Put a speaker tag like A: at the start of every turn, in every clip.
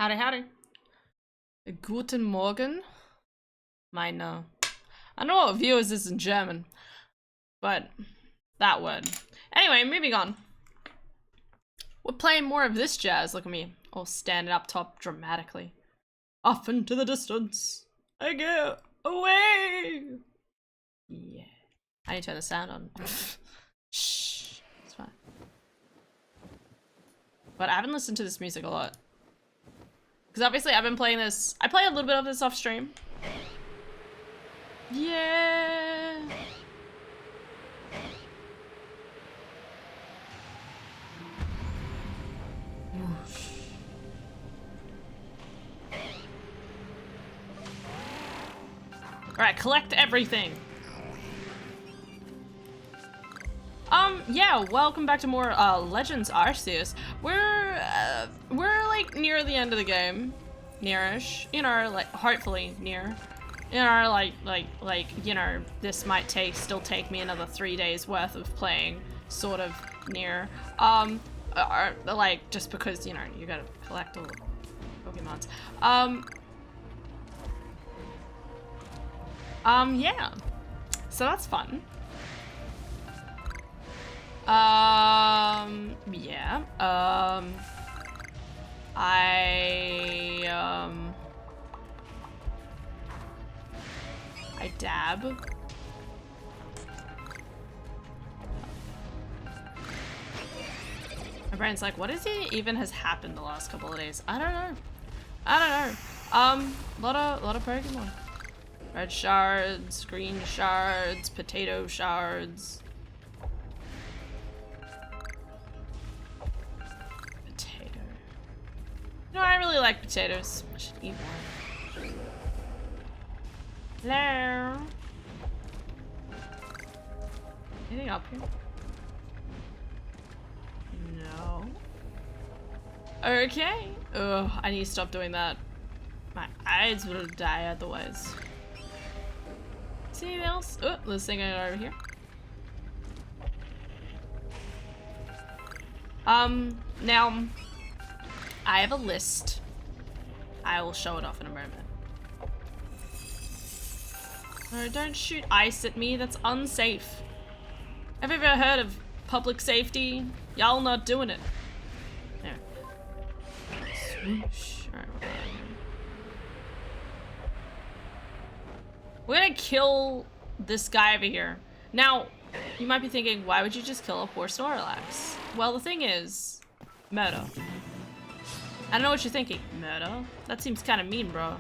A: Howdy, howdy. Guten Morgen. Meine. I don't know what viewers is in German, but that word. Anyway, moving on. We're playing more of this jazz. Look at me, all standing up top dramatically. Off into the distance, I go away. Yeah. I need to turn the sound on. Shh. It's fine. But I haven't listened to this music a lot. Because obviously I've been playing this. I play a little bit of this off stream. Yeah. Whoosh. Alright, collect everything. Yeah, welcome back to more Legends Arceus. We're like near the end of the game. Nearish. You know, like hopefully near. You know, like, you know, this might still take me another 3 days worth of playing, sort of near. Like, just because, you know, you gotta collect all the Pokemons. Yeah. So that's fun. Yeah. I dab. My brain's like, what is it even has happened the last couple of days? I don't know. Lot of Pokemon. Red shards, green shards, potato shards. Potato. No, I really like potatoes. I should eat more. Hello? Anything up here? No. Okay. Ugh, I need to stop doing that. My eyes will die otherwise. See anything else? Oh, this thing over here. Now, I have a list. I will show it off in a moment. No, don't shoot ice at me, that's unsafe. Have you ever heard of public safety? Y'all not doing it. There. Swoosh. Alright, we're gonna kill this guy over here. Now, you might be thinking, why would you just kill a poor Snorlax? Well, the thing is, murder. I don't know what you're thinking. Murder? That seems kind of mean, bro.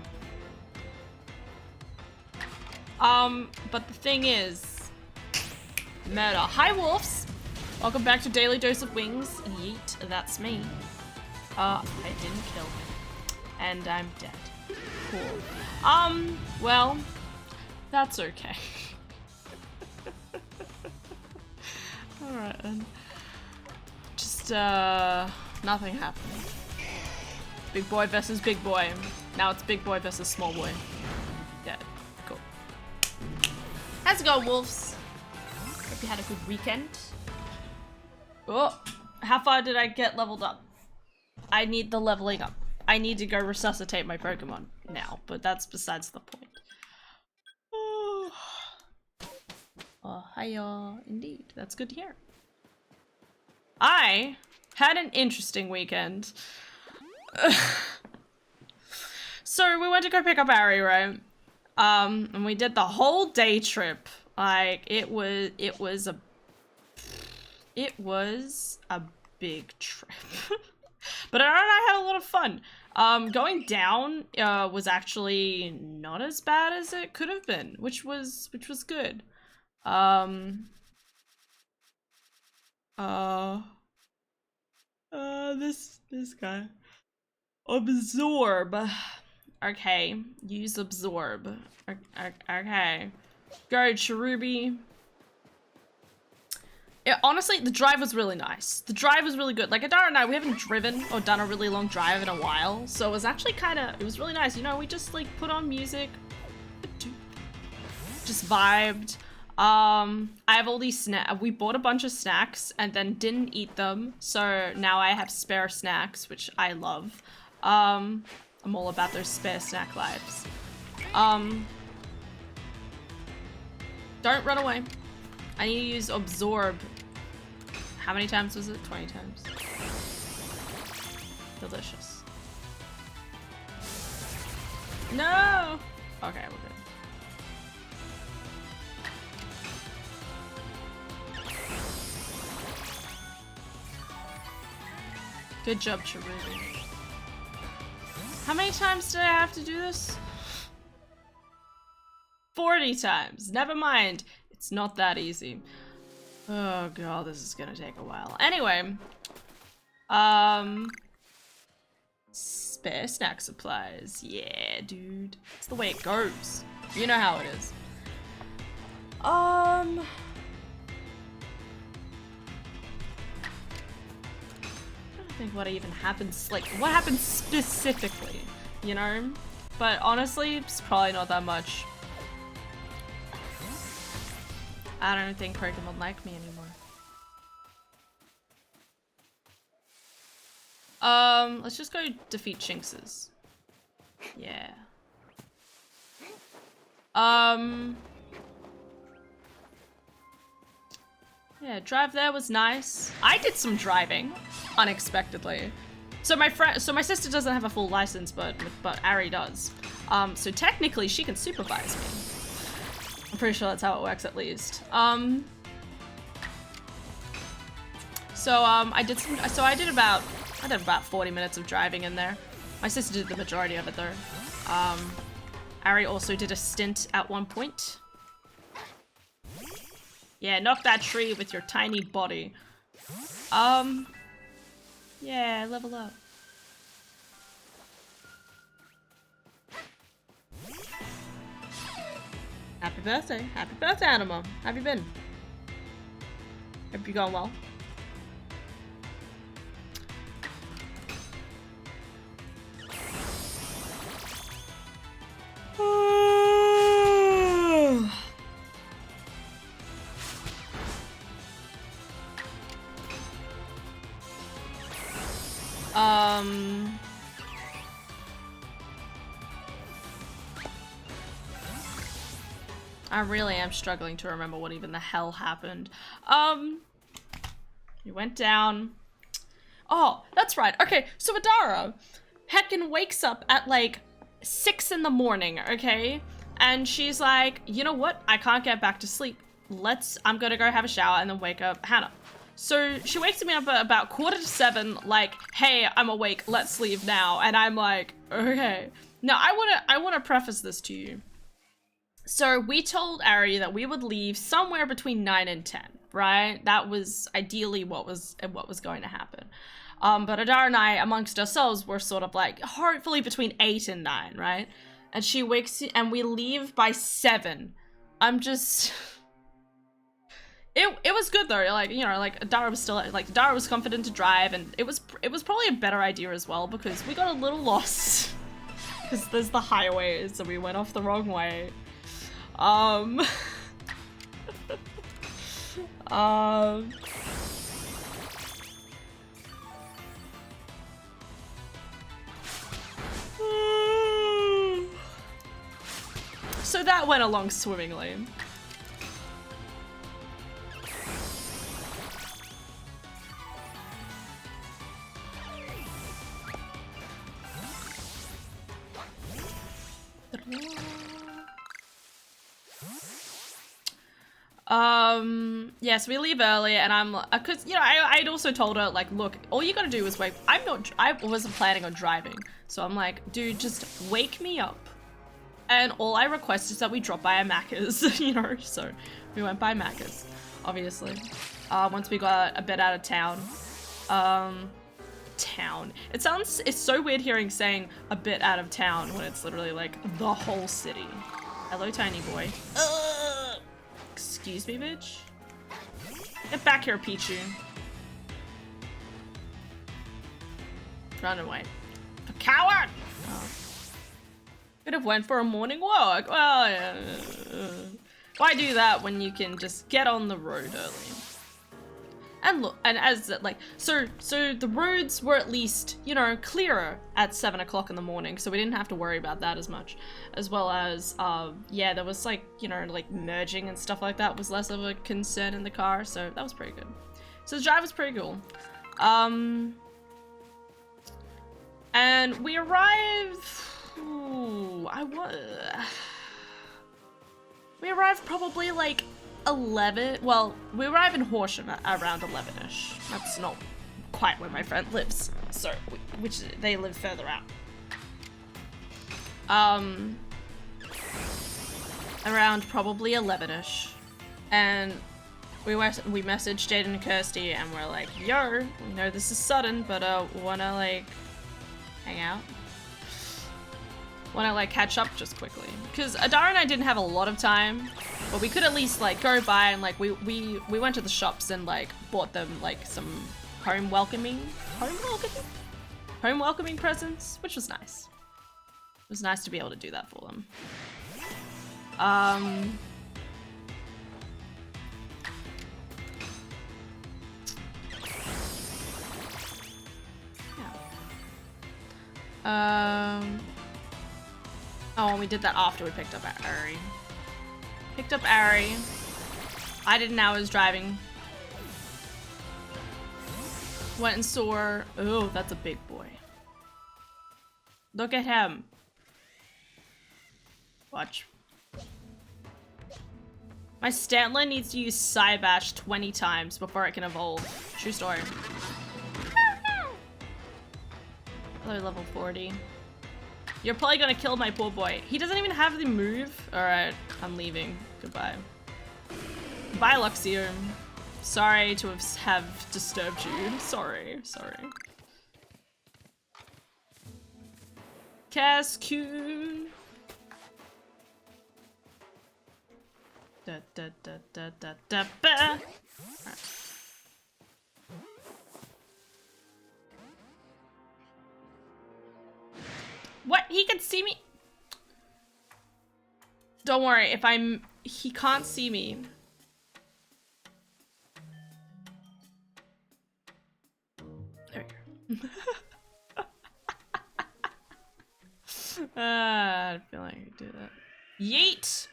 A: But the thing is, murder. Hi, wolves! Welcome back to Daily Dose of Wings. Yeet, that's me. I didn't kill him. And I'm dead. Cool. Well, that's okay. Alright then. Just, nothing happened. Big boy versus big boy. Now it's big boy versus small boy. Dead. Cool. Let's go, wolves. Hope you had a good weekend. Oh, how far did I get leveled up? I need the leveling up. I need to go resuscitate my Pokemon now, but that's besides the point. Oh, hiya. Indeed. That's good to hear. I had an interesting weekend. So we went to go pick up Ari, right? And we did the whole day trip. Like, it was a big trip. But I had a lot of fun. Going down was actually not as bad as it could have been, which was good. This guy. Absorb. Okay, use absorb. Okay. Go, Cherubi. Yeah, honestly, the drive was really nice. The drive was really good. Like, Adara and I, we haven't driven or done a really long drive in a while, so it was actually it was really nice. You know, we just, like, put on music. Just vibed. I have all these we bought a bunch of snacks and then didn't eat them, so now I have spare snacks, which I love. I'm all about those spare snack lives. Don't run away. I need to use absorb. How many times was it? 20 times. Delicious. No! Okay, we're good. Good job, Cherubi. How many times did I have to do this? 40 times. Never mind. It's not that easy. Oh god, this is gonna take a while. Anyway. Spare snack supplies. Yeah, dude. It's the way it goes. You know how it is. I don't think what even happens, like, what happens specifically, you know? But honestly, it's probably not that much. I don't think Pokemon like me anymore. Let's just go defeat Chinxes. Yeah. Yeah, drive there was nice. I did some driving, unexpectedly. So my sister doesn't have a full license, but Ari does. So technically she can supervise me. I'm pretty sure that's how it works, at least. I did about 40 minutes of driving in there. My sister did the majority of it though. Ari also did a stint at one point. Yeah, knock that tree with your tiny body. Yeah, level up. Happy birthday, Anima. How have you been? Hope you're going well. I really am struggling to remember what even the hell happened. You went down. Oh, that's right. Okay, so Adara heckin' wakes up at like 6 in the morning, okay? And she's like, you know what? I can't get back to sleep. I'm gonna go have a shower and then wake up Hannah. So she wakes me up at about 6:45, like, hey, I'm awake, let's leave now. And I'm like, okay. Now I wanna preface this to you. So we told Ari that we would leave somewhere between 9 and 10, right? That was ideally what was going to happen. But Adara and I, amongst ourselves, were sort of like, hopefully between 8 and 9, right? And she wakes, and we leave by 7. I'm just... It was good though, like, you know, like, Adara was still, like, Adara was confident to drive, and it was probably a better idea as well, because we got a little lost. Because there's the highways, so we went off the wrong way. So that went along swimmingly. Yes, we leave early, and I'm, cause, you know, I'd also told her, like, look, all you gotta do is wake, I wasn't planning on driving, so I'm like, dude, just wake me up, and all I request is that we drop by a Macca's, you know, so we went by Macca's, obviously, once we got a bit out of town. It's so weird saying a bit out of town when it's literally, like, the whole city. Hello, tiny boy. Excuse me, bitch? Get back here, Pichu. Run away. A coward! Oh. Could have went for a morning walk. Well, yeah. Why do that when you can just get on the road early? And look, and as like, so the roads were at least, you know, clearer at 7 o'clock in the morning, so we didn't have to worry about that as much. As well as, yeah, there was like, you know, like merging and stuff like that was less of a concern in the car, so that was pretty good. So the drive was pretty cool. And we arrived, we arrived probably like 11, well, we arrive in Horsham at around 11ish. That's not quite where my friend lives, so, which, they live further out. Around probably 11ish, and we messaged Jaden and Kirsty, and we're like, yo, we know this is sudden, but, wanna, like, hang out? Wanna, like, catch up just quickly? Because Adara and I didn't have a lot of time, but we could at least, like, go by and, like, we went to the shops and, like, bought them, like, some home welcoming presents, which was nice. It was nice to be able to do that for them. Oh, and we did that after we picked up Ari. Picked up Ari. I didn't know I was driving. Went and saw her. Oh, that's a big boy. Look at him. Watch. My Stantler needs to use Psybash 20 times before it can evolve. True story. Hello, level 40. You're probably gonna kill my poor boy. He doesn't even have the move. Alright, I'm leaving. Goodbye. Bye, Luxio. Sorry to have disturbed you. Sorry. Cascoon. Right. What? He can see me? Don't worry, he can't see me. There we go. I feel like I could do that. Yeet!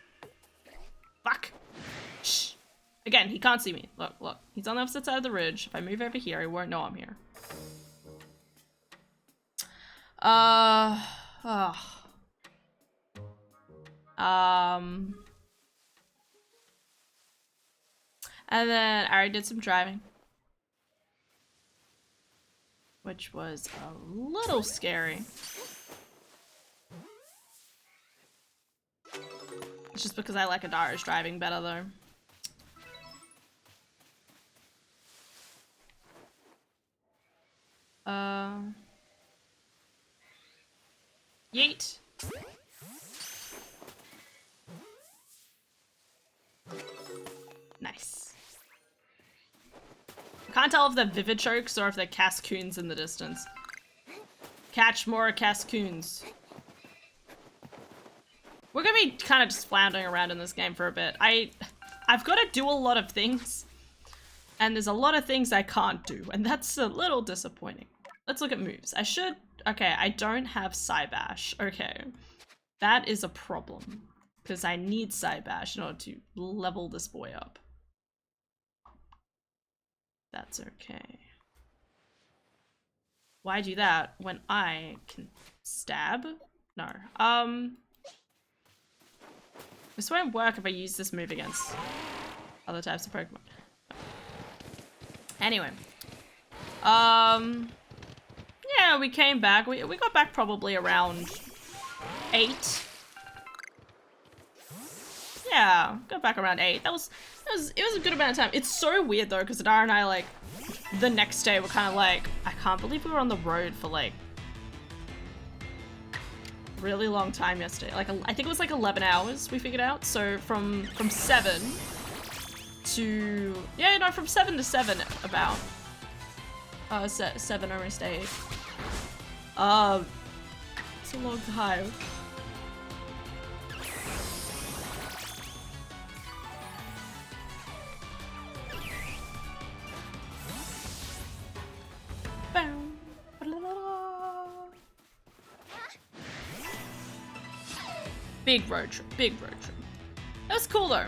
A: Fuck. Shh. Again, he can't see me. Look. He's on the opposite side of the ridge. If I move over here, he won't know I'm here. And then I already did some driving, which was a little scary. It's just because I like Adara's driving better though. Yeet. Nice. I can't tell if they're vivid chokes or if they're cascoons in the distance. Catch more cascoons. We're gonna be kind of just floundering around in this game for a bit. I've got to do a lot of things, and there's a lot of things I can't do, and that's a little disappointing. Let's look at moves. Okay, I don't have Psybash. Okay, that is a problem, because I need Psybash in order to level this boy up. That's okay. Why do that when I can stab? No. This won't work if I use this move against other types of Pokemon. Anyway. Yeah, we came back. We got back probably around 8. Yeah, got back around 8. It was a good amount of time. It's so weird though, because Adara and I, like, the next day were kind of like, I can't believe we were on the road for like really long time yesterday. Like, I think it was like 11 hours we figured out. So from 7 to, yeah, no, from 7 to 7 about. 7 almost 8. It's a long time. Big road trip, big road trip. It was cool though.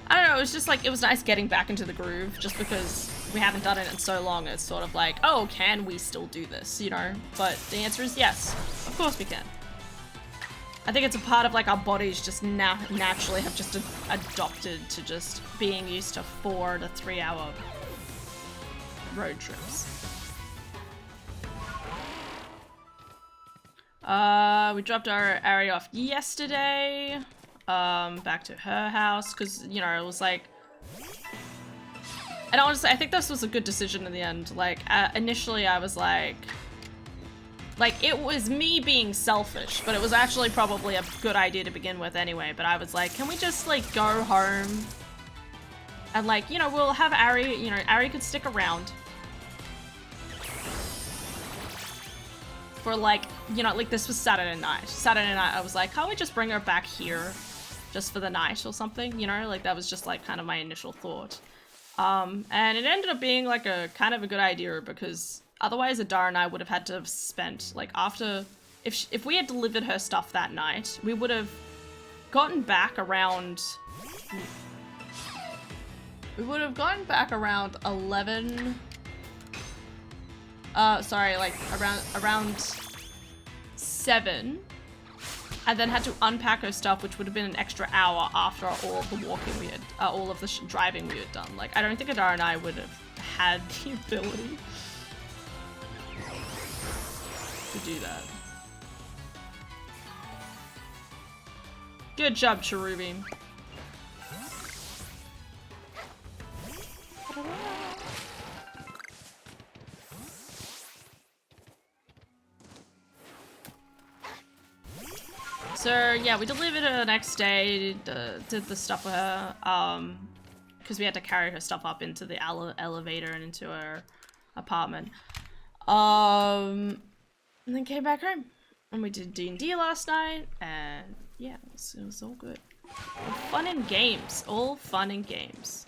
A: I don't know, it was just like, it was nice getting back into the groove just because we haven't done it in so long. It's sort of like, oh, can we still do this, you know? But the answer is yes, of course we can. I think it's a part of like our bodies just naturally have just adopted to just being used to 4 to 3 hour road trips. We dropped our Ari off yesterday, back to her house, because, you know, it was like, and honestly, I think this was a good decision in the end. Like, initially I was like, it was me being selfish, but it was actually probably a good idea to begin with anyway, but I was like, can we just, like, go home? And, like, you know, we'll have Ari, you know, Ari could stick around. For, like, you know, like, this was Saturday night. Saturday night, I was like, can't we just bring her back here just for the night or something, you know? Like, that was just, like, kind of my initial thought. And it ended up being, like, a kind of a good idea because otherwise Adara and I would have had to have spent, like, after... If we had delivered her stuff that night, we would have gotten back around... We would have gotten back around 11... sorry, like, around 7. And then had to unpack her stuff, which would have been an extra hour after all of the walking we had... all of the driving we had done. Like, I don't think Adara and I would have had the ability to do that. Good job, Cherubi. So yeah, we delivered her the next day, did the stuff with her, because we had to carry her stuff up into the elevator and into her apartment. And then came back home. And we did D&D last night, and yeah, it was all good. All fun and games. All fun and games.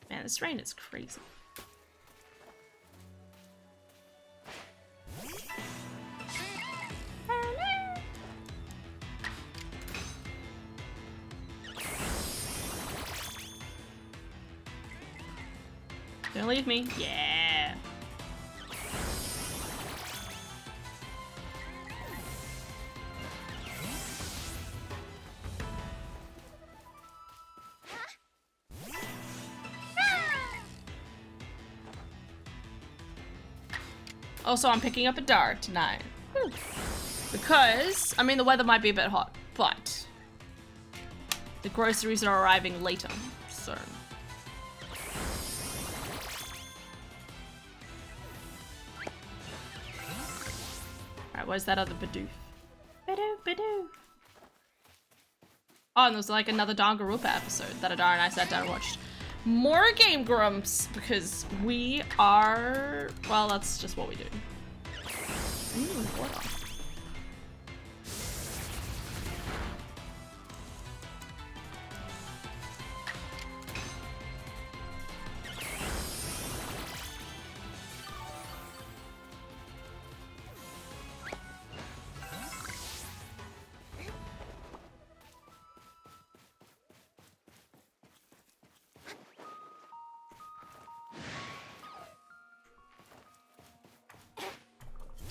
A: Man, this rain is crazy. Don't leave me. Yeah. Also, I'm picking up a dart tonight. Whew. Because, I mean, the weather might be a bit hot, but the groceries are arriving later, so. Alright, where's that other Bidoof? Bidoof, Bidoof. Oh, and there's like another Danganronpa episode that Adara and I sat down and watched. More Game Grumps, because we are... Well, that's just what we do. Ooh, water.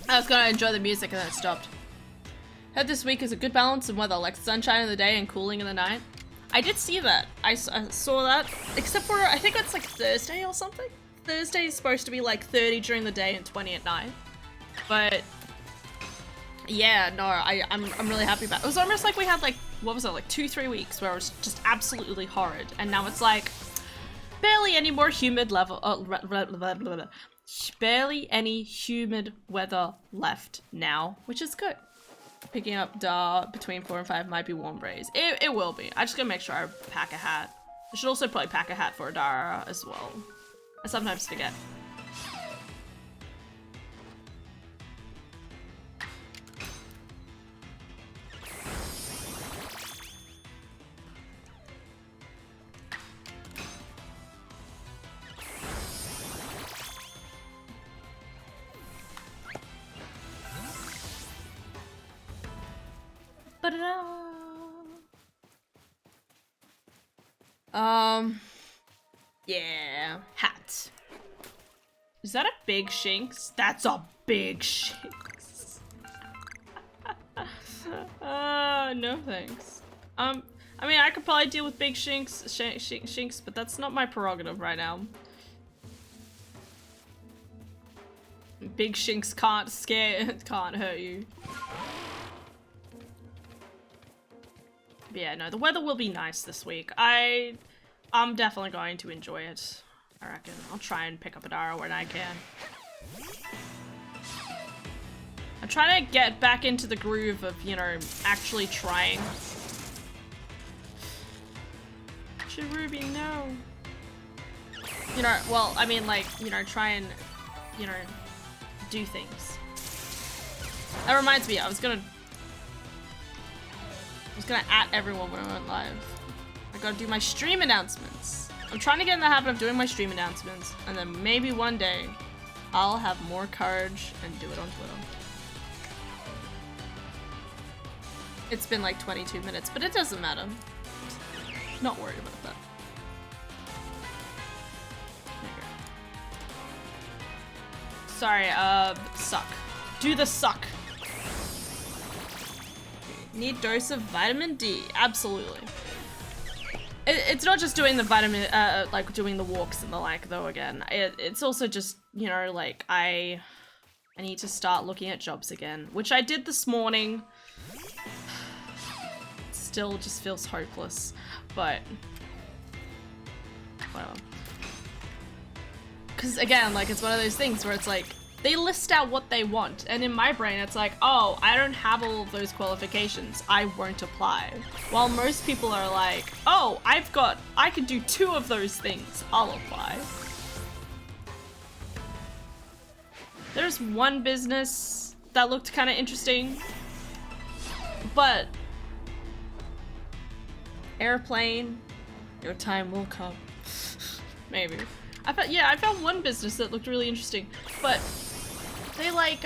A: I was gonna enjoy the music and then it stopped. Heard this week is a good balance of weather, like sunshine in the day and cooling in the night. I did see that. I saw that, except for I think it's like Thursday or something. Thursday is supposed to be like 30 during the day and 20 at night. But yeah, no, I'm really happy about it. It was almost like we had like, what was it, like 2-3 weeks where it was just absolutely horrid, and now it's like barely any more humid level. Barely any humid weather left now, which is good. Picking up between 4 and 5 might be warm breeze. It will be. I just gotta make sure I pack a hat. I should also probably pack a hat for Adara as well. I sometimes forget. Ba-da-da. Yeah, hat. Is that a big Shinx? That's a big Shinx. No thanks. I mean, I could probably deal with big Shinx, but that's not my prerogative right now. Big Shinx can't hurt you. But yeah, no, the weather will be nice this week. I'm definitely going to enjoy it. I reckon. I'll try and pick up a Dara when I can. I'm trying to get back into the groove of, you know, actually trying. Ruby, no. You know, well, I mean, like, you know, try and, you know, do things. That reminds me, I was gonna at everyone when I went live. I gotta do my stream announcements. I'm trying to get in the habit of doing my stream announcements, and then maybe one day I'll have more courage and do it on Twitter. It's been like 22 minutes, but it doesn't matter. Not worried about that. Okay. Sorry, suck. Do the suck. Need dose of vitamin D. Absolutely. It's not just doing the vitamin, like doing the walks and the like though again. It's also just, you know, like I need to start looking at jobs again, which I did this morning. Still just feels hopeless, but whatever. Because again, like it's one of those things where it's like, they list out what they want, and in my brain it's like, oh, I don't have all of those qualifications, I won't apply. While most people are like, oh, I could do 2 of those things, I'll apply. There's one business that looked kind of interesting, but airplane, your time will come. Maybe. I found one business that looked really interesting, but they like,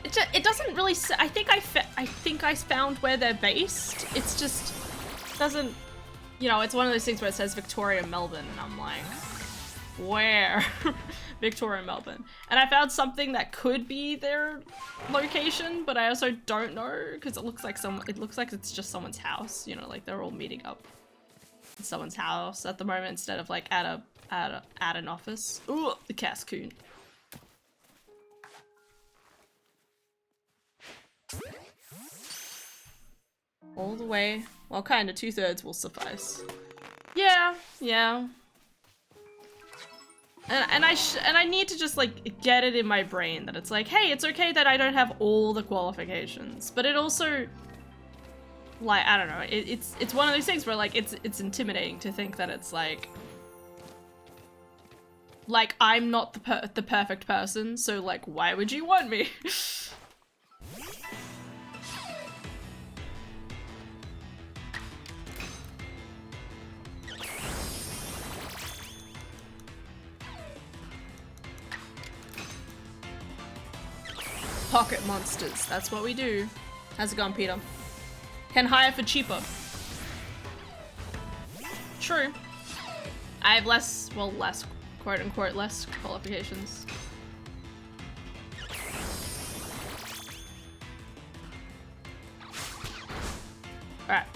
A: it doesn't really say, I think I found where they're based. It's just, doesn't, you know, it's one of those things where it says Victoria, Melbourne, and I'm like, where? Victoria, Melbourne. And I found something that could be their location, but I also don't know, because it looks like it's just someone's house, you know, like they're all meeting up in someone's house at the moment instead of like at an office. Ooh, the Cascoon. All the way. Well, kind of 2/3 will suffice. Yeah, yeah. And I need to just like get it in my brain that it's like, hey, it's okay that I don't have all the qualifications, but it also, like, I don't know, it's one of those things where like it's intimidating to think that it's like I'm not the perfect person, so like why would you want me? Pocket monsters, that's what we do. How's it going, Peter? Can hire for cheaper. True. I have less, well, less, quote unquote, less qualifications. Alright.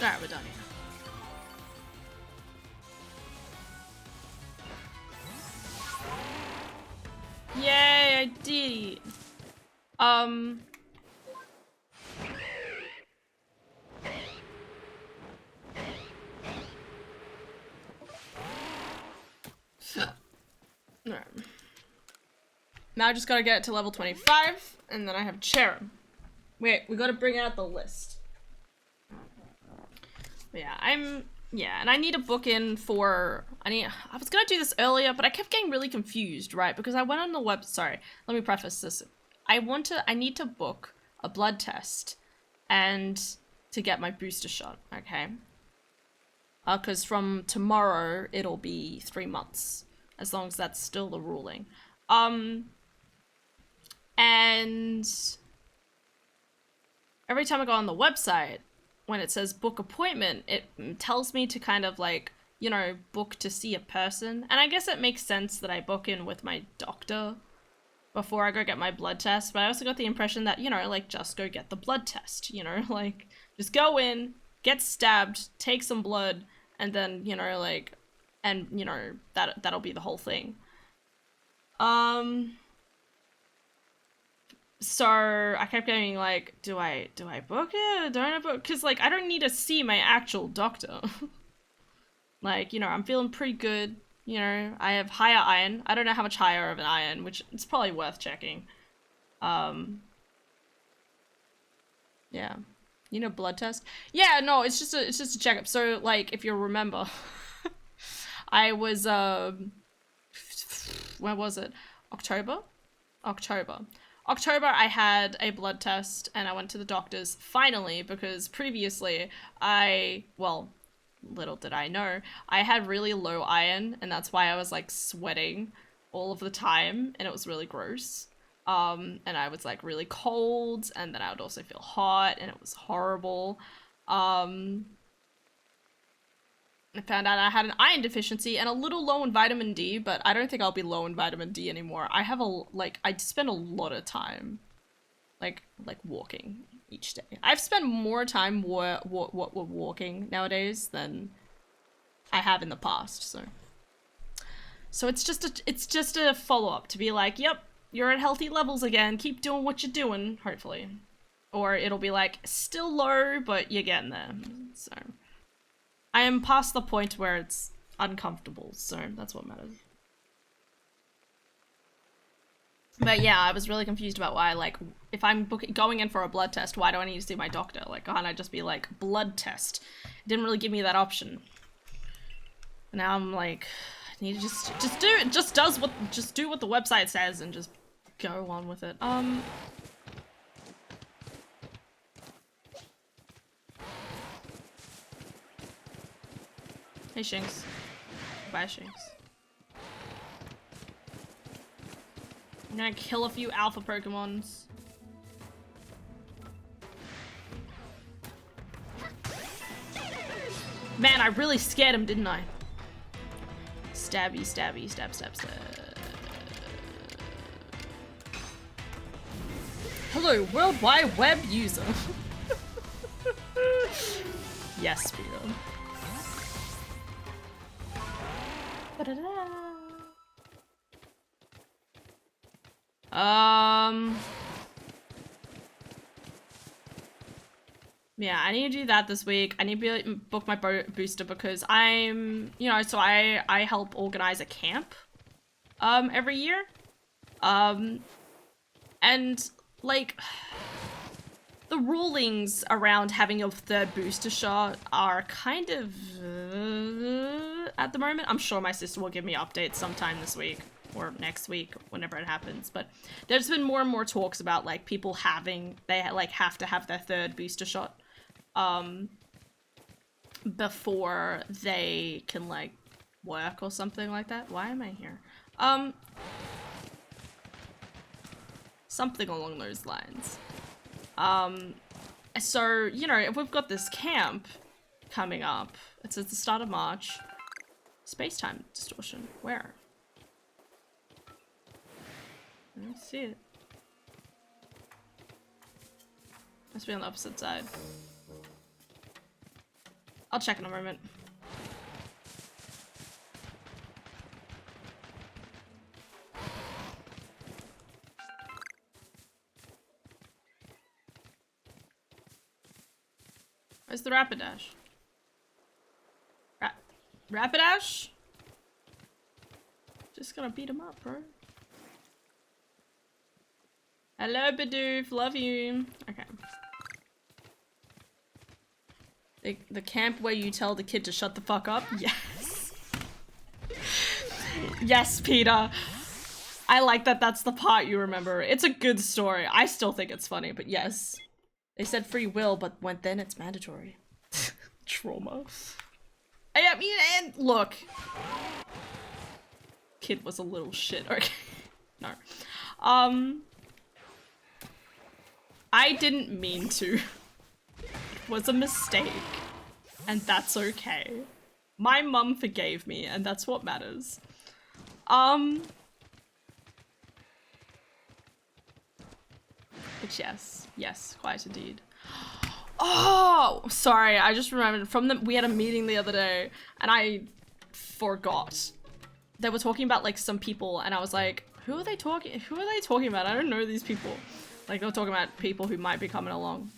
A: Alright, we're done here. Yay, I did it. Alright. Now I just gotta get it to level 25, and then I have Cherub. Wait, we gotta bring out the list. Yeah, yeah, and I need a book in for, I was gonna do this earlier, but I kept getting really confused, right? Because I went on the web, sorry, let me preface this. I need to book a blood test and to get my booster shot, okay? Because from tomorrow, it'll be 3 months, as long as that's still the ruling. And every time I go on the website, when it says book appointment, it tells me to kind of like, you know, book to see a person. And I guess it makes sense that I book in with my doctor before I go get my blood test. But I also got the impression that, you know, like, just go get the blood test, you know, like, just go in, get stabbed, take some blood, and then, you know, like, and, you know, that'll be the whole thing. So I kept going like, do I book it? Don't I book? Because like I don't need to see my actual doctor. Like, you know, I'm feeling pretty good. You know, I have higher iron. I don't know how much higher of an iron, which it's probably worth checking. Yeah. You know, blood test. Yeah, no, it's just a checkup. So like, if you remember, I was when was it? October. October, I had a blood test and I went to the doctor's finally because previously well, little did I know, I had really low iron and that's why I was like sweating all of the time and it was really gross. And I was like really cold and then I would also feel hot and it was horrible. I found out I had an iron deficiency and a little low in vitamin D, but I don't think I'll be low in vitamin D anymore. I have I spend a lot of time, like walking each day. I've spent more time walking nowadays than I have in the past, so it's just a follow-up to be like, yep, you're at healthy levels again, keep doing what you're doing, hopefully. Or it'll be like, still low, but you're getting there, so. I am past the point where it's uncomfortable, so that's what matters. But yeah, I was really confused about why, like, if I'm going in for a blood test, why do I need to see my doctor? Like, can't I just be like, blood test? It didn't really give me that option. Now I'm like, I need to just do it. Just do what the website says and just go on with it. Hey Shinx. Bye Shinx. I'm gonna kill a few alpha Pokemons. Man, I really scared him, didn't I? Stabby, stabby, stab, stab, stab. Hello, World Wide Web user. Yes, Peter. Yeah, I need to do that this week. I need to book my booster because I'm, you know, so I help organize a camp, every year. And, like, the rulings around having a third booster shot are kind of, at the moment. I'm sure my sister will give me updates sometime this week or next week, whenever it happens. But there's been more and more talks about, like, people they, like, have to have their third booster shot, before they can, like, work or something like that. Why am I here? Something along those lines. So, you know, if we've got this camp coming up, it's at the start of March. Space-time distortion. Where? I don't see it. Must be on the opposite side. I'll check in a moment. Where's the Rapidash? Rapidash? Just gonna beat him up, bro. Hello, Bidoof. Love you. Okay. The camp where you tell the kid to shut the fuck up? Yes. Yes, Peter. I like that that's the part you remember. It's a good story. I still think it's funny, but yes. They said free will, but then it's mandatory. Trauma. I mean, and look. Kid was a little shit, okay? No. I didn't mean to. It was a mistake. And that's okay. My mum forgave me, and that's what matters. But yes, quite indeed. Oh, sorry, I just remembered we had a meeting the other day, and I forgot. They were talking about like some people, and I was like, who are they talking about? I don't know these people. Like, they were talking about people who might be coming along.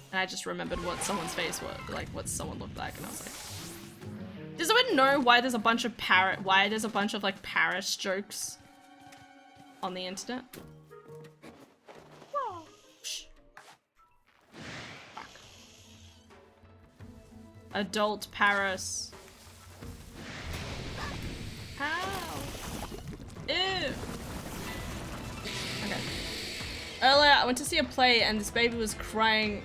A: And I just remembered what someone's face was, like what someone looked like, and I was like, does anyone know why there's a bunch of like Paris jokes on the internet? Whoa. Shh. Fuck. Adult Paris. How? Ew. Okay. Earlier, I went to see a play and this baby was crying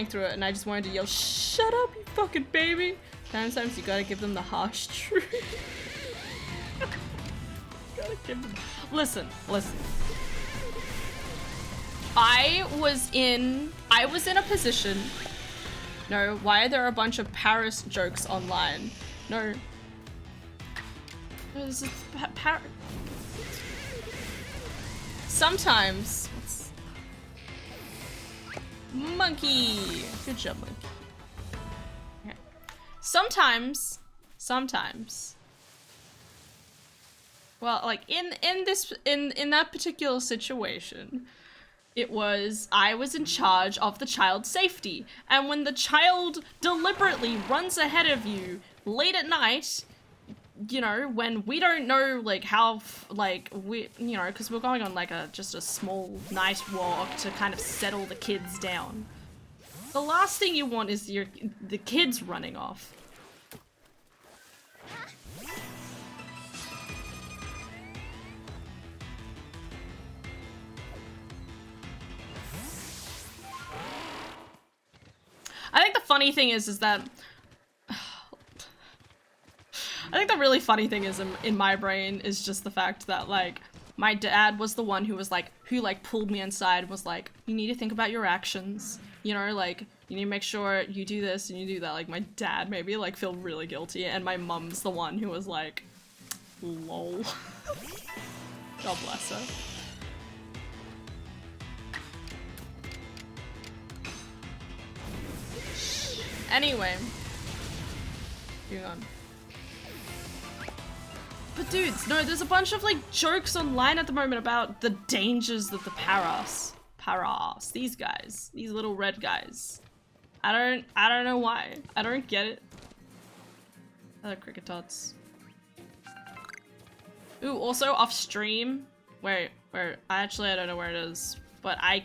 A: through it, and I just wanted to yell, "Shut up, you fucking baby!" Sometimes you gotta give them the harsh truth. Gotta give them. Listen. I was in a position. No, why are there a bunch of Paris jokes online? No. This is sometimes. Monkey! Good job, monkey. Okay. Sometimes. Well, like in that particular situation, I was in charge of the child's safety, and when the child deliberately runs ahead of you late at night, you know, when we don't know, like, how, you know, because we're going on, like, just a small night walk to kind of settle the kids down. The last thing you want is the kids running off. I think the funny thing is that I think the really funny thing is in my brain is just the fact that, like, my dad was the one who pulled me inside and was like, you need to think about your actions, you know, like, you need to make sure you do this and you do that. Like, my dad made me, like, feel really guilty, and my mum's the one who was like, lol. God bless her. Anyway. Hang on. But dudes, no, there's a bunch of, like, jokes online at the moment about the dangers of the Paras, these guys, these little red guys. I don't know why. I don't get it. Other cricket tots. Ooh, also off stream, where I don't know where it is, but I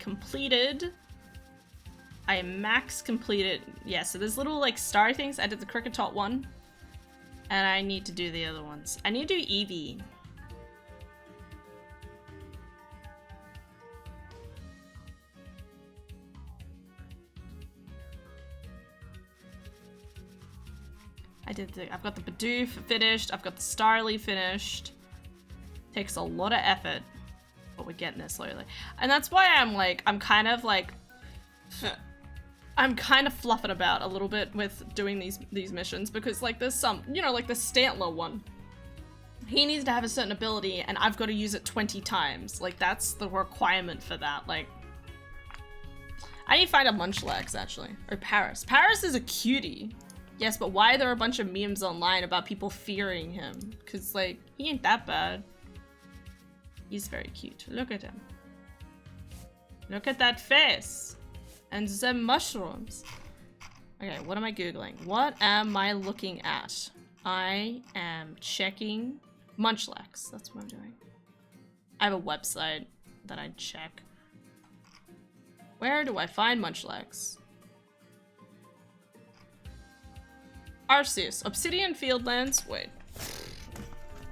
A: max completed, yeah, so there's little, like, star things. I did the cricket tot one. And I need to do the other ones. I need to do Eevee. I've got the Bidoof finished. I've got the Starly finished. Takes a lot of effort, but we're getting there slowly. And that's why I'm kind of fluffing about a little bit with doing these missions, because, like, there's some, you know, like the Stantler one. He needs to have a certain ability and I've got to use it 20 times. Like, that's the requirement for that. Like, I need to find a Munchlax, actually. Or Paris. Paris is a cutie. Yes, but why are there a bunch of memes online about people fearing him? Because, like, he ain't that bad. He's very cute. Look at him. Look at that face. And the mushrooms. Okay, what am I Googling? What am I looking at? I am checking Munchlax. That's what I'm doing. I have a website that I check. Where do I find Munchlax? Arceus. Obsidian Fieldlands. Wait.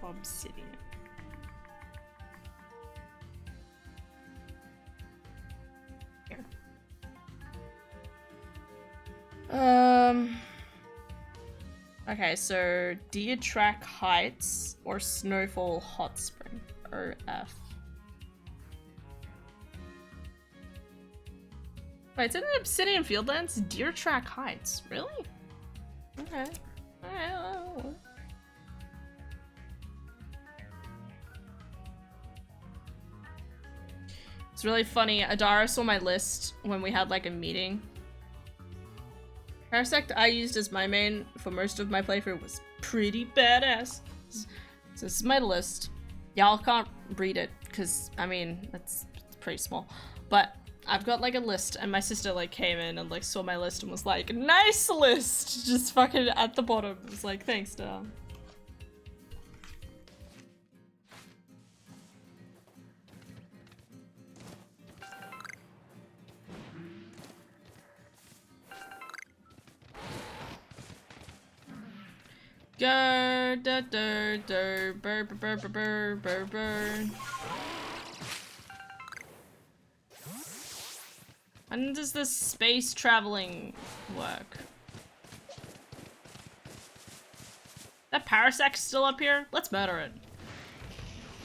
A: Obsidian. Here. Okay, so Deer Track Heights or Snowfall Hot Spring? OF. Wait, it's in the Obsidian Fieldlands? Deer Track Heights. Really? Okay. Alright. It's really funny. Adara saw my list when we had like a meeting. Parasect I used as my main for most of my playthrough was pretty badass. So this is my list. Y'all can't read it because I mean it's pretty small, but I've got like a list, and my sister like came in and like saw my list and was like, "Nice list!" Just fucking at the bottom. It was like, "Thanks, Dad." Go da da da burr burr burr burr burr burr. When does this space traveling work? That Parasec's still up here? Let's murder it.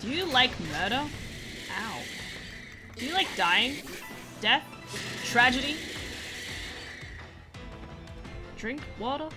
A: Do you like murder? Ow. Do you like dying? Death? Tragedy? Drink water?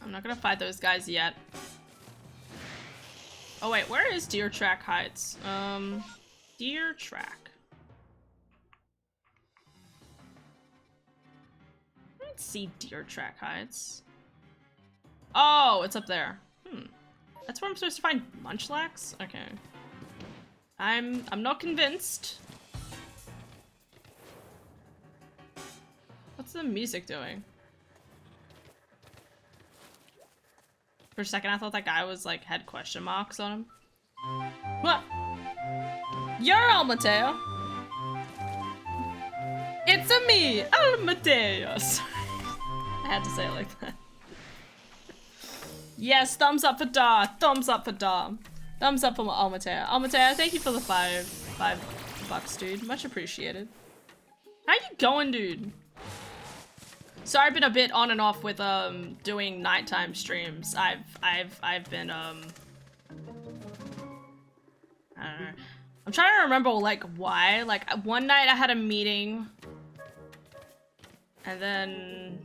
A: I'm not gonna fight those guys yet. Oh wait, where is Deer Track Heights? Deer Track. I don't see Deer Track Heights. Oh, it's up there. That's where I'm supposed to find Munchlax? Okay. I'm not convinced. What's the music doing? For a second, I thought that guy was like had question marks on him. What? You're Almateo. It's a me, Almateo. Sorry. I had to say it like that. Yes, thumbs up for Da. Thumbs up for Da. Thumbs up for Almateo. Almateo, thank you for the five bucks, dude. Much appreciated. How you going, dude? Sorry, I've been a bit on and off with doing nighttime streams. I've been I don't know. I'm trying to remember like why. Like one night I had a meeting, and then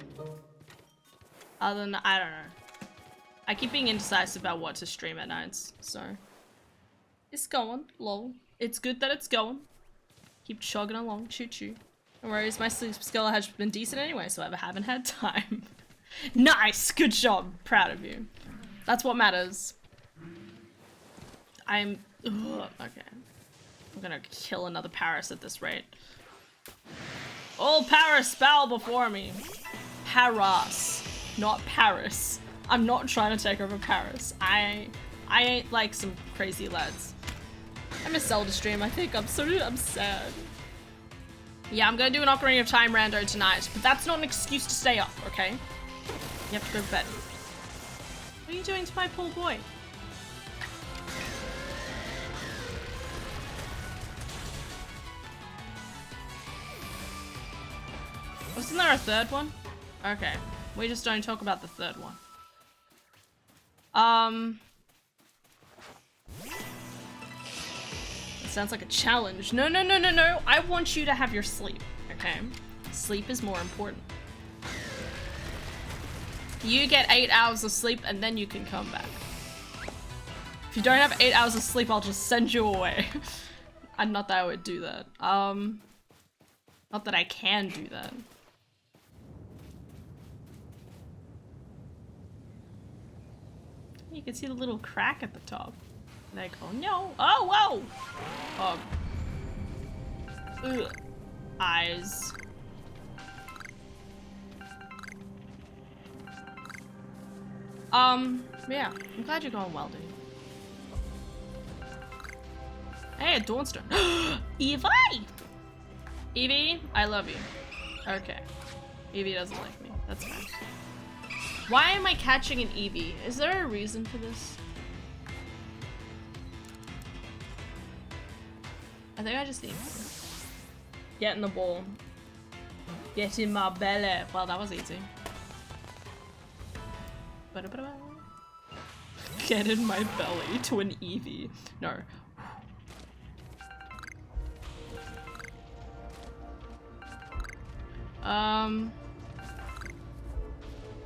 A: other than I don't know. I keep being indecisive about what to stream at nights, so it's going, lol. It's good that it's going. Keep chugging along, choo choo. No worries, my sleep skill has been decent anyway, so I haven't had time. Nice, good job, proud of you. That's what matters. Okay. I'm gonna kill another Paris at this rate. All Paris bow before me. Paras, not Paris. I'm not trying to take over Paris. I ain't like some crazy lads. I miss Zelda stream, I think. I'm sad. Yeah, I'm gonna do an Ocarina of Time rando tonight, but that's not an excuse to stay up, okay? You have to go to bed. What are you doing to my poor boy? Wasn't there a third one? Okay. We just don't talk about the third one. It sounds like a challenge. No. I want you to have your sleep, okay? Sleep is more important. You get 8 hours of sleep and then you can come back. If you don't have 8 hours of sleep, I'll just send you away. And not that I would do that. Not that I can do that. You can see the little crack at the top. Like, oh no. Oh, whoa! Ugh. Eyes. Yeah. I'm glad you're going well, dude. Hey, a Dawnstone. Eevee! Eevee, I love you. Okay. Eevee doesn't like me. That's fine. Why am I catching an Eevee? Is there a reason for this? I think I just need get in the ball. Get in my belly. Well, that was easy. Get in my belly to an Eevee. No.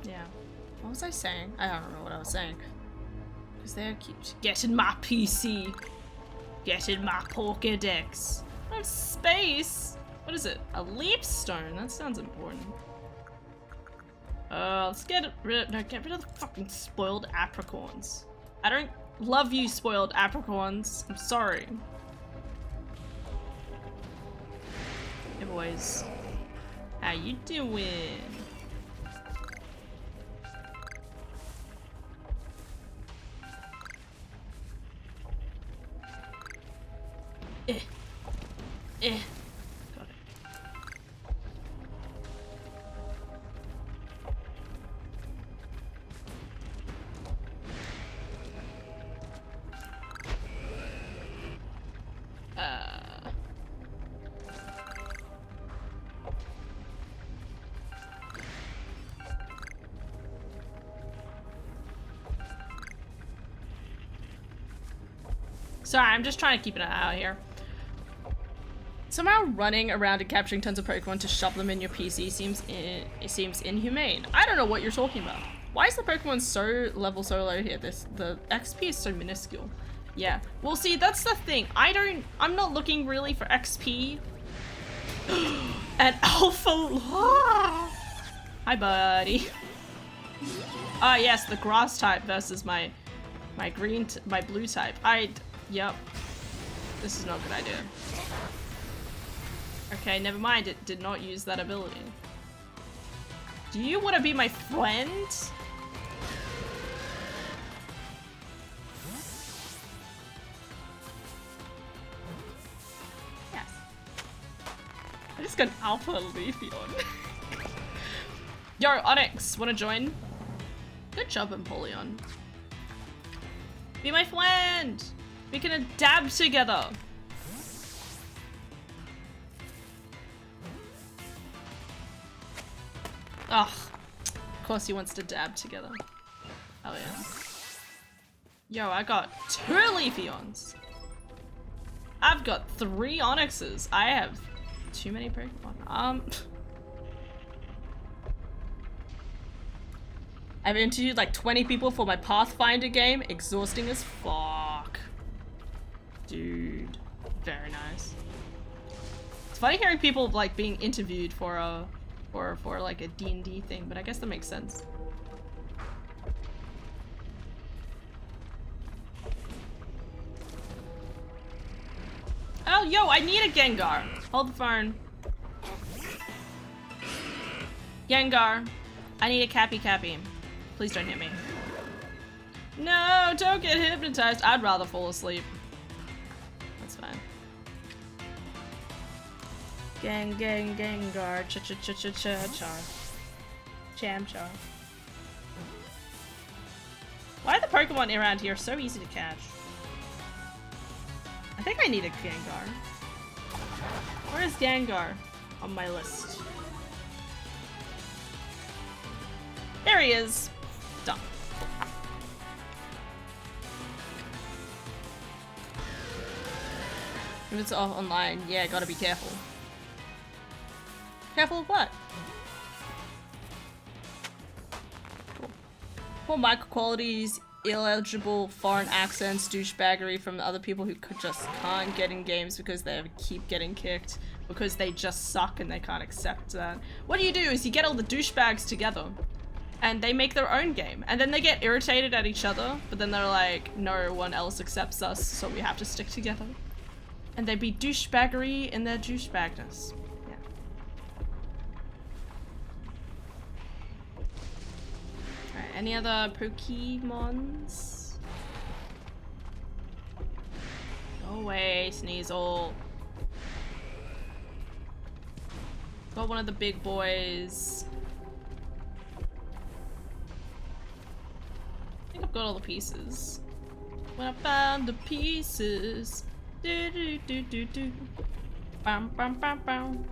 A: Yeah. What was I saying? I don't know what I was saying. Because they're cute. Get in my PC. Get in my Pokédex. I have space. What is it? A leap stone? That sounds important. Let's get rid of the fucking spoiled apricorns. I don't love you, spoiled apricorns. I'm sorry. Hey boys. How you doing? Got it. Sorry, I'm just trying to keep an eye out here. Somehow running around and capturing tons of Pokemon to shove them in your PC seems inhumane. I don't know what you're talking about. Why is the Pokemon so low here? The XP is so minuscule. Yeah. Well, see, that's the thing. I'm not looking really for XP. And Alpha. Hi, buddy. Ah, yes, the grass type versus my blue type. Yep. This is not a good idea. Okay, never mind. It did not use that ability. Do you want to be my friend? Yes. I just got an Alpha Leafeon. Yo, Onyx, wanna join? Good job, Empoleon. Be my friend! We can adapt together! Ugh. Of course he wants to dab together. Oh yeah. Yo, I got 2 Leafeons! I've got 3 Onyxes. I have too many Pokemon. I've interviewed like 20 people for my Pathfinder game. Exhausting as fuck. Dude. Very nice. It's funny hearing people like being interviewed for like a D&D thing, but I guess that makes sense. Oh, yo, I need a Gengar. Hold the phone. Gengar, I need a Cappy. Please don't hit me. No, don't get hypnotized. I'd rather fall asleep. That's fine. Gengar, char. Char. Why are the Pokemon around here so easy to catch? I think I need a Gengar. Where is Gengar on my list? There he is. Done. If it's all online, yeah, gotta be careful. Careful of what? Cool. Poor micro-qualities, illegible foreign accents, douchebaggery from other people who just can't get in games because they keep getting kicked because they just suck and they can't accept that. What you do is you get all the douchebags together and they make their own game and then they get irritated at each other, but then they're like, no one else accepts us, so we have to stick together. And they be douchebaggery in their douchebagness. Yeah. Alright, any other Pokemons? Go away, Sneasel. Got one of the big boys. I think I've got all the pieces. When I found the pieces. Do do do do do. Bam bam bam bam.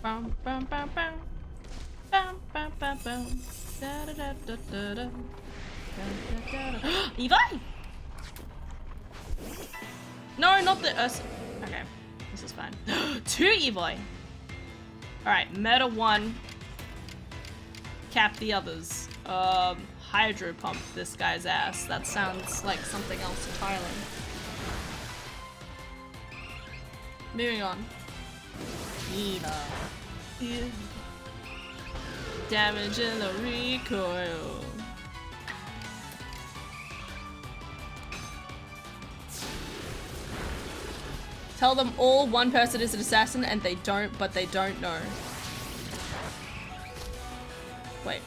A: Bam bam bam bam. Bam bam bam bam. Da da da da da da. Evi? No, not the okay, this is fine. 2 Evi. Alright, meta 1. Cap the others. Hydro pump this guy's ass. That sounds like something else entirely. Moving on. Eva. Yeah. Damage in the recoil. Tell them all one person is an assassin and they don't, but they don't know. Wait.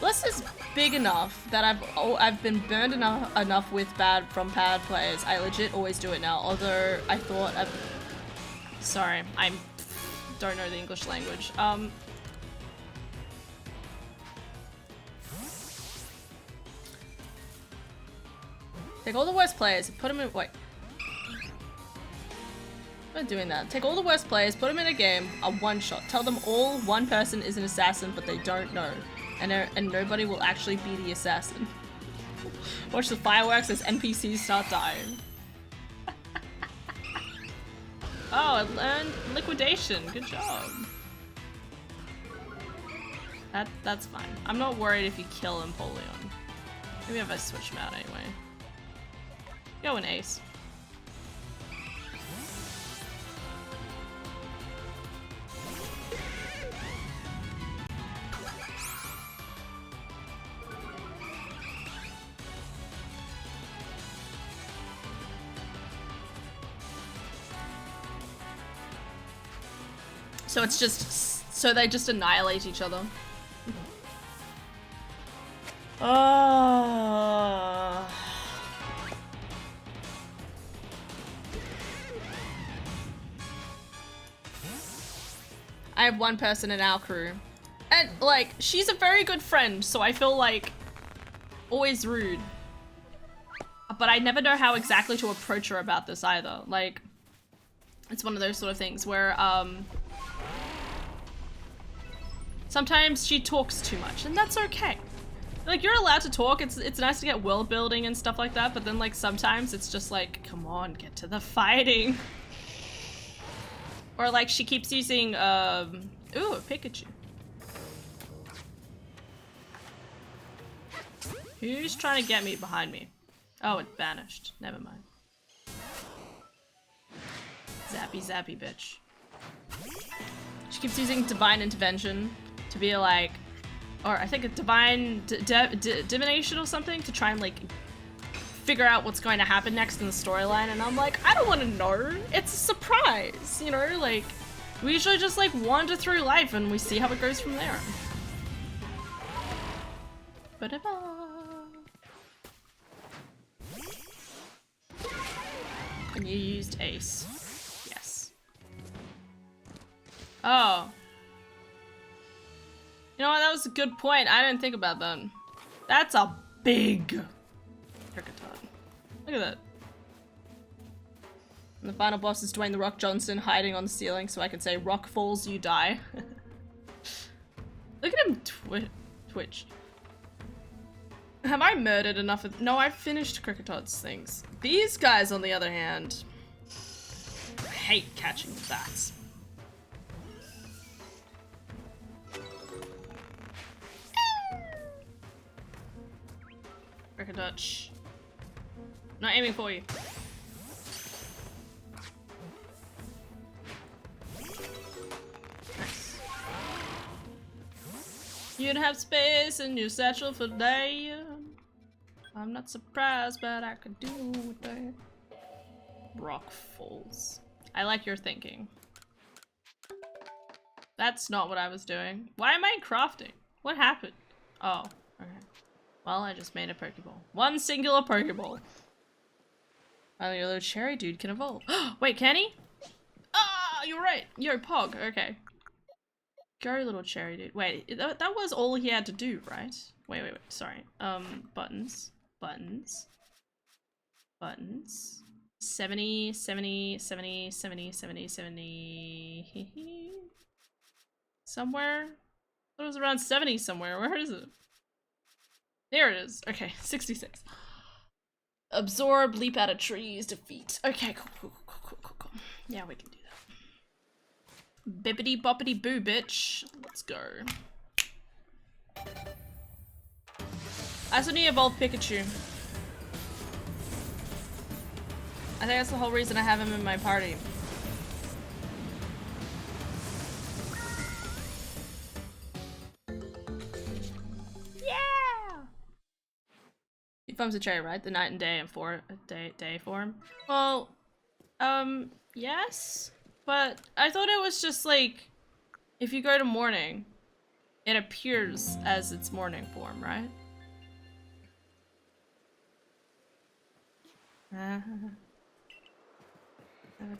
A: This is big enough that I've been burned enough with bad players. I legit always do it now. Although I thought sorry, I don't know the English language. Take all the worst players, put them in. Wait. I'm not doing that. Take all the worst players, put them in a game, a one-shot. Tell them all one person is an assassin, but they don't know. And nobody will actually be the assassin. Watch the fireworks as NPCs start dying. Oh, I learned liquidation. Good job. That's fine. I'm not worried if you kill Empoleon. Maybe if I switch him out anyway. Go an ace. So it's just, so they just annihilate each other. Oh. I have one person in our crew. And, like, she's a very good friend, so I feel like always rude. But I never know how exactly to approach her about this either. Like, it's one of those sort of things where, sometimes she talks too much, and that's okay. Like, you're allowed to talk, it's nice to get world building and stuff like that, but then, like, sometimes it's just like, come on, get to the fighting. Or, like, she keeps using, ooh, a Pikachu. Who's trying to get me behind me? Oh, it vanished. Never mind. Zappy, zappy, bitch. She keeps using Divine Intervention to be like, or I think a Divine Divination or something to try and like figure out what's going to happen next in the storyline, and I'm like, I don't want to know. It's a surprise, you know? Like, we usually just like wander through life and we see how it goes from there. Ba-da-ba. And you used Ace. Yes. Oh. You know what, that was a good point. I didn't think about that. That's a big Kricketot. Look at that. And the final boss is Dwayne "The Rock" Johnson hiding on the ceiling so I can say, "Rock falls, you die." Look at him twitch. Have I murdered enough of— No, I've finished Cricketot's things. These guys, on the other hand, hate catching bats. Cricketot, shh. Not aiming for you. Nice. You'd have space in your satchel for day. I'm not surprised, but I could do with that. Rock falls. I like your thinking. That's not what I was doing. Why am I crafting? What happened? Oh, okay. Well, I just made a Pokeball. One singular Pokeball. Oh, your little cherry dude can evolve. Wait, can he? Ah, you're right. Yo, Pog. Okay. Go, little cherry dude. Wait, that was all he had to do, right? Wait. Sorry. Buttons. Buttons. Buttons. 70, 70, 70, 70, 70, 70. Somewhere? I thought it was around 70 somewhere. Where is it? There it is. Okay, 66. Absorb, leap out of trees, defeat. Okay, cool. Yeah, we can do that. Bippity boppity boo, bitch. Let's go. I also need to evolve Pikachu. I think that's the whole reason I have him in my party. Yeah! He forms a cherry, right? The night and day and day form. Well, yes, but I thought it was just like if you go to morning, it appears as its morning form, right?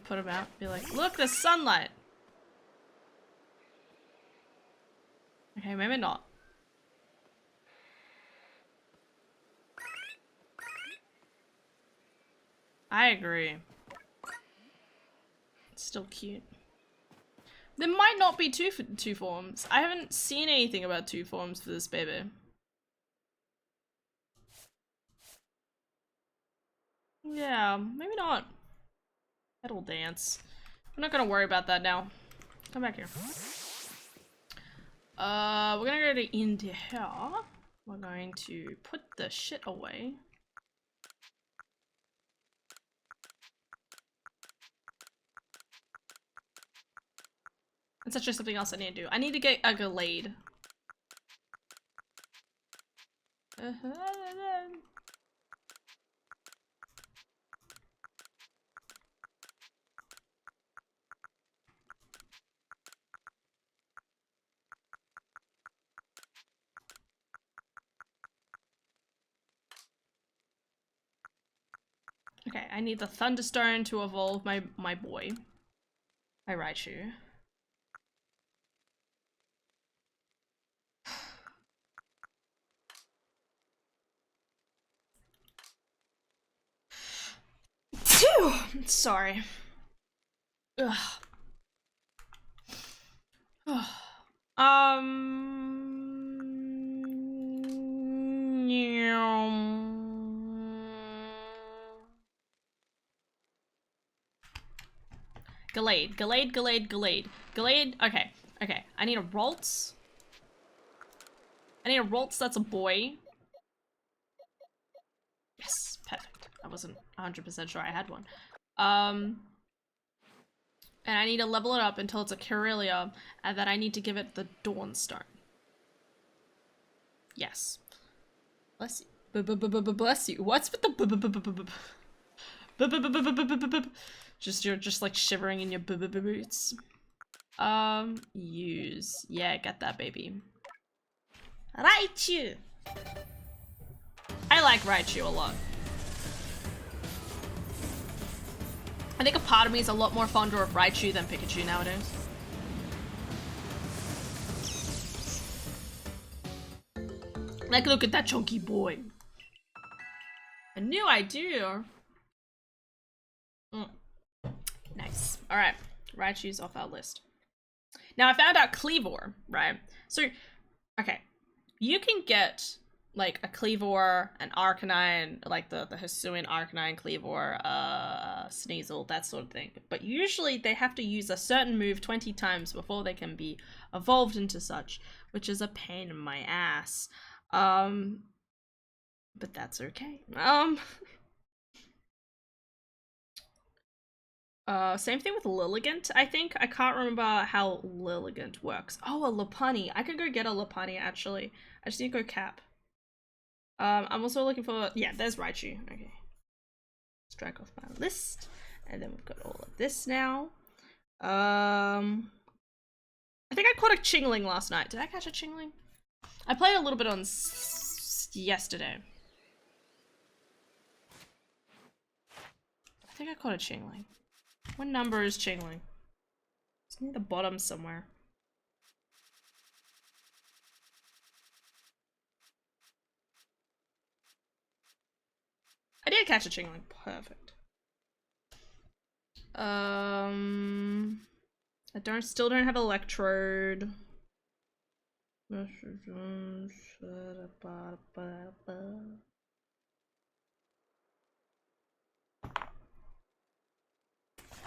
A: Put him out, be like, look, the sunlight. Okay, maybe not. I agree. It's still cute. There might not be two forms. I haven't seen anything about two forms for this baby. Yeah, maybe not. Petal dance. I'm not gonna worry about that now. Come back here. We're gonna go to into here. We're going to put the shit away. It's actually something else I need to do. I need to get a Gallade. Okay, I need the Thunderstone to evolve my boy. My Raichu. Phew! Sorry. Ugh. Gallade. Okay. I need a Ralts. That's a boy. Yes, perfect. I wasn't 100% sure I had one. And I need to level it up until it's a Corellia, and then I need to give it the Dawnstone. Yes. Bless you. Bless you. What's with the you're just like shivering in your boots. Use. Yeah, get that, baby. Raichu! I like Raichu a lot. I think a part of me is a lot more fonder of Raichu than Pikachu nowadays. Like, look at that chunky boy. A new idea. Nice. Alright. Raichu's off our list. Now, I found out Cleavor, right? So, okay. You can get, like, a Cleavor, an Arcanine, like the Hisuian Arcanine Cleavor, Sneasel, that sort of thing. But usually they have to use a certain move 20 times before they can be evolved into such, which is a pain in my ass. But that's okay. Same thing with Lilligant, I think. I can't remember how Lilligant works. Oh, a Lopunny. I could go get a Lopunny, actually. I just need to go cap. I'm also looking for... Yeah, there's Raichu. Okay. Strike off my list. And then we've got all of this now. I think I caught a Chingling last night. Did I catch a Chingling? I played a little bit on yesterday. think I caught a Chingling. What number is Chingling? It's near the bottom somewhere. I did catch a Chingling. Perfect. I still don't have Electrode.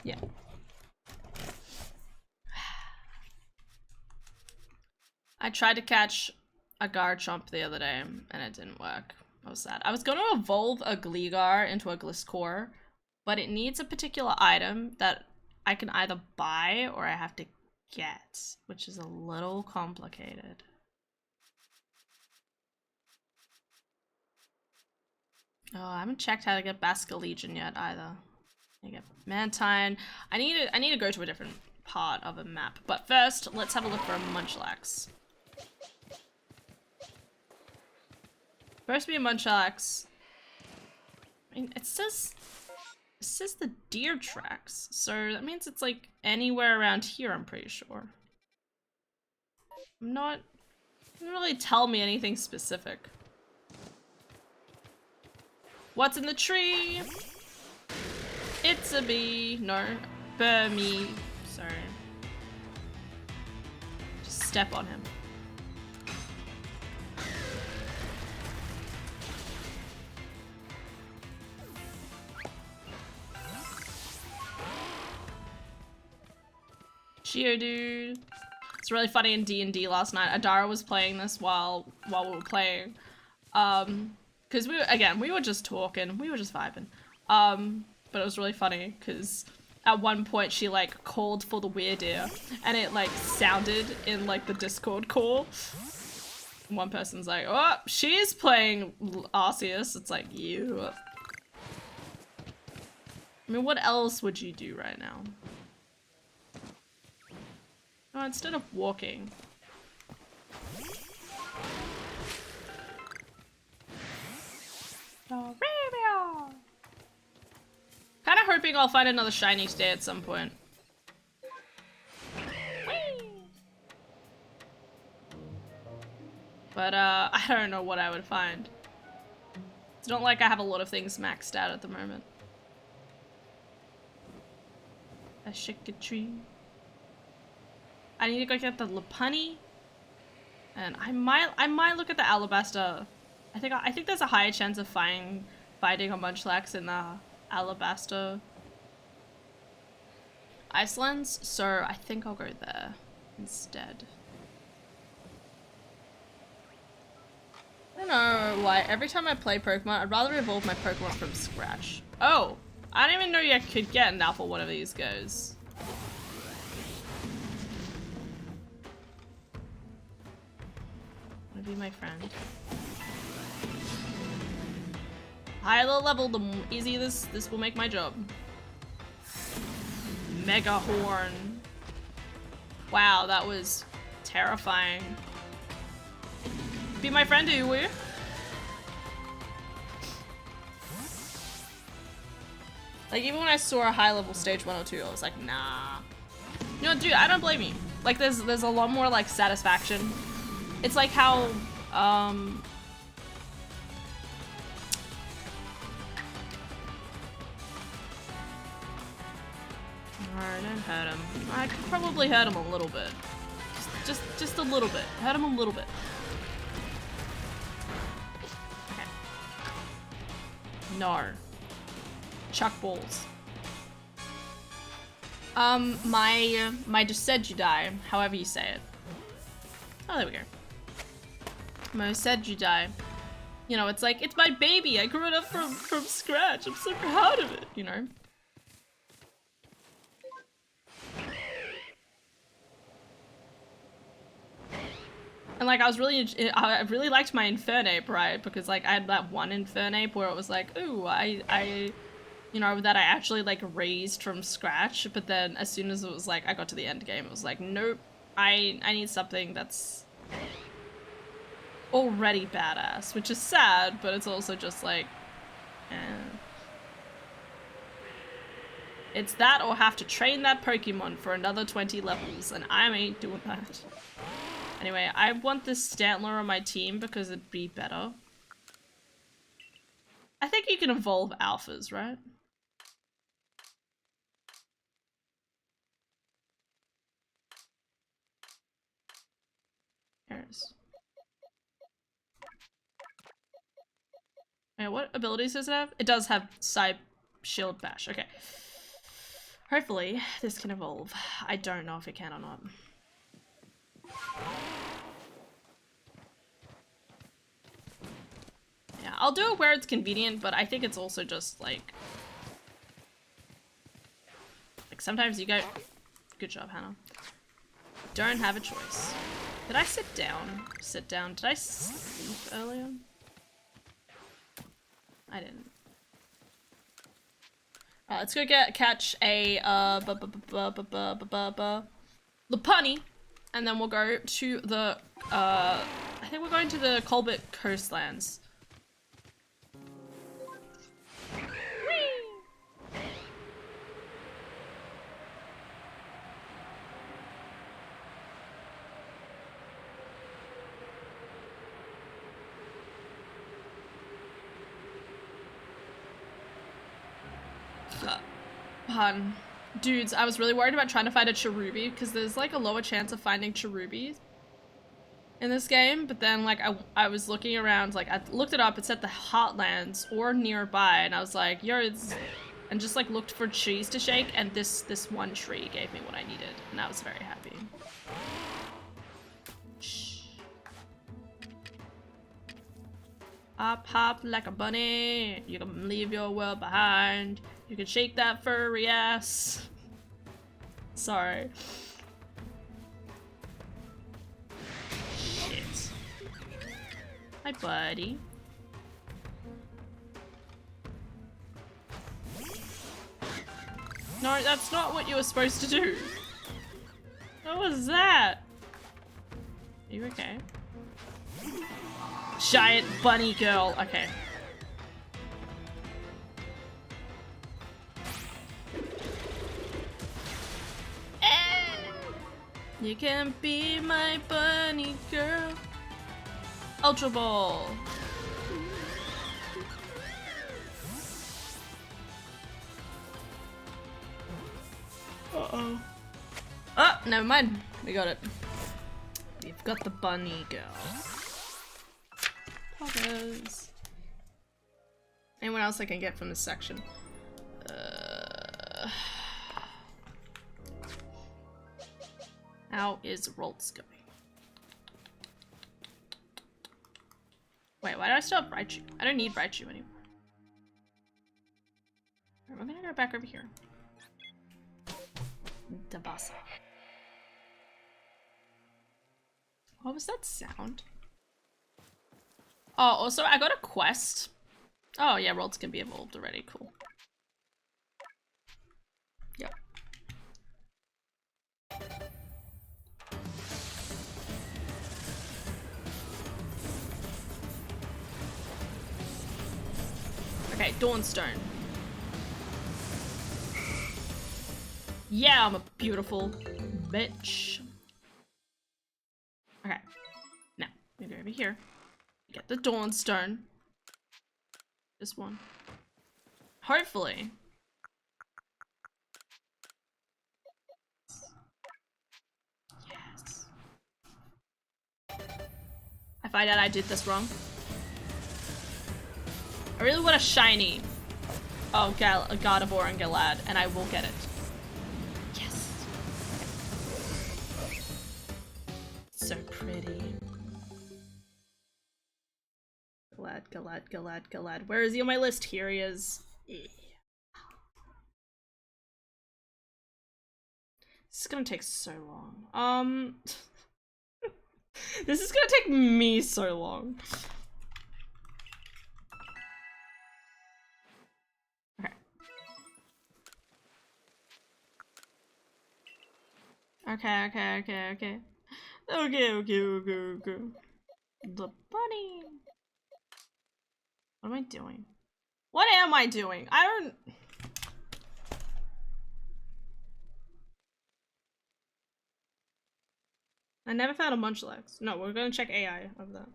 A: Yeah. I tried to catch a Garchomp the other day and it didn't work. I was sad. I was going to evolve a Gligar into a Gliscor, but it needs a particular item that I can either buy or I have to get, which is a little complicated. Oh, I haven't checked how to get Basculegion yet either. I get Mantine. I need to go to a different part of a map. But first, let's have a look for a Munchlax. Supposed to be a Munchlax. I mean, it says the deer tracks, so that means it's like anywhere around here, I'm pretty sure. It doesn't really tell me anything specific. What's in the tree? It's a bee. No. Burmy. Sorry. Just step on him. Geodude. It's really funny in D&D last night. Adara was playing this while we were playing. Because we were just talking. We were just vibing. But it was really funny because at one point she like called for the Weirdeer and it like sounded in like the Discord call. One person's like, oh, she's playing Arceus. It's like, you. I mean, what else would you do right now? Oh, instead of walking. Kind of hoping I'll find another shiny today at some point. But I don't know what I would find. It's not like I have a lot of things maxed out at the moment. A Shikatri. I need to go get the Lopunny. And I might look at the Alabaster. I think there's a higher chance of finding a Munchlax in the Alabaster Icelands, so I think I'll go there instead. I don't know why every time I play Pokemon, I'd rather evolve my Pokemon from scratch. Oh, I didn't even know you could get an alpha one of these goes. Wanna be my friend? Higher the level, the easier this will make my job. Mega Horn. Wow, that was terrifying. Be my friend, will you? Like, even when I saw a high level stage 1 or 2, I was like, nah. You know, dude, I don't blame you. Like, there's a lot more, like, satisfaction. It's like how, Alright, don't hurt him. I could probably hurt him a little bit. Just a little bit. Hurt him a little bit. Okay. No. Chuck balls. My Decidueye, however you say it. Oh, there we go. My Decidueye. You know, it's like, it's my baby. I grew it up from scratch. I'm so proud of it, you know? And like, I really liked my Infernape, right? Because like, I had that one Infernape where it was like, ooh, you know, that I actually like raised from scratch. But then as soon as it was like, I got to the end game, it was like, nope, I need something that's already badass, which is sad, but it's also just like, eh. It's that or have to train that Pokemon for another 20 levels, and I ain't doing that. Anyway, I want this Stantler on my team because it'd be better. I think you can evolve alphas, right? There it is. Okay, what abilities does it have? It does have Psy Shield Bash, okay. Hopefully, this can evolve. I don't know if it can or not. Yeah, I'll do it where it's convenient, but I think it's also just like sometimes you go. Good job, Hannah. Don't have a choice. Did I sit down? Sit down. Did I sleep earlier? I didn't. Let's go catch a Lopunny, and then we'll go to the I think we're going to the Colbert Coastlands. Pun. Dudes, I was really worried about trying to find a Cherubi because there's like a lower chance of finding Cherubis in this game, but then like I was looking around, like I looked it up, it said the Heartlands or nearby, and I was like, yo, and just like looked for trees to shake, and this one tree gave me what I needed, and I was very happy. Shh. Hop, hop like a bunny, you can leave your world behind. You can shake that furry ass. Sorry. Shit. Hi, buddy. No, that's not what you were supposed to do. What was that? Are you okay? Giant bunny girl. Okay. You can be my bunny girl. Ultra Ball. Uh-oh. Oh, never mind. We got it. We've got the bunny girl. Poggers. Anyone else I can get from this section? How is Roltz going? Wait, why do I still have Raichu? I don't need Raichu anymore. Right, we're gonna go back over here. Dabasa. What was that sound? Oh, also I got a quest. Oh yeah, Roltz can be evolved already, cool. Yep. Okay, Dawnstone. Yeah, I'm a beautiful bitch. Okay, now we go over here. Get the Dawnstone. This one. Hopefully. Yes. I find out I did this wrong. I really want a shiny. Oh, Gardevoir and Galad, and I will get it. Yes. Okay. So pretty. Galad. Where is he on my list? Here he is. Yeah. This is gonna take so long. This is gonna take me so long. Okay. Okay. The bunny. What am I doing? What am I doing? I don't... I never found a Munchlax. No, we're gonna check AI of that.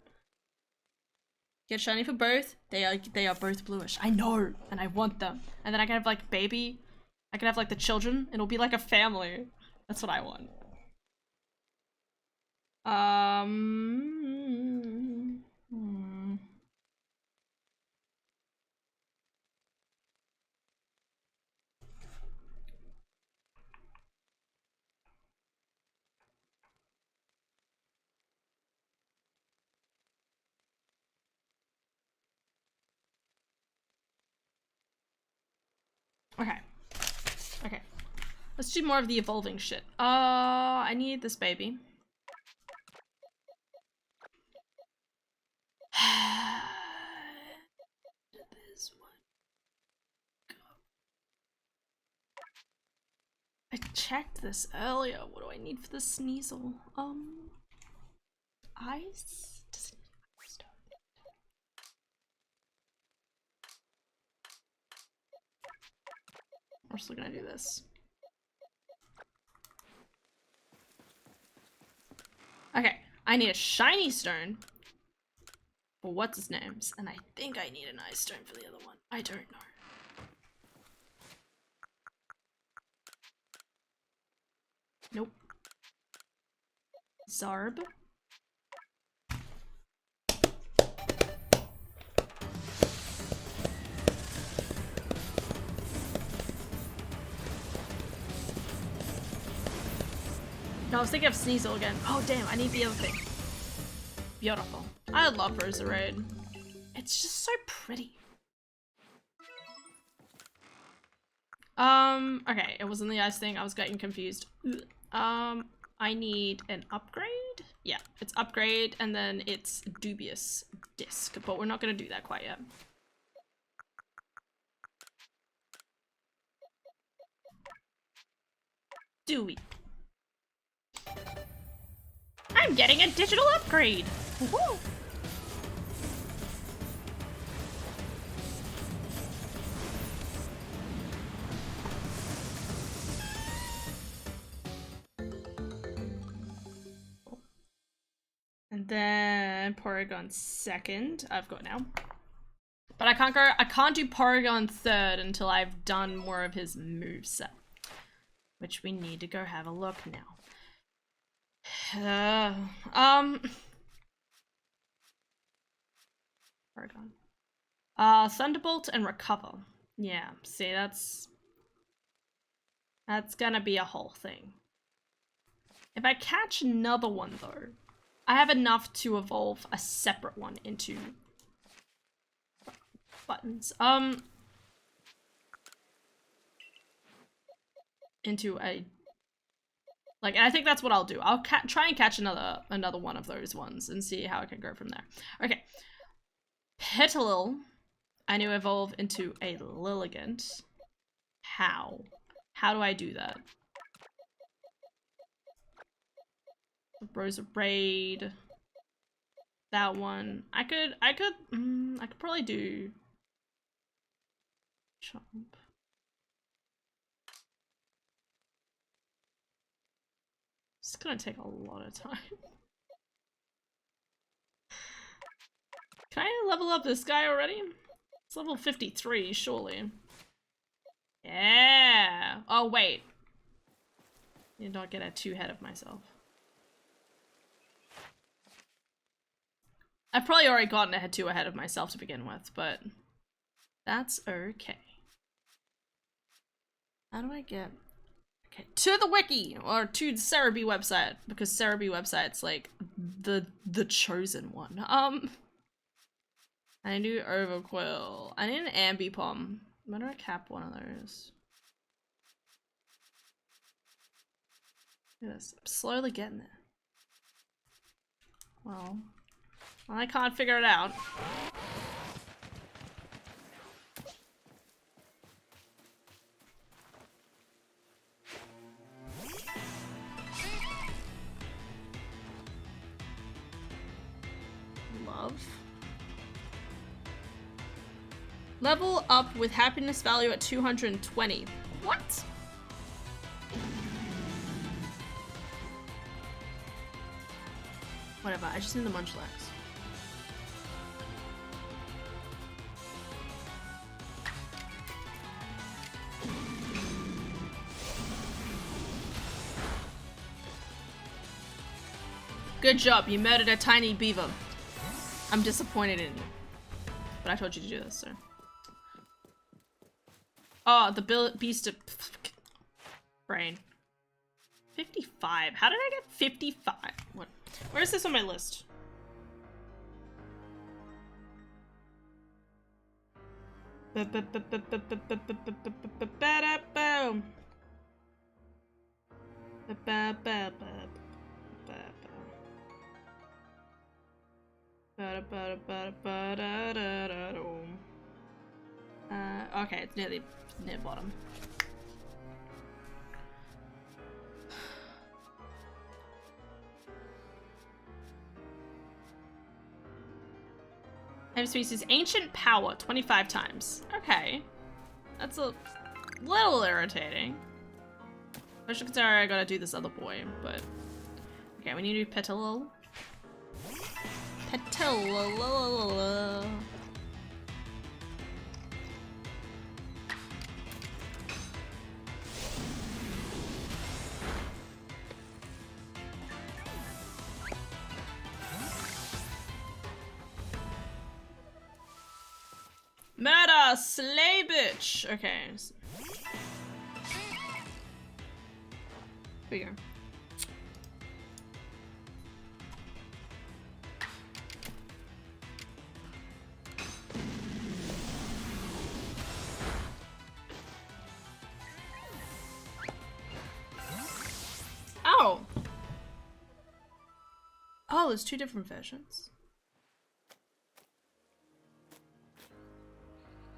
A: Get shiny for both. They are both bluish. I know, and I want them. And then I can have like baby. I can have like the children. It'll be like a family. That's what I want. Okay. Okay. Let's do more of the evolving shit. I need this baby. This one. I checked this earlier. What do I need for the Sneasel? Ice? Does it need ice stone? We're still gonna do this. Okay, I need a shiny stone for what's his names, and I think I need an ice stone for the other one. I don't know. Nope. Zarb. No, I was thinking of Sneasel again. Oh damn, I need the other thing. Beautiful. I love Roserade. It's just so pretty. Okay, it wasn't the ice thing. I was getting confused. I need an upgrade? Yeah, it's upgrade, and then it's dubious disc, but we're not gonna do that quite yet. Do we? I'm getting a digital upgrade! Woohoo! And then Porygon second, I've got now. But I can't do Porygon third until I've done more of his moveset. Which we need to go have a look now. Porygon. Thunderbolt and Recover. Yeah, see, that's gonna be a whole thing. If I catch another one though, I have enough to evolve a separate one into buttons. Into a like, and I think that's what I'll do. I'll try and catch another one of those ones and see how I can go from there. Okay, Petalil. I need to evolve into a Lilligant. How? How do I do that? Roserade. That one. I could probably do Chomp. It's gonna take a lot of time. Can I level up this guy already? It's level 53, surely. Yeah. Oh wait. Need not get too ahead of myself. I've probably already gotten too ahead of myself to begin with, but that's okay. How do I get to the wiki or to the Cerebi website, because Cerebi website's like the chosen one. I do Overquill. I need an Ambipom. When do I cap one of those? Look at this. I'm slowly getting there. Well, I can't figure it out. Love. Level up with happiness value at 220. What? Whatever, I just need the Munchlax. Good job, you murdered a tiny beaver. I'm disappointed in you. But I told you to do this, so. Oh, the beast of brain. 55. How did I get 55? What? Where is this on my list? Okay, it's near bottom. Species ancient power 25 times. Okay, that's a little irritating. Especially considering I gotta do this other boy, but okay, we need to do Petalil. Petalil. Murder! Slay bitch! Okay. Here we go. Oh! Oh, there's two different versions.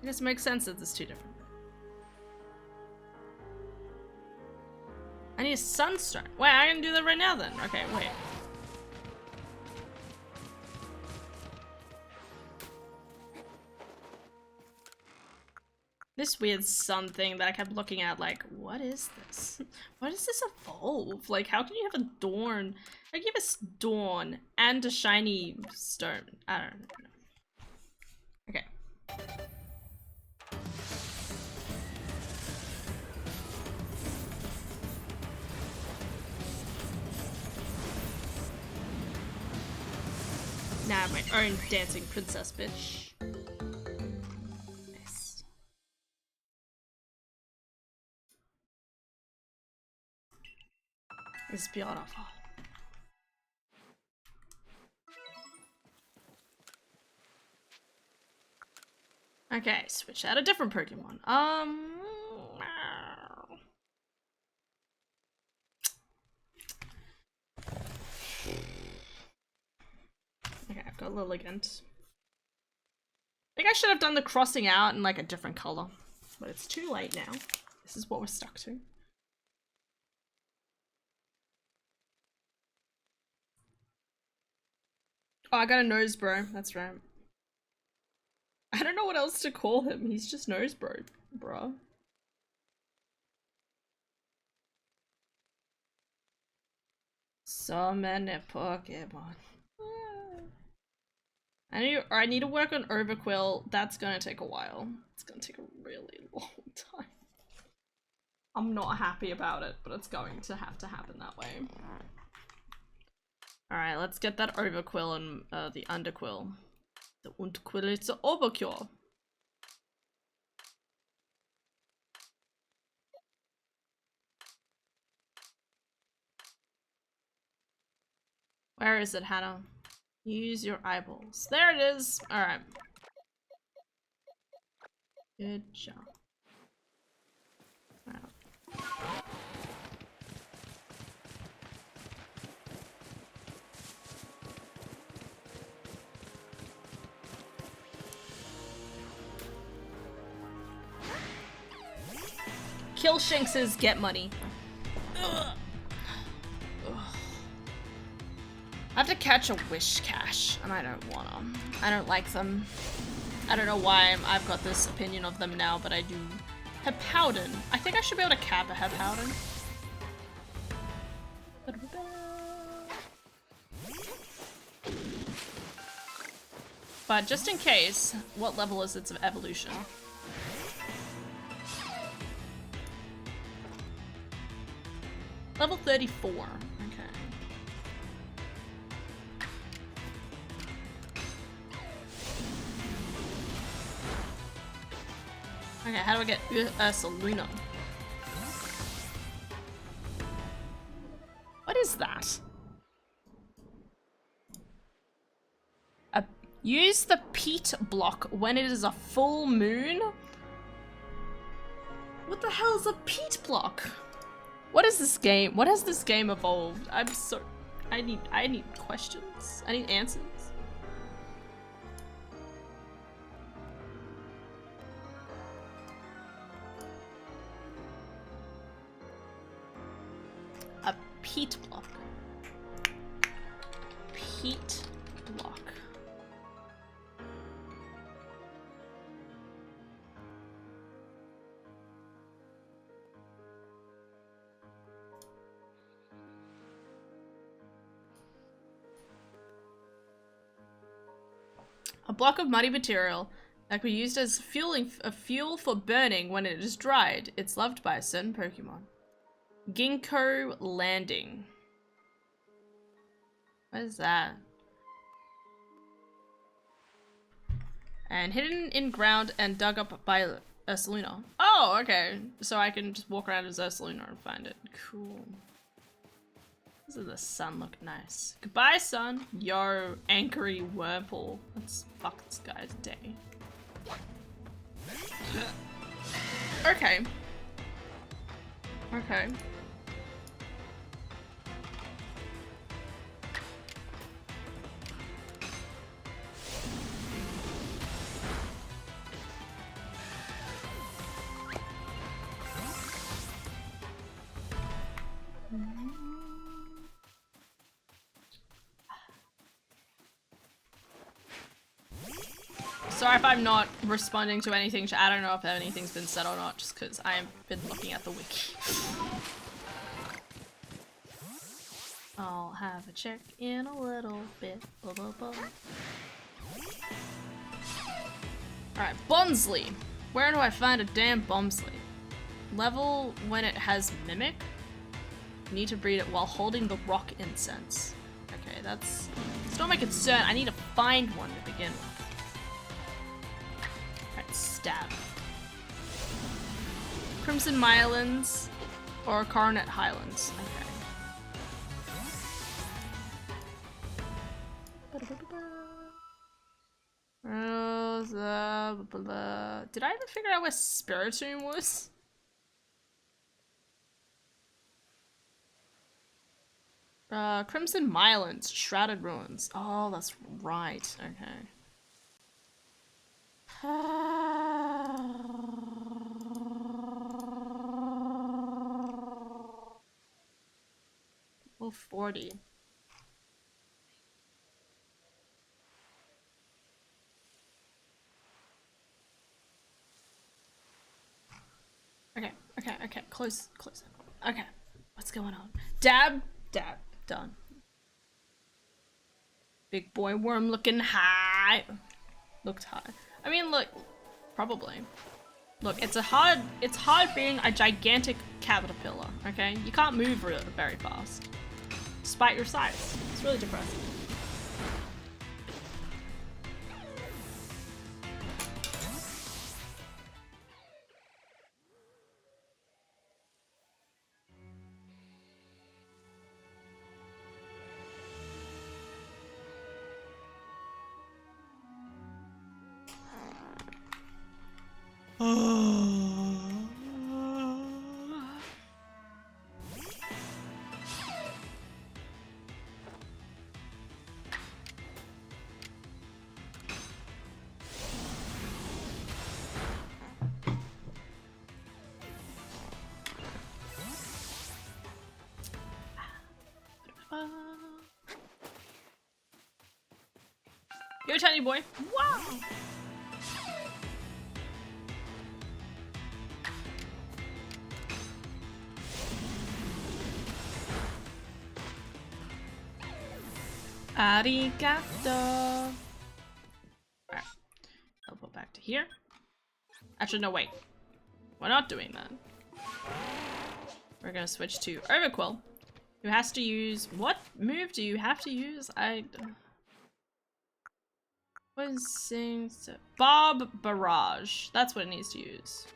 A: I guess it makes sense that there's two different. I need a sunstone. Wait, I can do that right now then. Okay, wait. This weird sun thing that I kept looking at like, what is this? Why does this evolve? Like, how can you have a dawn? Like, you have a dawn and a shiny stone. I don't know. Okay. Now I have my own dancing princess, bitch. Nice. It's beautiful. Okay, switch out a different Pokemon. Okay, I've got Lilligant. I think I should have done the crossing out in like a different color, but it's too late now. This is what we're stuck to. Oh, I got a nose bro. That's right. I don't know what else to call him. He's just nose bro, bruh. So many Pokemon. I need to work on Overquill. That's gonna take a while. It's gonna take a really long time. I'm not happy about it, but it's going to have to happen that way. Alright, let's get that Overquill and the Underquill. The Unterquill, it's the Overquill. Where is it, Hannah? Use your eyeballs. There it is! Alright. Good job. Wow. Kill Shinxes, get money. Ugh. I have to catch a Wishcash, and I don't wanna. I don't like them. I don't know why I've got this opinion of them now, but I do. Hippowdon. I think I should be able to cap a Hippowdon. But just in case, what level is its evolution? Level 34. Okay. Okay, how do I get Ursaluna? What is that? Use the peat block when it is a full moon? What the hell is a peat block? What is this game? What has this game evolved? I need questions. I need answers. A peat block. Peat block. A block of muddy material that can be used as fuel for burning when it is dried. It's loved by a certain Pokemon. Ginkgo Landing. What is that? And hidden in ground and dug up by Ursaluna. Oh, okay. So I can just walk around as Ursaluna and find it. Cool. Does the sun look nice? Goodbye, sun. Yo, anchory whirlpool. Let's fuck this guy's day. Okay. Okay. Sorry if I'm not responding to anything. I don't know if anything's been said or not, just because I've been looking at the wiki. I'll have a check in a little bit. Blah, blah, blah. Alright, Bonsley. Where do I find a damn Bonsley? Level when it has Mimic. Need to breed it while holding the rock incense. Okay, it's not my concern. I need to find one to begin with. Alright, stab. Crimson Mylands or Coronet Highlands. Okay. Did I ever figure out where Spiritomb was? Crimson Mylands, Shrouded Ruins. Oh, that's right. Okay. Well, 40. Okay, close. Okay, what's going on? Dab, done. Big boy worm looking high. Looked high. I mean, look, probably. Look, it's hard being a gigantic caterpillar, okay? You can't move very fast, despite your size. It's really depressing. Yo, tiny boy. Wow. Arigato. back to here. Actually, no, wait. We're not doing that. We're gonna switch to Overquill, who has to use... What move do you have to use? Bob Barrage. That's what it needs to use.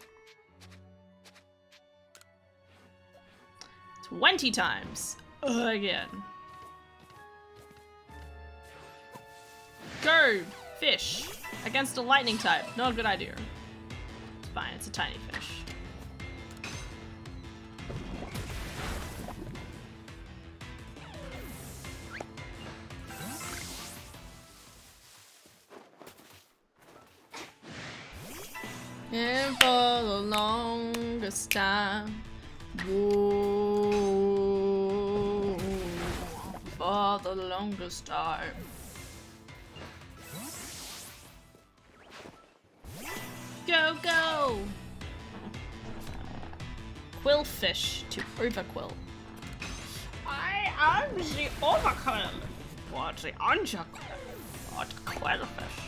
A: 20 times. Again. Go! Fish! Against a lightning type. Not a good idea. It's fine, it's a tiny fish. And for the longest time, whoa, for the longest time. Go, go! Quillfish to Overquill. I am the Overquill. What the Underquill? What Quillfish?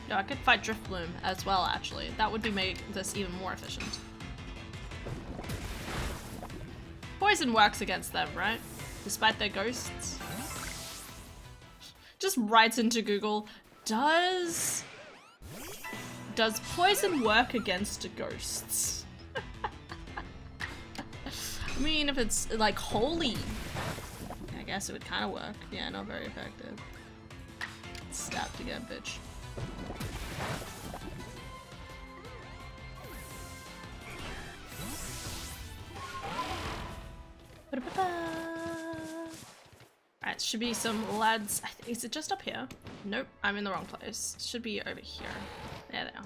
A: Yeah, I could fight Driftbloom as well, actually. That would make this even more efficient. Poison works against them, right? Despite their ghosts. Just writes into Google, does poison work against ghosts? I mean, if it's like holy, I guess it would kind of work. Yeah, not very effective. Stabbed again, bitch. Alright, should be some lads. Is it just up here? Nope, I'm in the wrong place. It should be over here. There they are.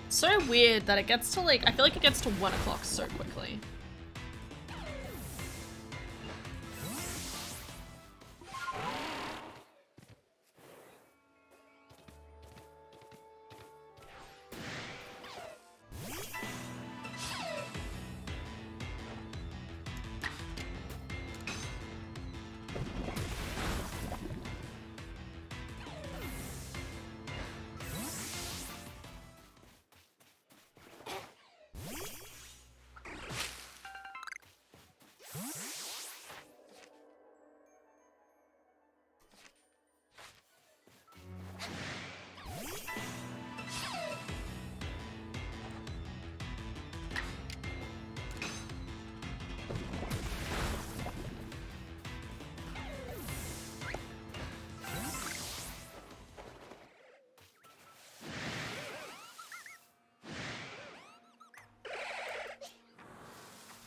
A: So weird that it gets to like, I feel like it gets to 1 o'clock so quickly.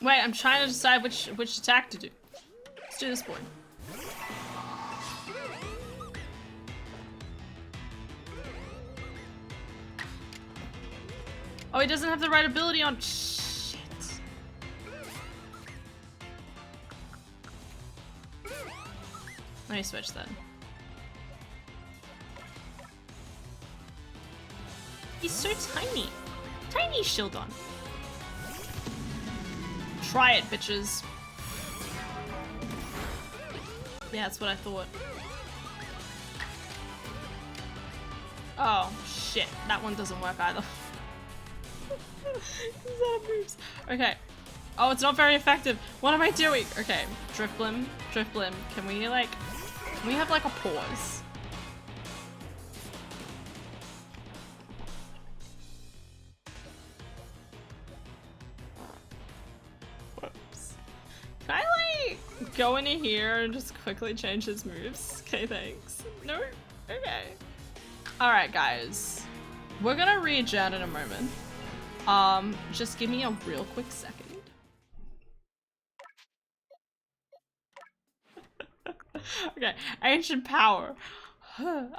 A: Wait, I'm trying to decide which attack to do. Let's do this boy. Oh, he doesn't have the right ability on. Shit. Let me switch then. He's so tiny. Tiny Shieldon. Try it, bitches. Yeah, that's what I thought. Oh, shit. That one doesn't work either. He's out of moves. Okay. Oh, it's not very effective. What am I doing? Okay. Driftblim. Driftblim. Can we have like a pause? Can I like go into here and just quickly change his moves? Okay, thanks. No? Okay. Alright guys. We're gonna re-adjourn in a moment. Just give me a real quick second. Okay, ancient power. Get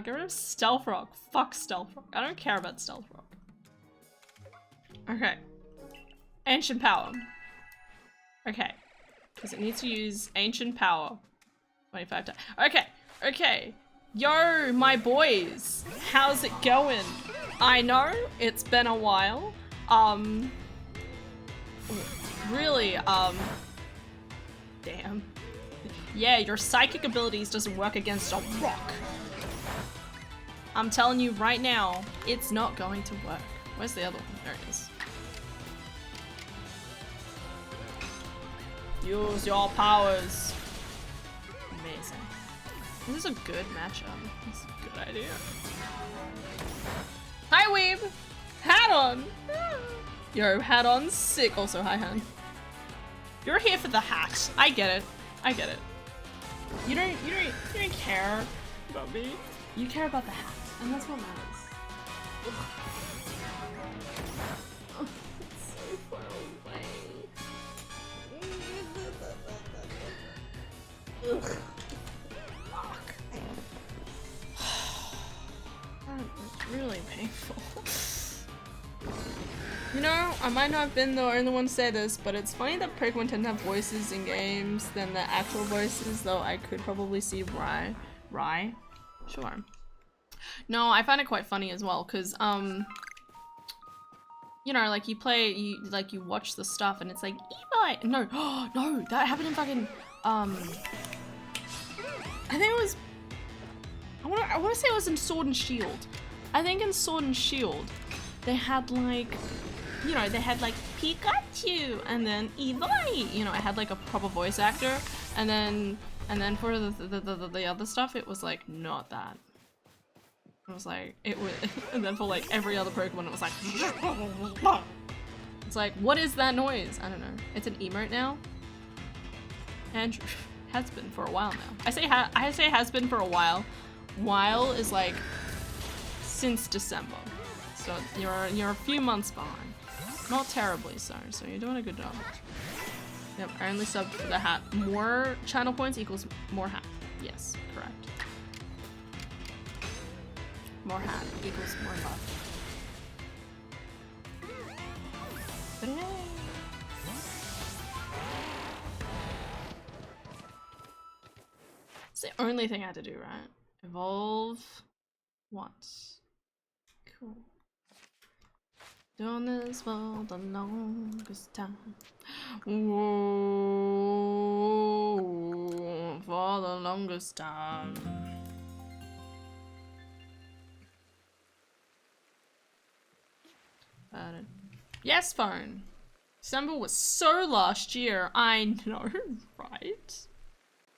A: rid of Stealth Rock. Fuck Stealth Rock. I don't care about Stealth Rock. Okay. Ancient power. Okay. Because it needs to use ancient power. 25 times. Okay, okay. Yo, my boys. How's it going? I know it's been a while. Really, damn. Yeah, your psychic abilities doesn't work against a rock. I'm telling you right now, it's not going to work. Where's the other one? There it is. Use your powers. Amazing. This is a good matchup. This is a good idea. Hi, Weeb! Hat on! Yo, hat on, sick. Also, hi, Han. You're here for the hat. I get it. I get it. You don't care about me. You care about the hat, and that's what matters. Ugh. Oh, it's so far away. Ugh. Fuck. That's really painful. You know, I might not have been the only one to say this, but it's funny that Pokemon tend to have voices in games than the actual voices, though I could probably see why. Rye? Sure. No, I find it quite funny as well, because, you know, like, you watch the stuff and it's like, Evi! No, no, that happened in fucking, I think it was, I wanna say it was in Sword and Shield. I think in Sword and Shield, they had, like, you know, they had, like, Pikachu, and then Evi! You know, it had, like, a proper voice actor, and then for the other stuff, it was, like, not that. It was, like, it was, and then for, like, every other Pokemon, it was, like, it's like, what is that noise? I don't know. It's an emote now? And has been for a while now. I say has been for a while. While is, like, since December. So you're a few months behind. Not terribly so you're doing a good job. Yep, I only subbed for the hat. More channel points equals more hat. Yes, correct. More hat equals more buff. But hey. It's the only thing I had to do, right? Evolve once. Cool. Doing this for the longest time. Whoa, for the longest time. Yes, phone. December was so last year. I know, right?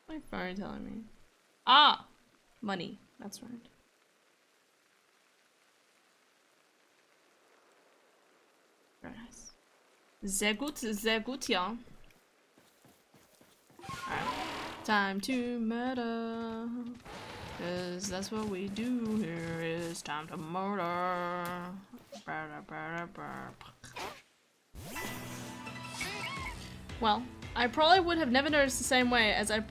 A: My phone telling me. Ah, money. That's right. Very nice. Sehr gut, ja. Alright. Time to murder. Cause that's what we do here, is time to murder. Well, I probably would have never noticed the same way, as I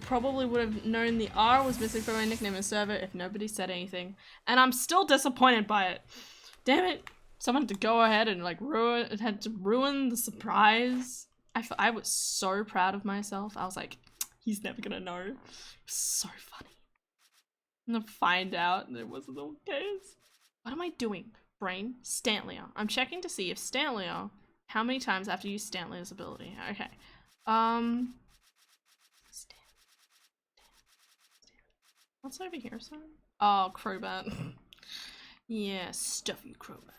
A: probably would have known the R was missing from my nickname and server if nobody said anything. And I'm still disappointed by it. Damn it. Someone had to go ahead and like ruin the surprise. I was so proud of myself. I was like, he's never gonna know. It was so funny. And then find out and it wasn't the case. What am I doing? Brain? Stantlia. I'm checking to see if Stantlia, how many times I have to use Stantlia's ability. Okay. What's over here, son? Oh, Crobat. Yeah, stuffy Crobat.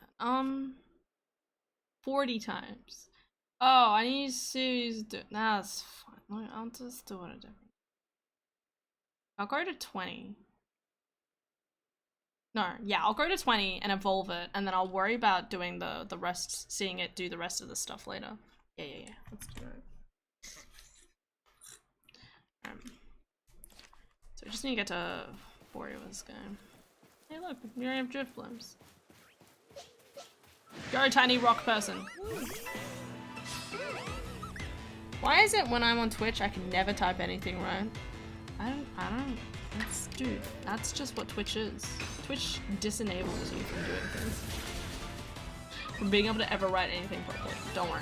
A: 40 times. Oh, I need to use that's fine. I'll just do it a different. I'll go to 20. No, yeah, I'll go to 20 and evolve it, and then I'll worry about doing the rest, seeing it do the rest of the stuff later. Yeah. Let's do it. So we just need to get to 40 of this game. Hey, look, we already have drift blooms. Go, tiny rock person. Why is it when I'm on Twitch I can never type anything right? I don't. Dude, that's just what Twitch is. Twitch disenables you from doing things. From being able to ever write anything properly. Don't worry.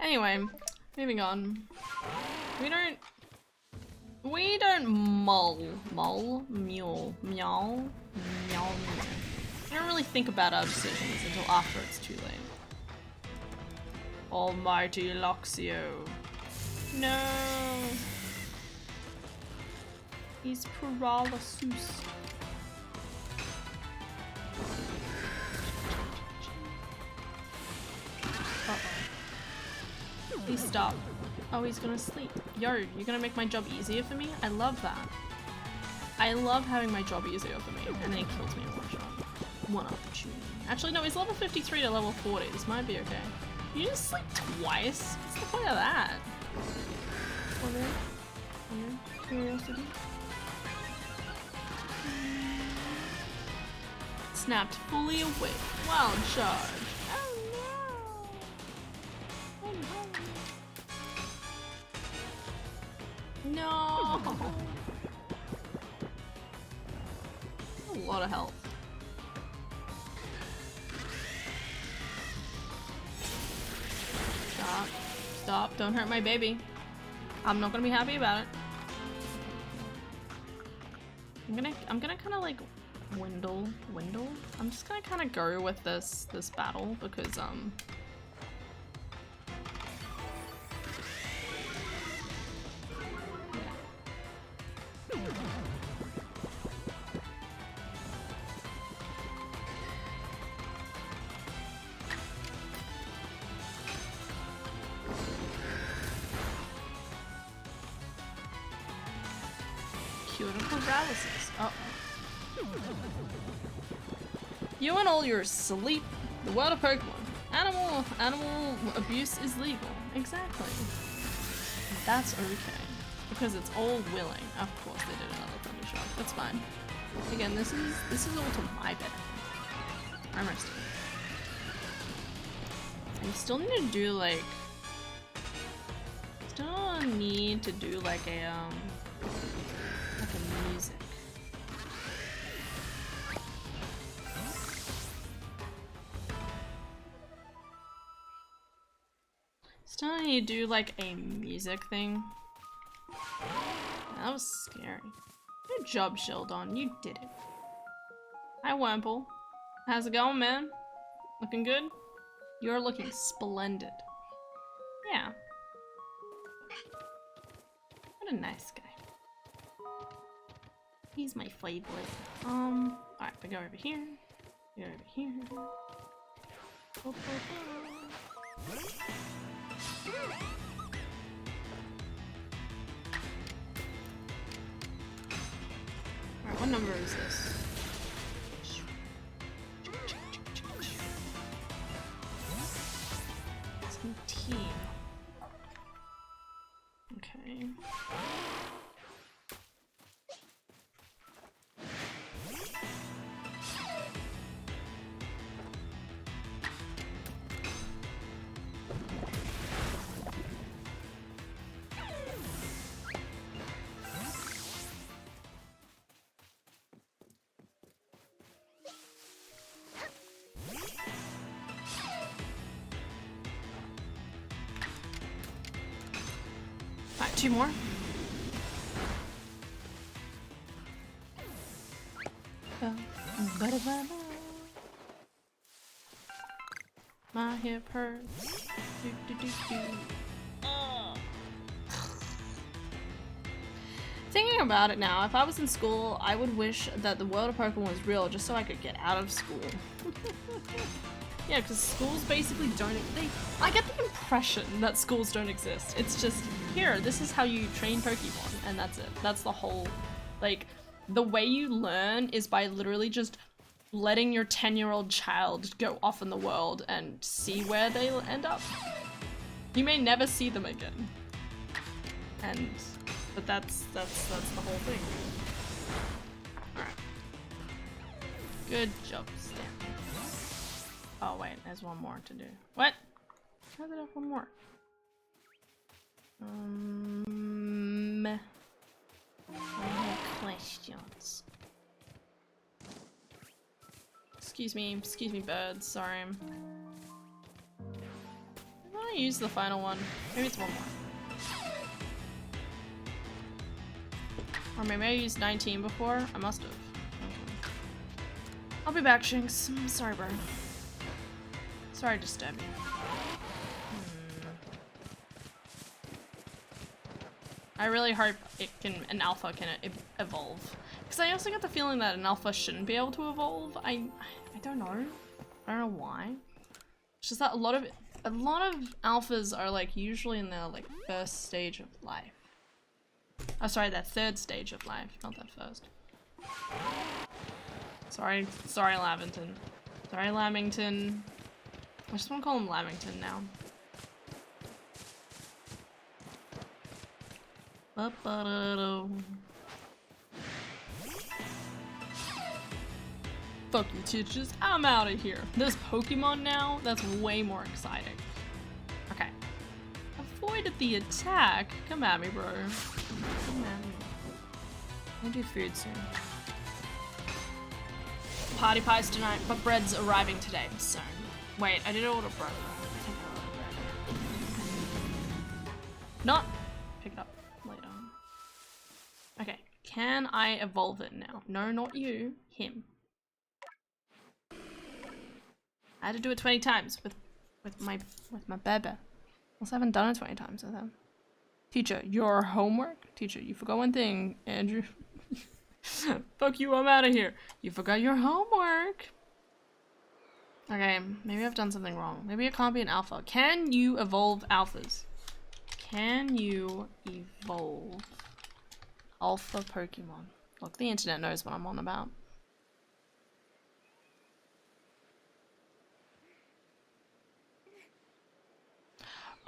A: Anyway, moving on. We don't mule. We don't really think about our decisions until after it's too late. Almighty Luxio. No. He's paralysis. Uh-oh. Please stop. Oh, he's gonna sleep. Yo, you're gonna make my job easier for me? I love that. I love having my job easier for me. And then he kills me in one shot. One opportunity. Actually, no, he's level 53 to level 40. This might be okay. You just sleep twice? What's the point of that? Curiosity. Snapped fully awake. Wild charge. Oh no! No! A lot of health. Stop. Stop. Don't hurt my baby. I'm not gonna be happy about it. I'm gonna kinda like dwindle. I'm just gonna kinda go with this battle because paralysis. Uh-oh. You and all your sleep. The world of Pokemon. Animal abuse is legal. Exactly. That's okay. Because it's all willing. Of course they did another Thunder Shock. That's fine. Again, this is all to my benefit. I'm resting. I still need to do like a music. Still need to do like a music thing. That was scary. Good job, Sheldon. You did it. Hi, Wurmple. How's it going, man? Looking good? You're looking splendid. Yeah. What a nice guy. He's my favorite. Alright, we go over here. We go over here. Alright, what number is this? 17. Okay. Alright, 2 more. My hip hurts. Thinking about it now, if I was in school, I would wish that the world of Pokemon was real just so I could get out of school. Yeah, because schools basically don't. I get the impression that schools don't exist. It's just, here, this is how you train Pokemon, and that's it. That's the whole, like, the way you learn is by literally just letting your 10-year-old child go off in the world and see where they'll end up. You may never see them again. But that's the whole thing. Alright. Good job, Stan. Oh wait, there's one more to do. What? How did I have one more? I have questions. Excuse me, birds, sorry. I thought I use the final one. Maybe it's one more. Or maybe I used 19 before. I must have. Okay. I'll be back, Shinx. Sorry, bro. Sorry to disturb you. I really hope an alpha can evolve. Because I also get the feeling that an alpha shouldn't be able to evolve. I don't know. I don't know why. It's just that a lot of alphas are like usually in their like first stage of life. Oh, sorry, their third stage of life, not their first. Sorry, Lavington. Sorry, Lamington. I just want to call him Lamington now. Fuck you, teachers. I'm out of here. There's Pokemon now? That's way more exciting. Okay. Avoided the attack. Come at me, bro. Come at me. I'll do food soon. Party pies tonight, but bread's arriving today, so. Wait, I did order bread. Not pick it up later. Okay, can I evolve it now? No, not you. Him. I had to do it 20 times with my bebe. Also haven't done it 20 times with him. Teacher, your homework? Teacher, you forgot one thing, Andrew. Fuck you, I'm out of here. You forgot your homework. Okay, maybe I've done something wrong. Maybe it can't be an alpha. Can you evolve alphas? Can you evolve alpha Pokemon? Look, the internet knows what I'm on about.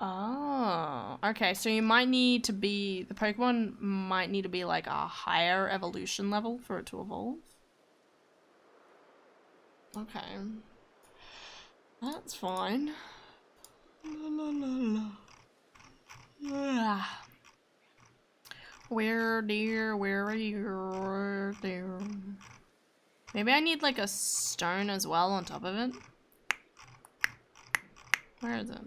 A: Oh, okay, so you might need to be, the Pokemon might need to be like a higher evolution level for it to evolve. Okay. That's fine. Where, dear? Where are you, dear? Maybe I need like a stone as well on top of it. Where is it?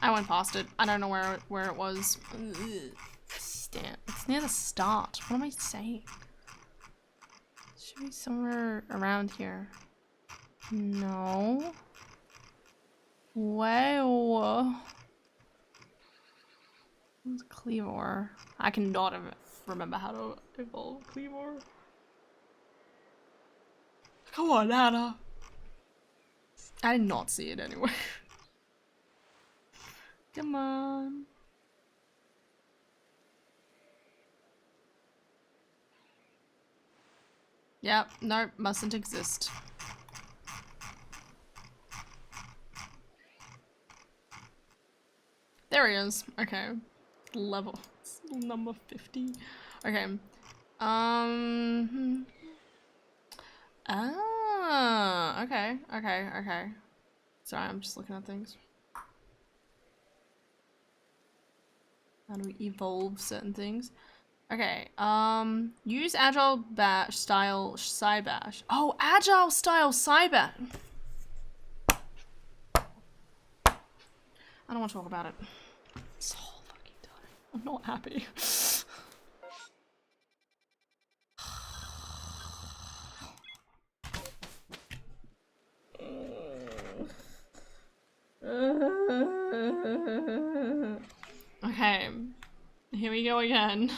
A: I went past it. I don't know where it was. It's near the start. What am I saying? It should be somewhere around here. No. Wow. What's Cleavor? I cannot remember how to evolve Cleavor. Come on, Anna. I did not see it anywhere. Come on. Yep, nope, mustn't exist. There he is. Okay. Level number 50. Okay. Ah, okay. Sorry, I'm just looking at things. How do we evolve certain things? Okay, use agile bash style Psybash. Oh, agile style Psybash. I don't want to talk about it. This whole fucking time. I'm not happy. Okay, here we go again.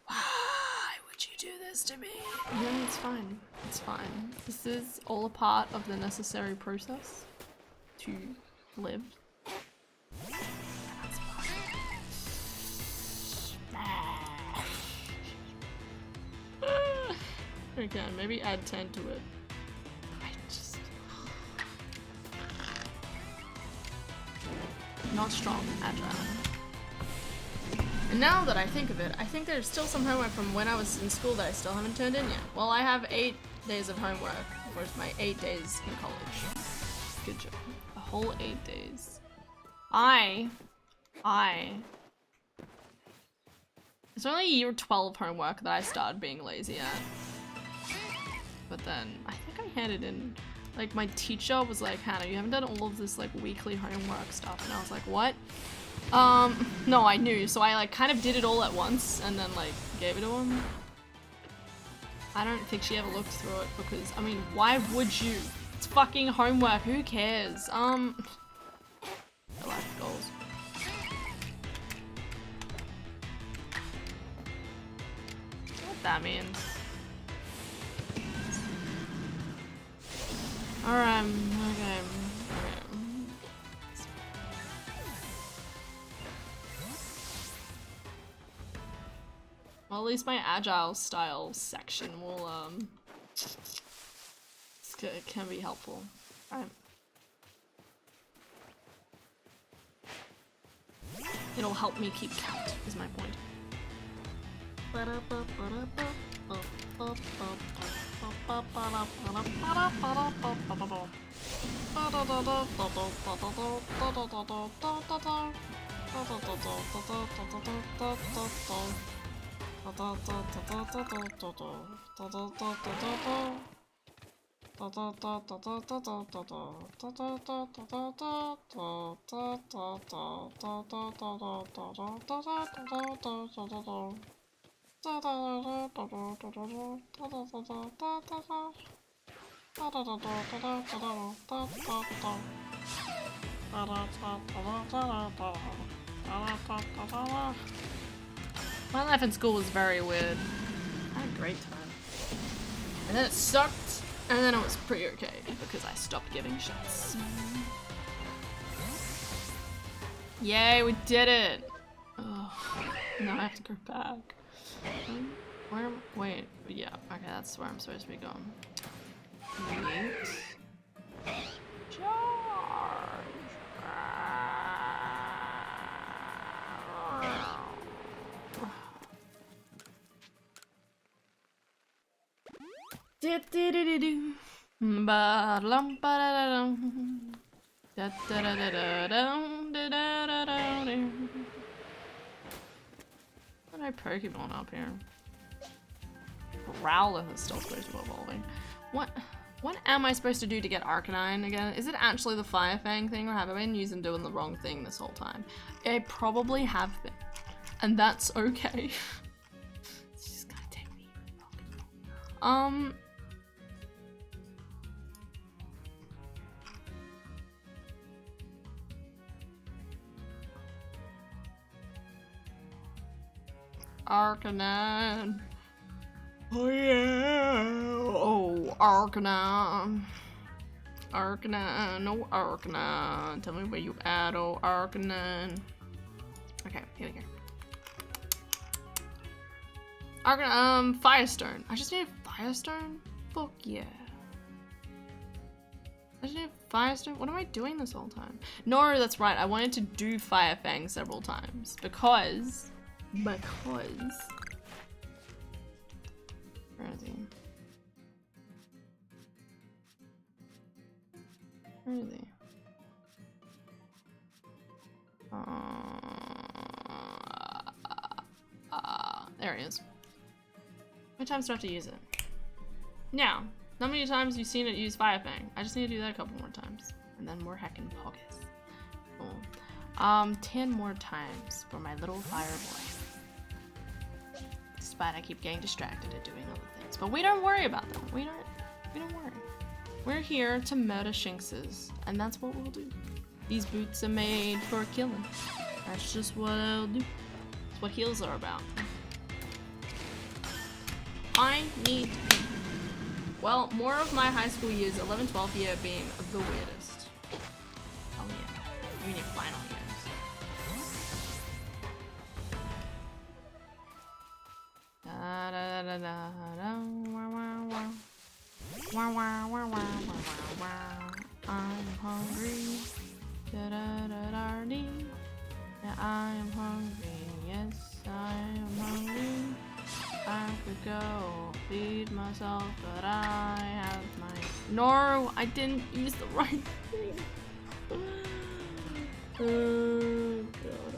A: Why would you do this to me? No, it's fine. It's fine. This is all a part of the necessary process to live. That's fine. Okay, maybe add 10 to it. Not strong, agile. And now that I think of it, I think there's still some homework from when I was in school that I still haven't turned in yet. Well, I have 8 days of homework versus my 8 days in college. Good job. A whole 8 days. It's only year 12 homework that I started being lazy at. But then, I think I handed in, like, my teacher was like, Hannah, you haven't done all of this, like, weekly homework stuff. And I was like, what? No, I knew. So I, like, kind of did it all at once and then, like, gave it to him. I don't think she ever looked through it because, I mean, why would you? It's fucking homework. Who cares? I like goals. What that means? Alright, okay. Well, at least my agile style section will, can be helpful. Alright. It'll help me keep count, is my point. My life in school was very weird. I had a great time. And then it sucked, and then it was pretty okay because I stopped giving shits. Yay, we did it! Ugh. Now I have to go back. Wait, yeah, okay, that's where I'm supposed to be going. Charge! What are Pokemon up here? Growlithe is still supposed to be evolving. What am I supposed to do to get Arcanine again? Is it actually the Fire Fang thing, or have I been using doing the wrong thing this whole time? I probably have been. And that's okay. It's just gonna take me long. Arcanine. Oh yeah. Oh, Arcanine. Arcanine. No Arcanine. Tell me where you at, oh Arcanine. Okay, here we go. Arcanine, Firestone. I just need Firestone? Fuck yeah. I just need Firestone? What am I doing this whole time? No, that's right. I wanted to do Fire Fang several times because... Where is he? Where is he? There he is. How many times do I have to use it? Now, how many times have you seen it use Fire Fang? I just need to do that a couple more times. And then more heckin' pockets. Cool. 10 more times for my little fire boy. Despite I keep getting distracted at doing other things. But we don't worry about them. We don't worry. We're here to murder Shinxes, and that's what we'll do. These boots are made for killing. That's just what I'll do. That's what heals are about. I need to... Well, more of my high school years, 11th, 12th year being the weirdest. Oh yeah. I mean your final years. Da da da da da wah wah wah. Wah wah wah wah wah wah. I'm hungry. Da da da da da. Yeah, I am hungry. Yes, I am hungry. I could go feed myself, but I have my. No, I didn't use the right thing. Oh god,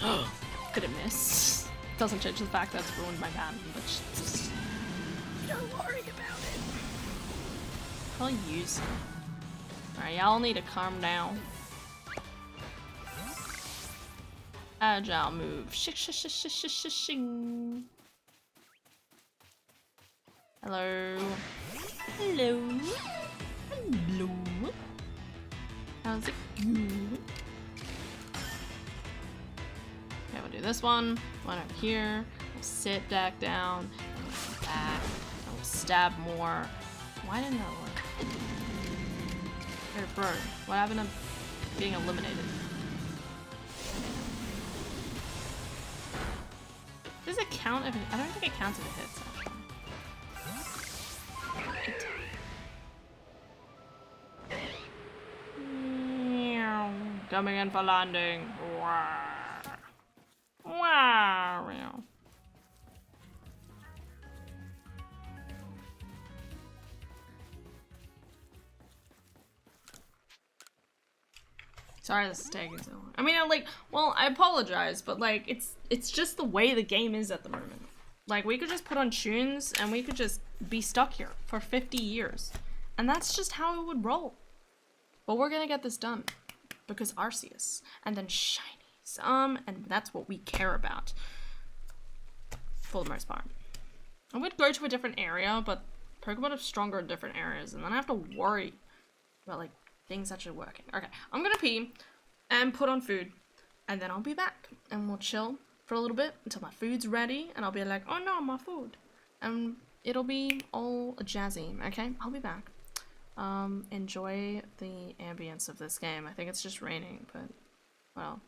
A: okay. Could have missed. Doesn't change the fact that's ruined my pattern, but just don't worry about it. I'll use it. Alright, y'all need to calm down. Agile move. Shing. Hello. Hello. Hello. How's it going? Okay, we'll do this one. One over here. We'll sit back down. And we'll come back. And we'll stab more. Why didn't that work? Here, burn. What happened to being eliminated? Does it count if it, I don't think it counts if it hits, actually. Coming in for landing. Wow. Sorry this is taking so long. I mean, I apologize, but like, it's just the way the game is at the moment. Like, we could just put on tunes and we could just be stuck here for 50 years. And that's just how it would roll. But we're gonna get this done. Because Arceus. And then shinies. And that's what we care about. For the most part. I would go to a different area, but Pokemon are stronger in different areas. And then I have to worry about, like, things actually working. Okay, I'm gonna pee and put on food, and then I'll be back, and we'll chill for a little bit until my food's ready, and I'll be like, oh no, my food, and it'll be all jazzy. Okay, I'll be back. Enjoy the ambience of this game. I think it's just raining, but well.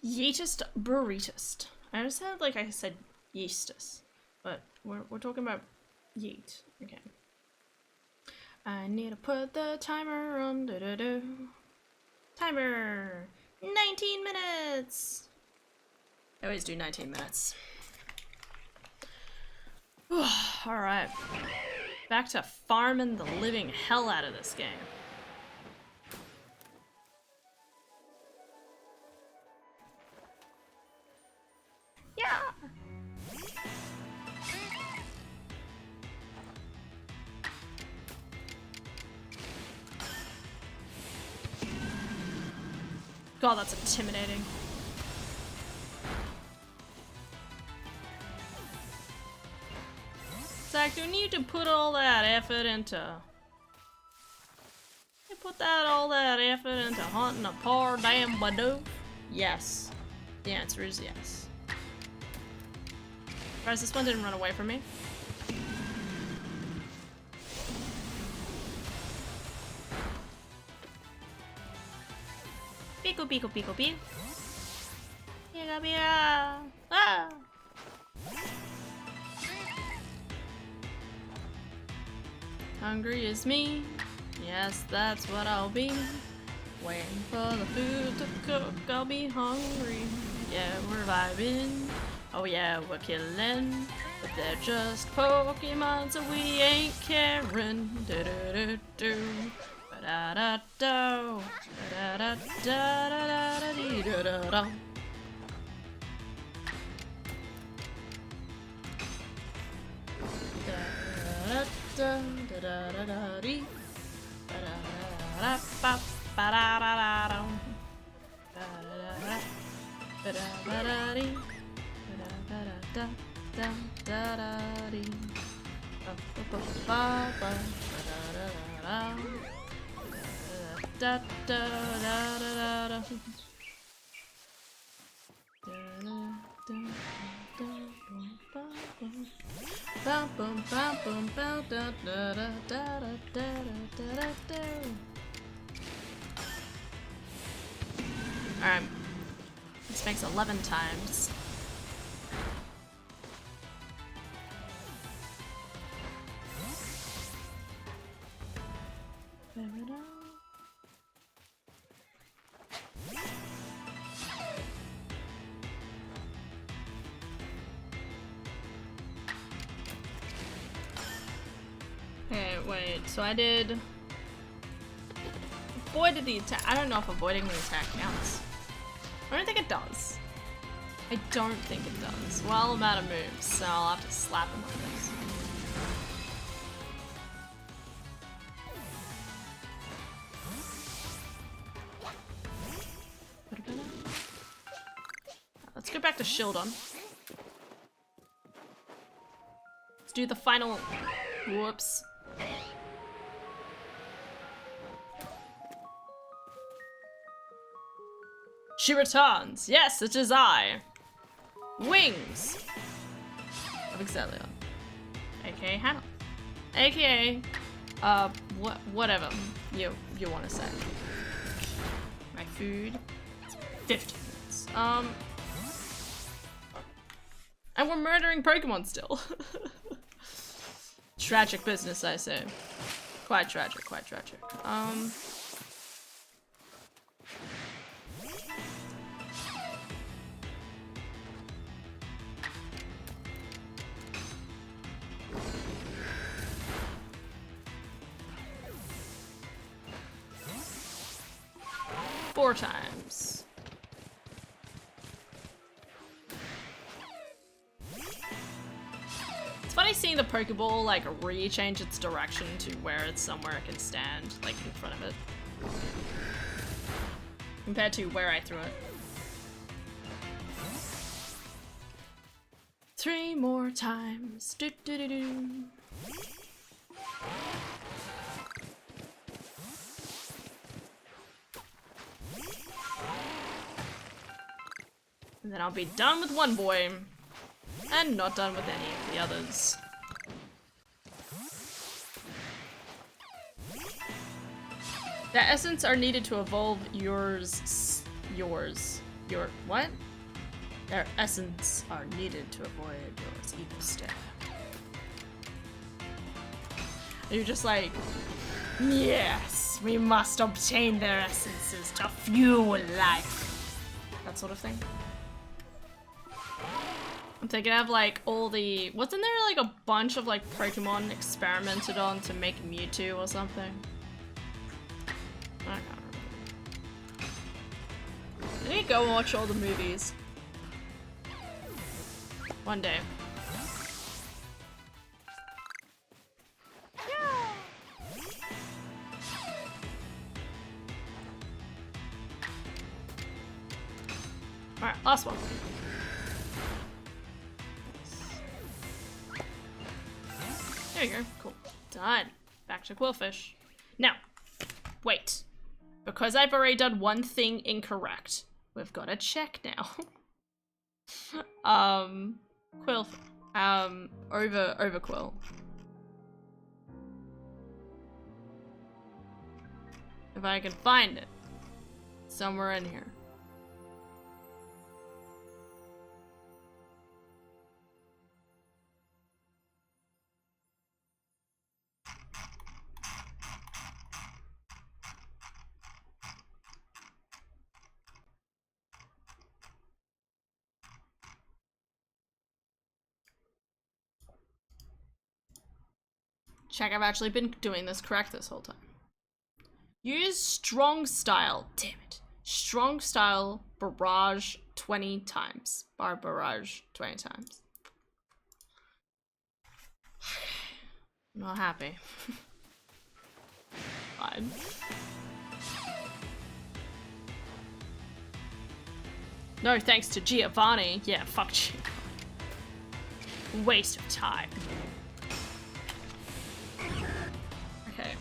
A: Yeetest burritist. I just sounded like I said yeastus, but we're talking about yeet. Okay. I need to put the timer on. Timer! 19 minutes! I always do 19 minutes. Alright. Back to farming the living hell out of this game. Yeah! God, that's intimidating. It's like, do you need to put all that effort into... You put all that effort into hunting a poor damn badoo? Yes. The answer is yes. Guys, this one didn't run away from me. Pico, pico, pico, pico. Pica, pica. Ah! Hungry as me. Yes, that's what I'll be. Waiting for the food to cook. I'll be hungry. Yeah, we're vibing. Oh yeah, we're killing. But they're just Pokemon, so we ain't caring. Do do do do. Da da da da da da da da dee da da da. Da da da da da da dee. Ba da da ba ba da da da da. Ba da da da ba da dee. Ba da da da da da dee. Ba ba ba ba da da da da. Da da da da da da. Alright. This makes 11 times. Okay, wait, so I did... Avoided the attack. I don't know if avoiding the attack counts. I don't think it does. I don't think it does. Well, I'm out of moves, so I'll have to slap him with this. Let's go back to Shieldon. Let's do the final... Whoops. She returns. Yes, it is I. Wings of Exelion. AKA Hannah. AKA, whatever you want to say. My food. 50 minutes. And we're murdering Pokemon still. Tragic business, I say. Quite tragic, quite tragic. 4 times. It's funny seeing the Pokeball like re-change its direction to where it's somewhere it can stand, like in front of it. Compared to where I threw it. 3 more times. Do do do do. And then I'll be done with one boy, and not done with any of the others. The essence are needed to evolve yours. Your what? Their essence are needed to avoid yours evil stare. You're just like, yes, we must obtain their essences to fuel life. That sort of thing. I'm thinking of like all the, wasn't there like a bunch of like Pokemon experimented on to make Mewtwo or something? I can't remember. I need to go watch all the movies. One day. Alright, last one. There you go. Cool. Done. Back to Quillfish. Now, wait. Because I've already done one thing incorrect, we've got to check now. Overquill. If I can find it. Somewhere in here. Check, I've actually been doing this correct this whole time. Use strong style. Damn it. Strong style barrage 20 times. Barrage 20 times. I'm not happy. Fine. No thanks to Giovanni. Yeah, fuck you. Waste of time. Okay.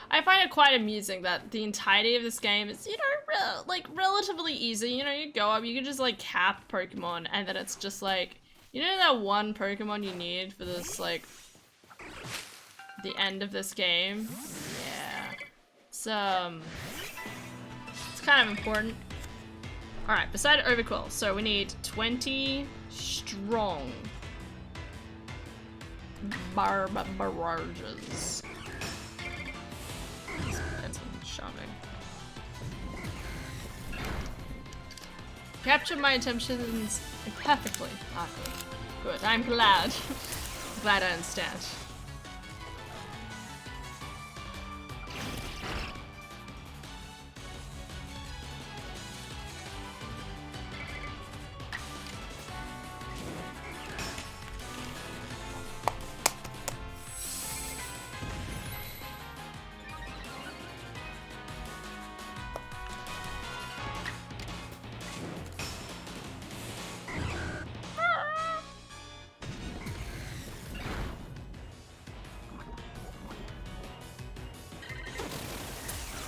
A: I find it quite amusing that the entirety of this game is, you know, relatively easy. You know, you go up, you can just like cap Pokemon, and then it's just like, you know that one Pokemon you need for this, like, the end of this game? Yeah. It's kind of important. Alright, beside Overquill, so we need 20 strong barrages. That's shoving. Captured my intentions perfectly. Ah, good. Good, I'm glad. Glad I understand.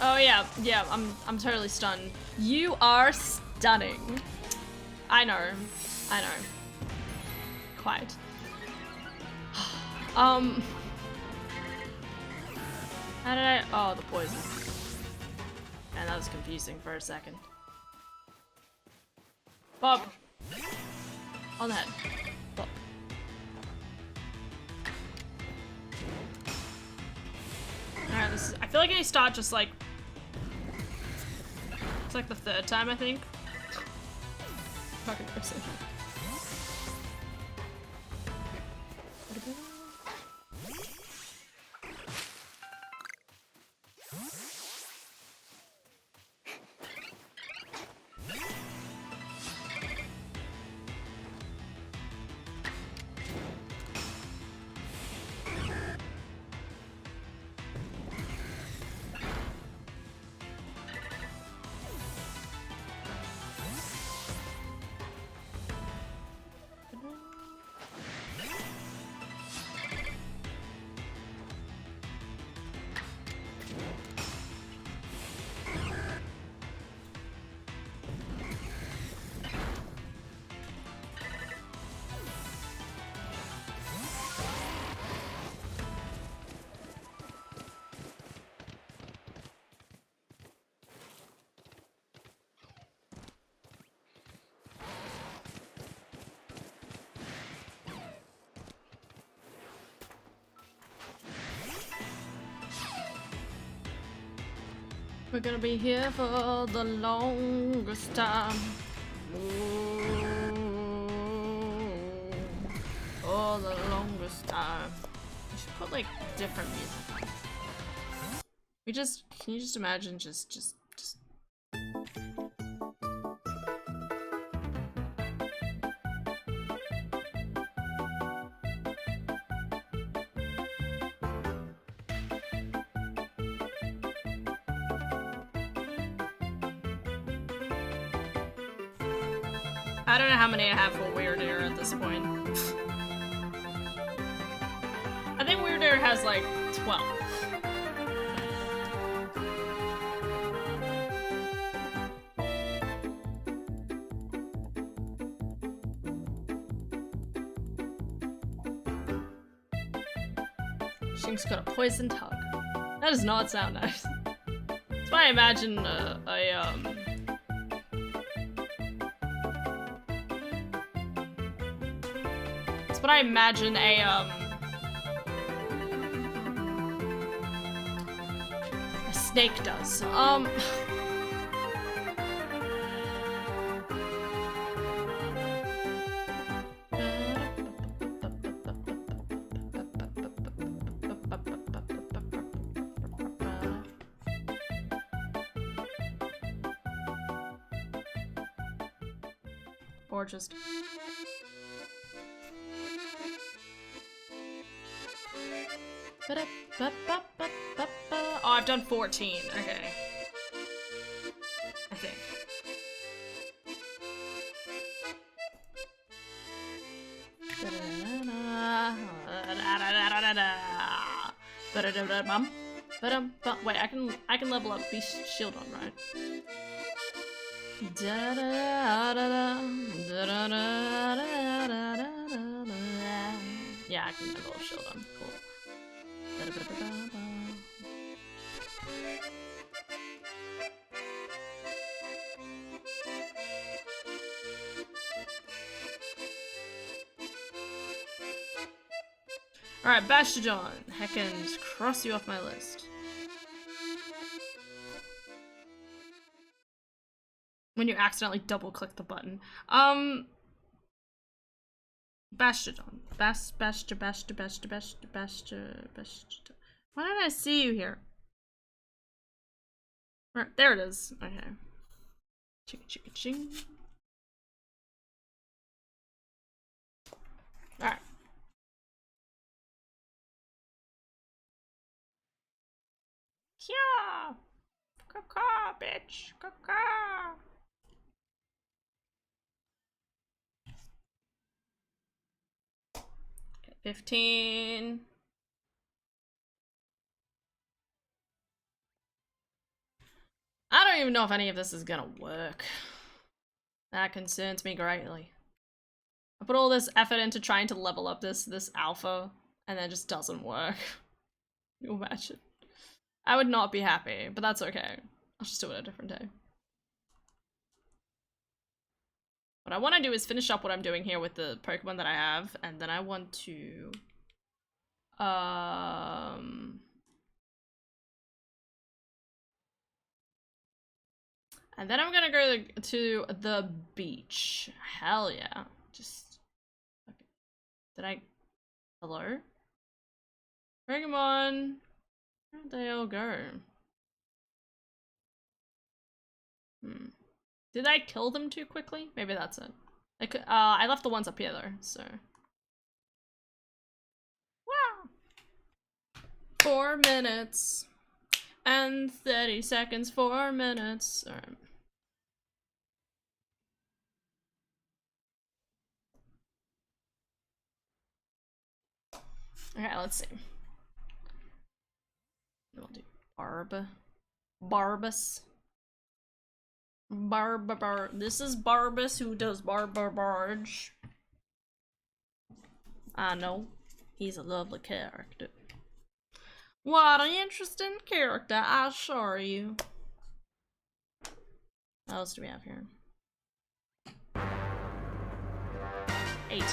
A: Oh yeah, I'm totally stunned. You are stunning. I know. Quite. How did I? Oh, the poison. Man, that was confusing for a second. Bob. On the head. Bob. Alright, this is, I feel like I start just like, it's like the third time, I think. Fucking person. We're gonna be here for the longest time. For the longest time. We should put like different music. Can you just imagine just I don't know how many I have for Weird Air at this point. I think Weird Air has like 12. Shink's got a poisoned hug. That does not sound nice. That's why I imagine That's what I imagine a snake does. Or just... Oh, I've done 14. Okay. I think. Wait, I can level up Beast Shield on, right? Yeah, I can level up Shield on. Cool. Alright, Bastidon. Heckins, cross you off my list. When you accidentally double click the button. Bastidon. Bastidon. Why didn't I see you here? Right, there it is. Okay. Chicka ching. Alright. Yeah! Caw, bitch! Caw. 15. I don't even know if any of this is gonna work. That concerns me greatly. I put all this effort into trying to level up this alpha, and then it just doesn't work. You imagine? I would not be happy, but that's okay. I'll just do it a different day. What I want to do is finish up what I'm doing here with the Pokemon that I have, and then I want to... And then I'm gonna go to the beach. Hell yeah. Just... Okay. Did I... Hello? Pokemon! Where'd they all go? Did I kill them too quickly? Maybe that's it. I left the ones up here though, so. Wow! 4 minutes. And 30 seconds, 4 minutes. Alright. Okay, let's see. We'll do Barbus. This is Barbus who does Barge. I know. He's a lovely character. What an interesting character, I assure you. What else do we have here? 8.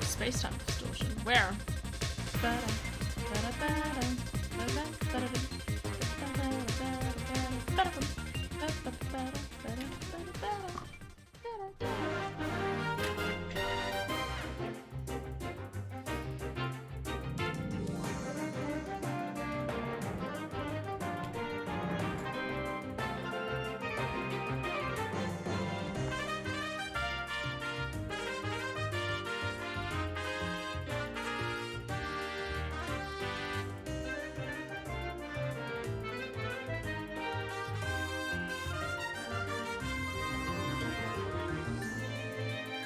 A: Space-time distortion. Where?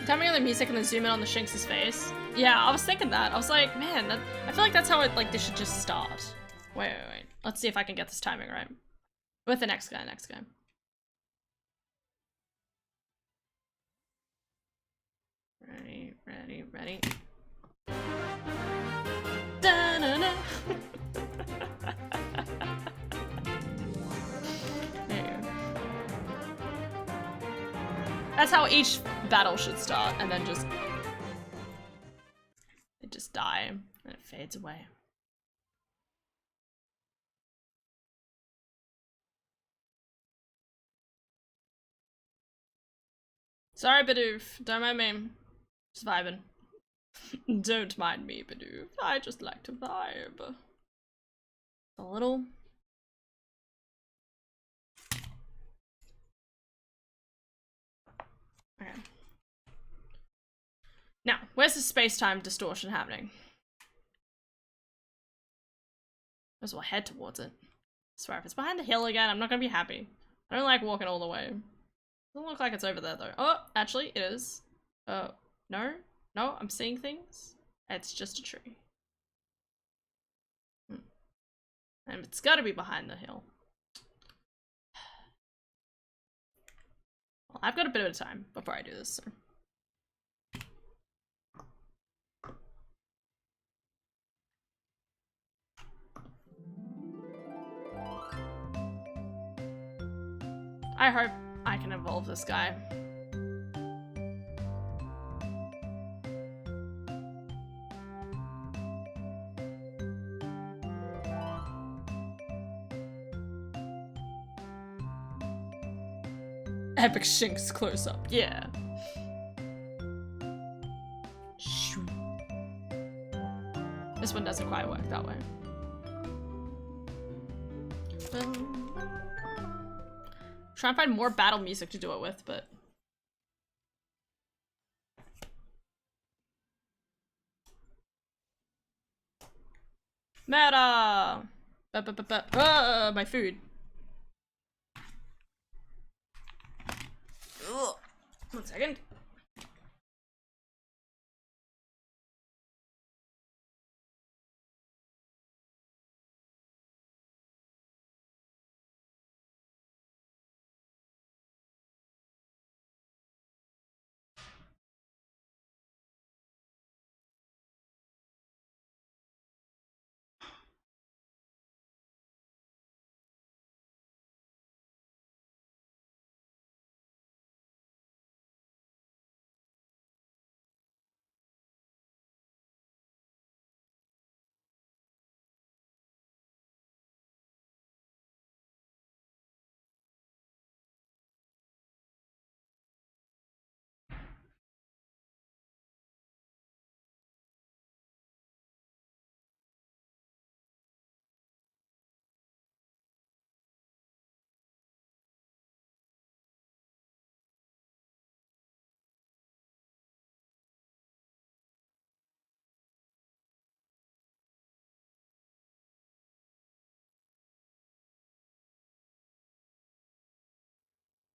A: Timing on the music and then zoom in on the Shinx's face. Yeah, I was thinking that. I was like, man, I feel like that's how it, like, they should just start. Wait. Let's see if I can get this timing right. With the next guy. Ready. Da-na-na. That's how each battle should start, and then they just die, and it fades away. Sorry, Bidoof. Don't mind me. Just vibing. Don't mind me, Bidoof. I just like to vibe. A little. Okay. Now, where's the space-time distortion happening? Might as well head towards it. I swear, if it's behind the hill again, I'm not gonna be happy. I don't like walking all the way. Doesn't look like it's over there though. Oh, actually, it is. No, I'm seeing things. It's just a tree. And it's gotta be behind the hill. Well, I've got a bit of time before I do this, so. I hope I can evolve this guy. Epic Shinx close up, yeah. This one doesn't quite work that way. Try and find more battle music to do it with, but meta. My food. Ugh. 1 second.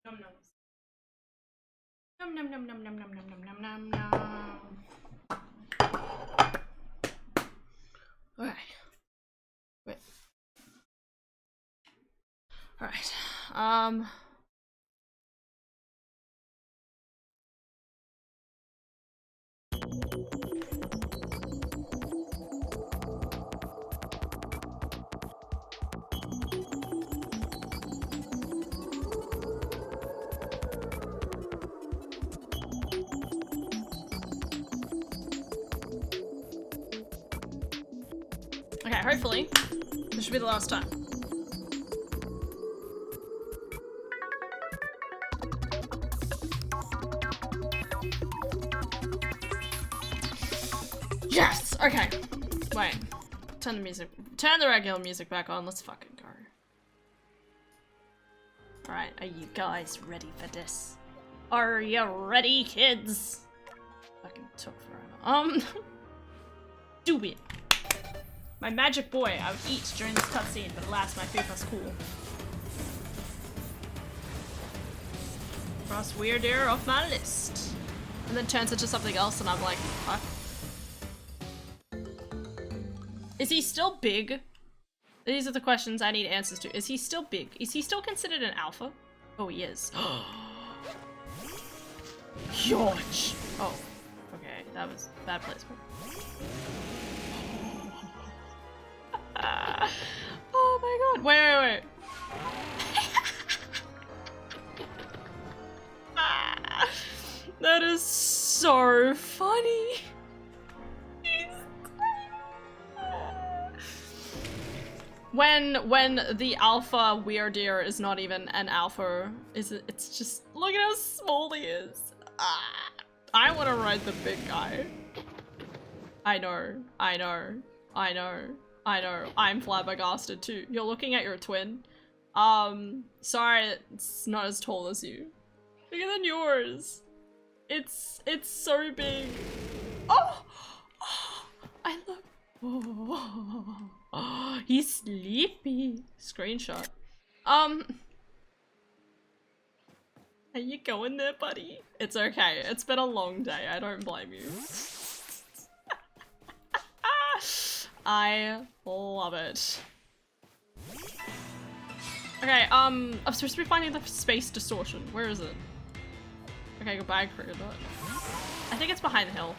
A: Num nums. Num num num num num num num num num num num. Alright. Wait. Alright. Okay, hopefully this should be the last time. Yes! Okay. Wait. Turn the music. Turn the regular music back on. Let's fucking go. Alright, are you guys ready for this? Are you ready, kids? Fucking took forever. Do it. My magic boy, I would eat during this cutscene, but alas, my food was cool. Cross Weird Ear off my list. And then turns into something else, and I'm like, fuck. Is he still big? These are the questions I need answers to. Is he still big? Is he still considered an alpha? Oh, he is. Huge! Oh, okay, that was bad placement. Oh my god, wait. That is so funny. When the alpha weird ear is not even an alpha, it's just, look at how small he is. I want to ride the big guy. I know. I'm flabbergasted too. You're looking at your twin. Sorry it's not as tall as you. Bigger than yours. It's so big. Oh, I look. Oh, he's sleepy. Screenshot. How you going there, buddy? It's okay. It's been a long day. I don't blame you. I love it. Okay, I'm supposed to be finding the space distortion. Where is it? Okay, goodbye, Cricket. I think it's behind the hill.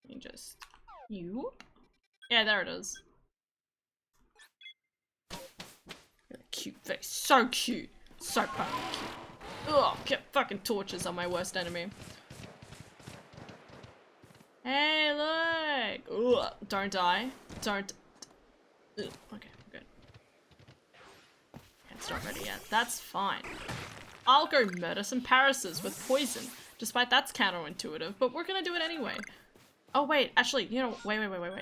A: Let me just... You? Yeah, there it is. Cute face. So cute. So fucking cute. Ugh, get fucking torches on my worst enemy. Hey, look! Ugh, don't die. Don't... Ugh, okay, good. It's not ready yet. That's fine. I'll go murder some Parases with poison. Despite that's counterintuitive, but we're gonna do it anyway. Oh wait, actually, you know, wait.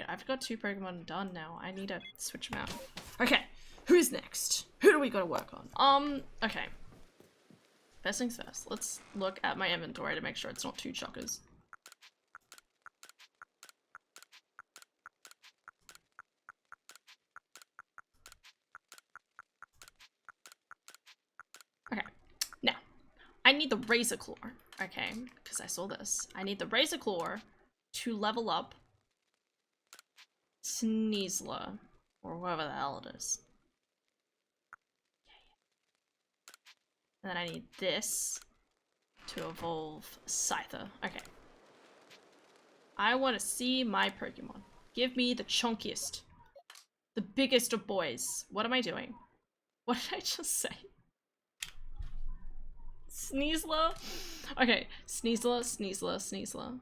A: I've got 2 Pokemon done now. I need to switch them out. Okay, who's next? Who do we gotta work on? Okay. First things first, let's look at my inventory to make sure it's not 2 chockers. Okay, now, I need the Razor Claw, okay, because I saw this. I need the Razor Claw to level up Sneasler, or whoever the hell it is. And then I need this to evolve Scyther. Okay. I want to see my Pokemon. Give me the chunkiest, the biggest of boys. What am I doing? What did I just say? Sneasler? Okay, Sneasler. Sneasler.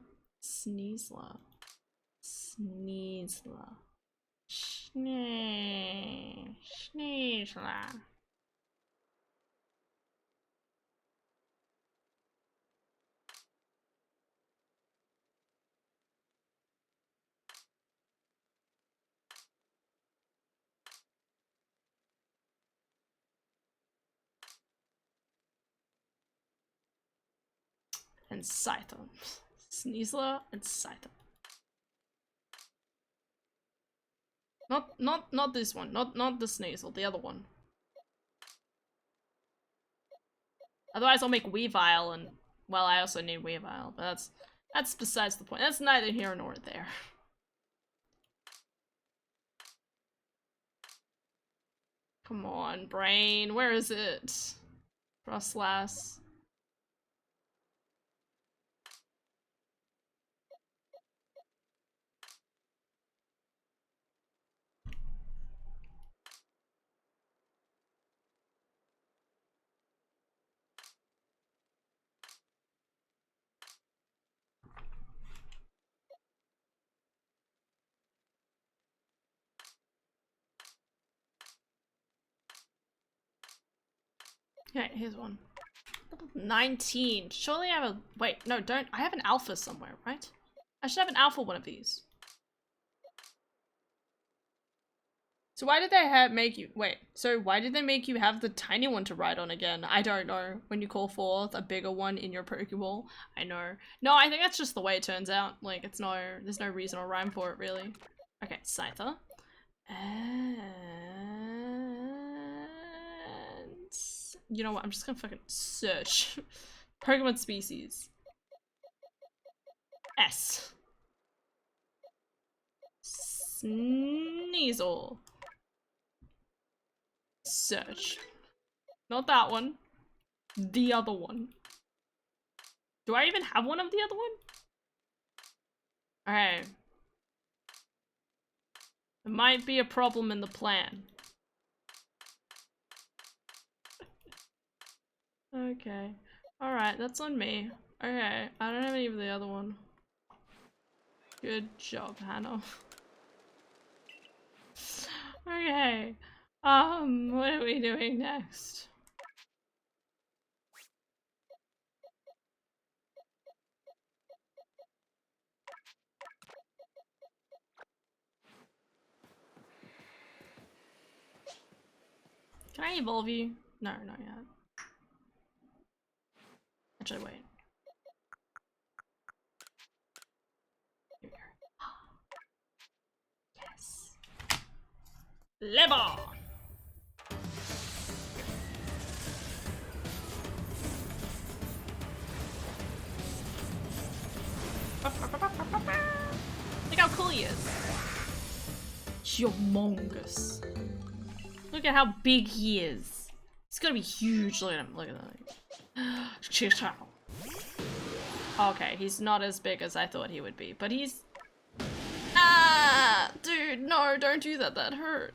A: And Scyther. Sneasler and Scyther. Not this one. Not the Sneasel, the other one. Otherwise I'll make Weavile and, well, I also need Weavile, but that's besides the point. That's neither here nor there. Come on, brain. Where is it? Frostlass. Okay, here's one. 19. Surely I have a... Wait, no, don't. I have an alpha somewhere, right? I should have an alpha one of these. So why did they make you... Wait, so why did they make you have the tiny one to ride on again? I don't know. When you call forth a bigger one in your Pokeball. I know. No, I think that's just the way it turns out. Like, it's no... There's no reason or rhyme for it, really. Okay, Scyther. And... You know what? I'm just gonna fucking search. Pokemon species. S. Sneasel. Search. Not that one. The other one. Do I even have one of the other one? Okay. There might be a problem in the plan. Okay. Alright, that's on me. Okay, I don't have any of the other one. Good job, Hannah. Okay. What are we doing next? Can I evolve you? No, not yet. Actually, wait. Here we go. Yes. Lever! Look how cool he is. Humongous. Look at how big he is. He's gonna be huge. Look at him. Look at that. Okay, he's not as big as I thought he would be, but he's... Ah! Dude, no, don't do that. That hurt.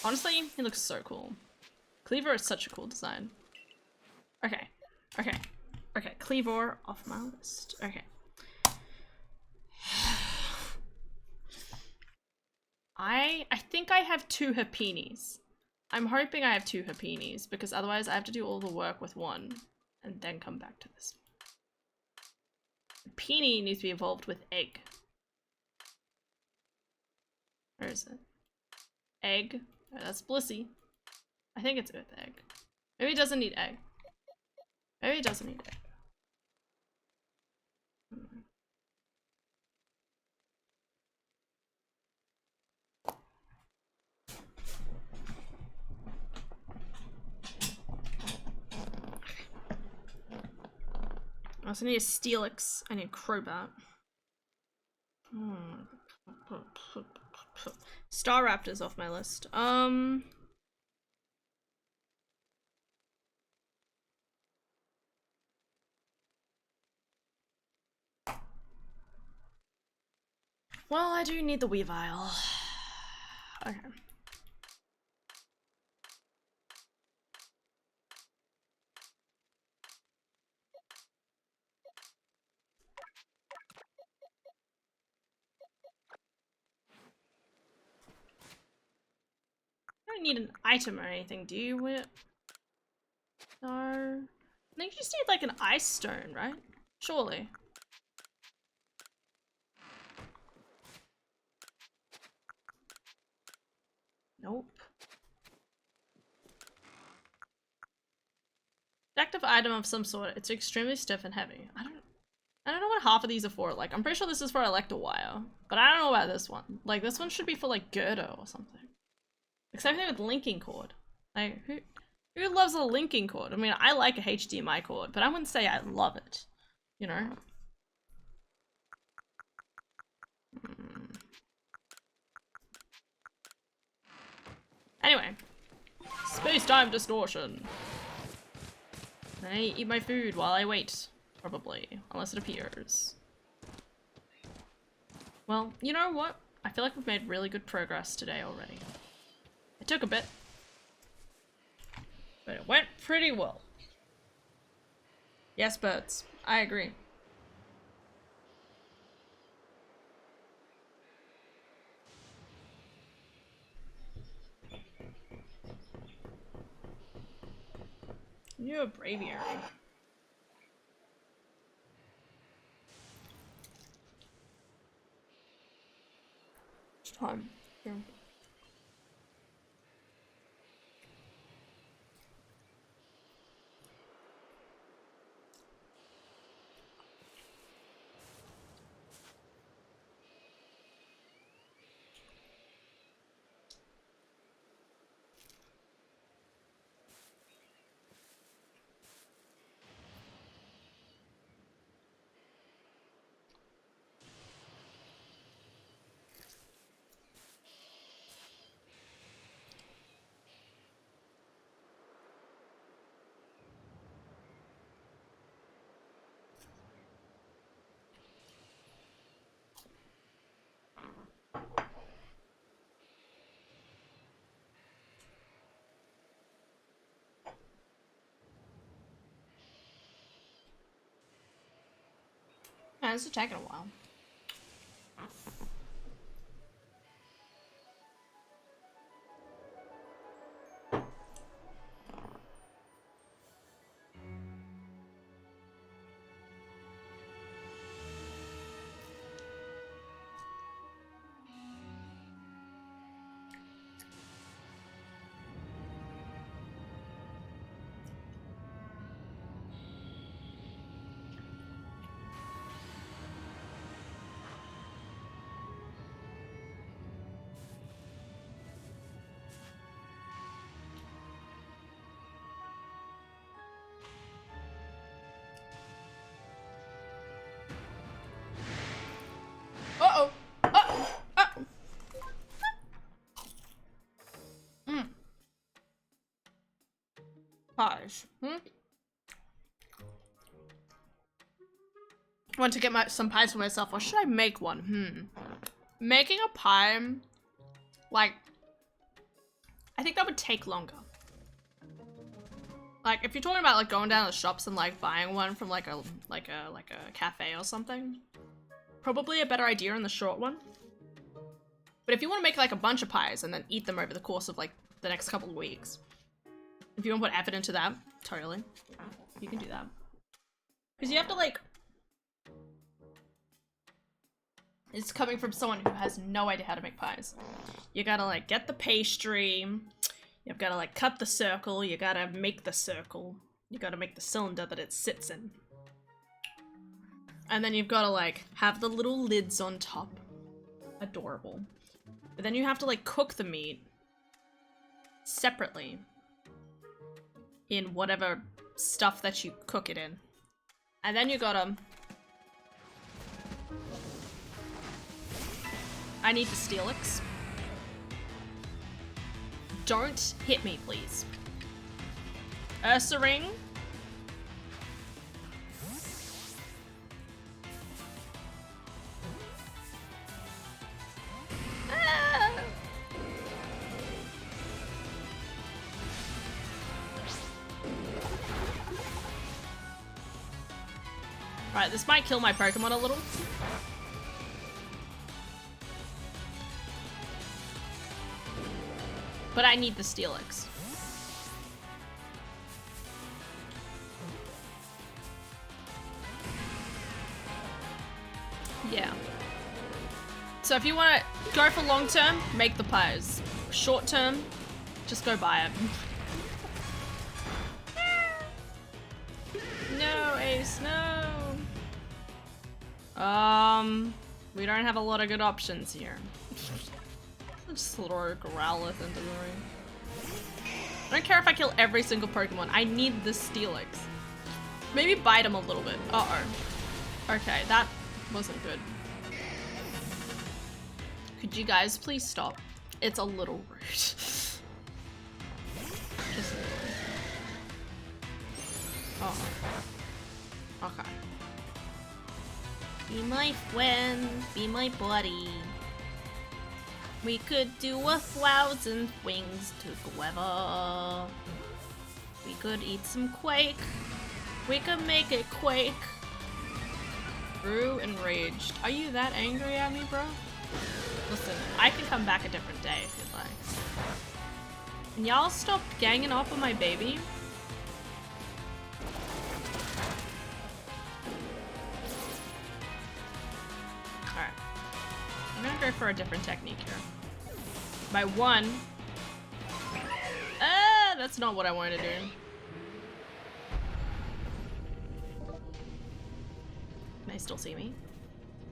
A: Honestly, he looks so cool. Cleaver is such a cool design. Okay. Okay. Okay, Cleaver off my list. Okay. I think I have 2 Hapinis. I'm hoping I have 2 Hapinis, because otherwise I have to do all the work with one, and then come back to this. Hapini needs to be evolved with Egg. Where is it? Egg. Oh, that's Blissey. I think it's with Egg. Maybe it doesn't need Egg. Maybe it doesn't need Egg. I also need a Steelix. I need a Crobat. Staraptor's off my list. Well, I do need the Weavile. Okay. I don't need an item or anything, do you? No. I think you just need like an ice stone, right? Surely. Nope. Active item of some sort. It's extremely stiff and heavy. I don't know what half of these are for. Like, I'm pretty sure this is for Electivire, but I don't know about this one. Like, this one should be for like Gerdo or something. Like, same thing with linking cord. Like, who loves a linking cord? I mean, I like a HDMI cord, but I wouldn't say I love it. You know? Anyway. Space-time distortion. I eat my food while I wait. Probably. Unless it appears. Well, you know what? I feel like we've made really good progress today already. It took a bit. But it went pretty well. Yes, birds. I agree. You're a braviary. It's time. Here. Yeah, this is taking a while. Uh-oh! Pies. I want to get some pies for myself, or should I make one? Making a pie, like, I think that would take longer. Like, if you're talking about like going down to the shops and like buying one from like a cafe or something, probably a better idea in the short one. But if you want to make like a bunch of pies and then eat them over the course of like the next couple of weeks, if you want to put effort into that, totally, you can do that. Because you have to like, it's coming from someone who has no idea how to make pies. You gotta like get the pastry, you've gotta like cut the circle, you gotta make the circle, you gotta make the cylinder that it sits in. And then you've gotta like have the little lids on top. Adorable. But then you have to like cook the meat separately in whatever stuff that you cook it in. And then you gotta... I need the steelix. Don't hit me, please. Ursa ring. Right, this might kill my Pokemon a little. But I need the Steelix. Yeah. So if you want to go for long term, make the pies. Short term, just go buy it. No, Ace, no. We don't have a lot of good options here. Just throw Growlithe into the ring. I don't care if I kill every single Pokemon. I need the Steelix. Maybe bite him a little bit. Uh-oh. Okay, that wasn't good. Could you guys please stop? It's a little rude. This is oh. Okay. Be my friend, be my buddy. We could do 1,000 things together. We could eat some quake. We could make it quake. Brew enraged. Are you that angry at me, bro? Listen, I can come back a different day if you'd like. And y'all stop ganging up on my baby? Alright. I'm gonna go for a different technique here. By one. That's not what I wanted to do. Can I still see me?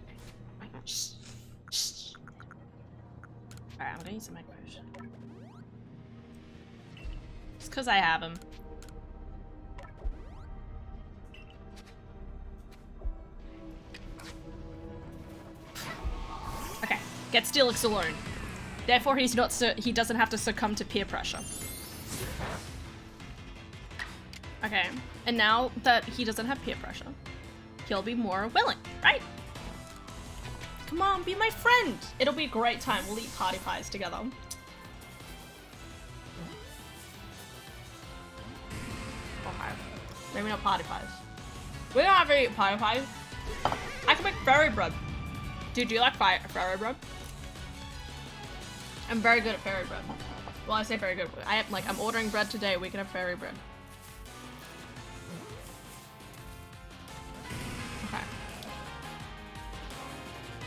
A: Oh my gosh. Alright, I'm gonna use my potion. Just because I have him. Okay, get Steelix alone. Therefore, he doesn't have to succumb to peer pressure. Okay, and now that he doesn't have peer pressure, he'll be more willing, right? Come on, be my friend. It'll be a great time. We'll eat party pies together. Okay, maybe not party pies. We don't have to eat party pies. I can make fairy bread. Dude, do you like fairy bread? I'm very good at fairy bread. Well, I say very good. I'm ordering bread today. We can have fairy bread. Okay.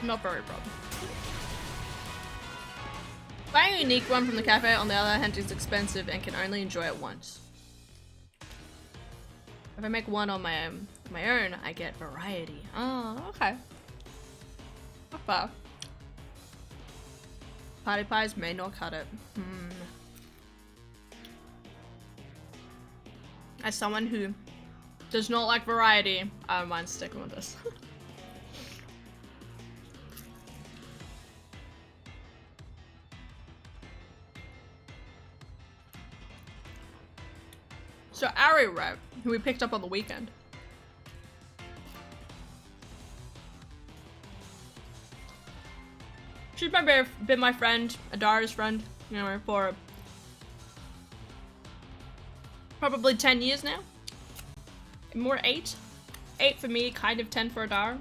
A: Not fairy bread. Buying a unique one from the cafe, on the other hand, is expensive and can only enjoy it once. If I make one on my own, I get variety. Oh, okay. Not bad. Party pies may not cut it. As someone who does not like variety, I don't mind sticking with this. So Ari, right, who we picked up on the weekend. She's been my friend, Adara's friend, you know, for probably 10 years now. More 8. 8 for me, kind of 10 for Adara.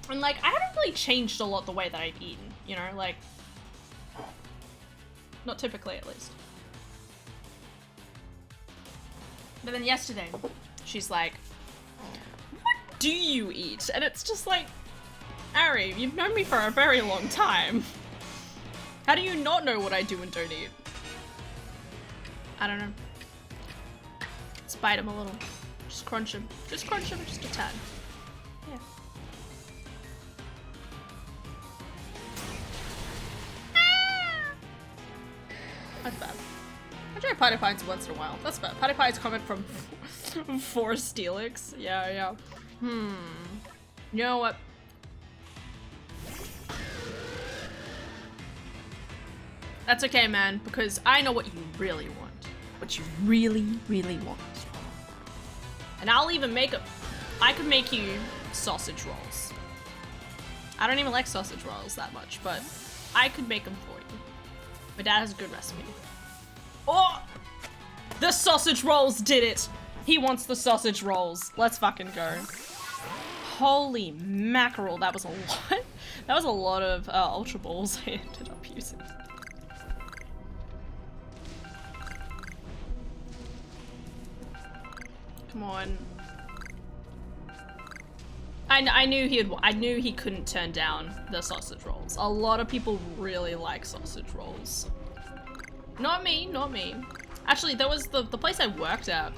A: And like, I haven't really changed a lot the way that I've eaten, you know, like, not typically at least. But then yesterday, she's like, what do you eat? And it's just like, Ari, you've known me for a very long time. How do you not know what I do and don't eat? I don't know. Let's bite him a little. Just crunch him. Just crunch him just a tad. Yeah. Ah! That's bad. I try potty pies once in a while. That's bad. Potty pies comment from 4 Steelix. Yeah. You know what? That's okay, man, because I know what you really want. What you really, really want. And I'll even I could make you sausage rolls. I don't even like sausage rolls that much, but I could make them for you. My dad has a good recipe. Oh! The sausage rolls did it! He wants the sausage rolls. Let's fucking go. Holy mackerel, that was a lot. That was a lot of Ultra Balls I ended up using. Come on. I knew he couldn't turn down the sausage rolls. A lot of people really like sausage rolls. Not me, not me. Actually, there was the place I worked at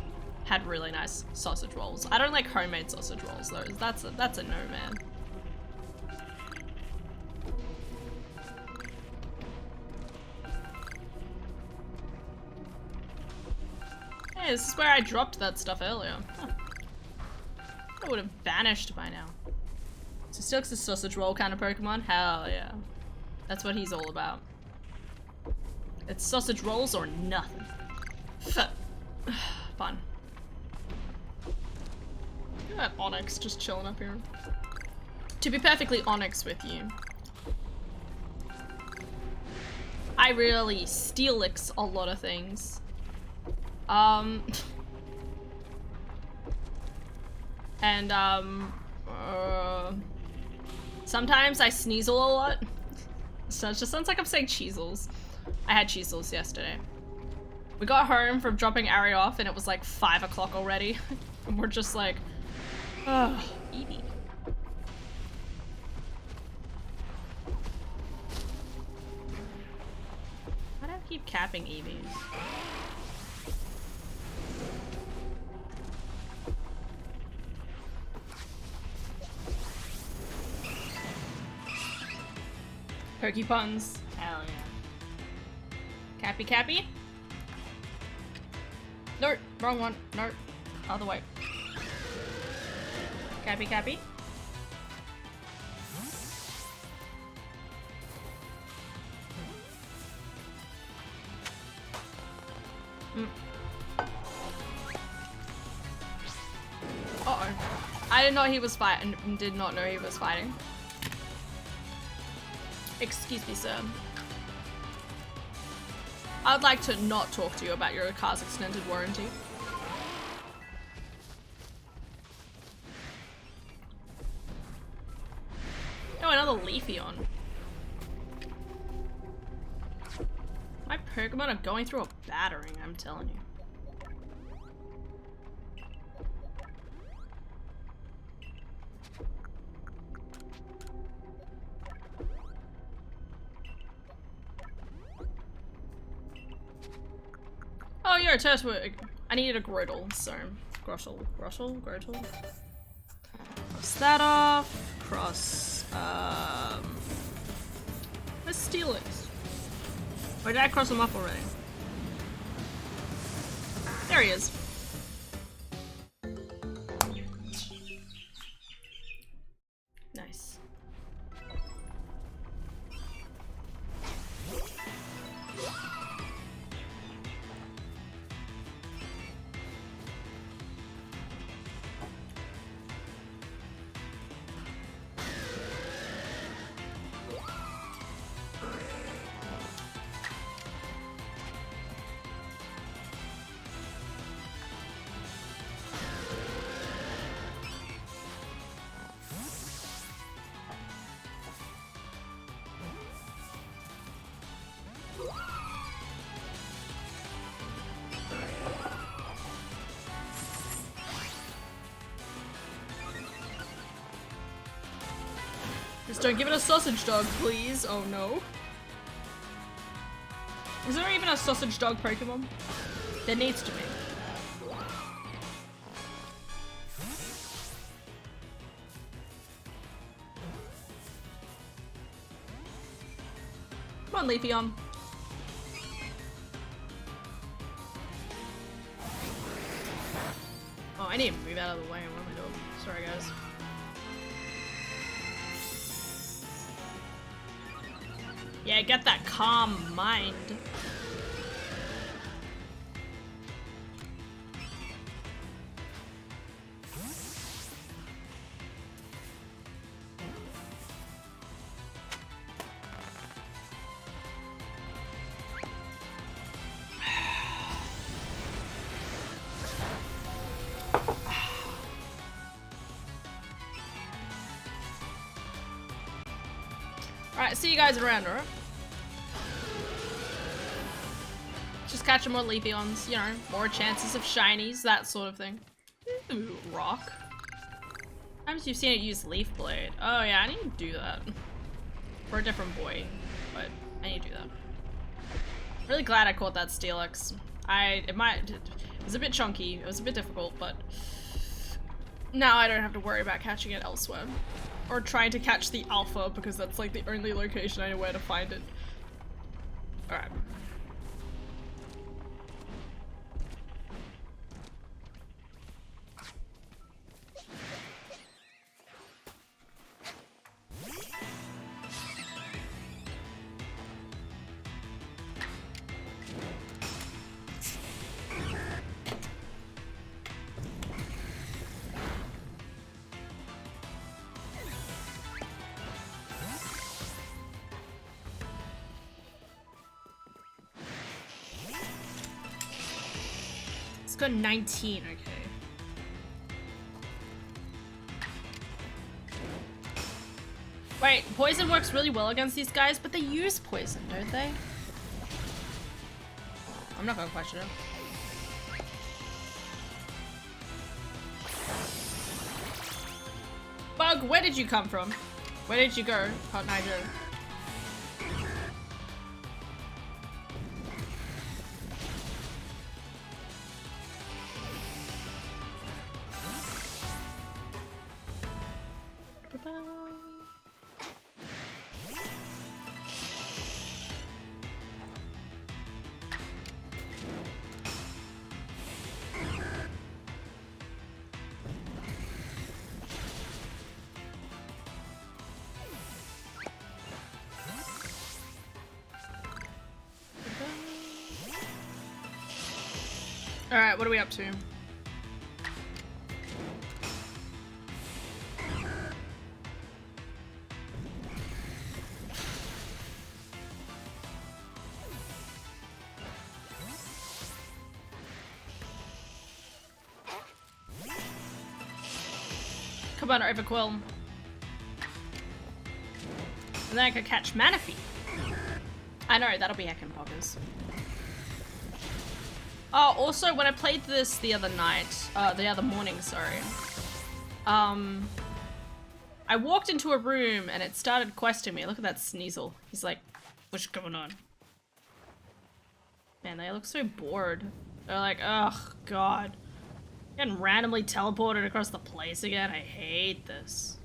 A: had really nice sausage rolls. I don't like homemade sausage rolls though. That's a no, man. Hey, this is where I dropped that stuff earlier. Huh. It would have vanished by now. So Steelix is a sausage roll kind of Pokemon? Hell yeah. That's what he's all about. It's sausage rolls or nothing. Fun. Look at that Onyx just chilling up here. To be perfectly honest with you, I really steelix a lot of things. Sometimes I sneasel a lot. So it just sounds like I'm saying cheezels. I had cheezels yesterday. We got home from dropping Ari off and it was like 5 o'clock already. And we're just like, ugh, Evie. Why do I keep capping Evie? Pokey puns. Hell yeah. Cappy Cappy? Nope, wrong one. Nope. Other way. Cappy Cappy. Uh-oh. I did not know he was fighting. Did not know he was fighting. Excuse me, sir. I'd like to not talk to you about your car's extended warranty. Oh, another Leafeon. My Pokemon are going through a battering, I'm telling you. Oh, you're a Turtwig. I needed a Grotle, so Grotle. Cross that off. Cross, let's steal it. Or did I cross him off already? There he is. Nice. Just don't give it a sausage dog, please. Oh no. Is there even a sausage dog Pokemon? There needs to be. Come on, Leafeon. Oh, I need to move out of the way. What am I doing? Sorry, guys. Yeah, get that calm mind. Alright, see you guys around, alright? Just catching more Leafeons, you know, more chances of shinies, that sort of thing. Ooh, rock. Times you've seen it use Leaf Blade. Oh yeah, I need to do that. For a different boy, but I need to do that. Really glad I caught that Steelix. It was a bit chunky, it was a bit difficult, but now I don't have to worry about catching it elsewhere. Or trying to catch the alpha, because that's like the only location I know where to find it. Alright. got 19, okay. Wait, poison works really well against these guys, but they use poison, don't they? I'm not gonna question it. Bug, where did you come from? Where did you go, Hot Nigel? Alright, what are we up to? Come on, Overquill. And then I could catch Manaphy. I know, that'll be heckin' poggers. Oh, also, when I played this the other morning, sorry. I walked into a room and it started questing me. Look at that Sneasel. He's like, what's going on? Man, they look so bored. They're like, ugh, God. Getting randomly teleported across the place again. I hate this.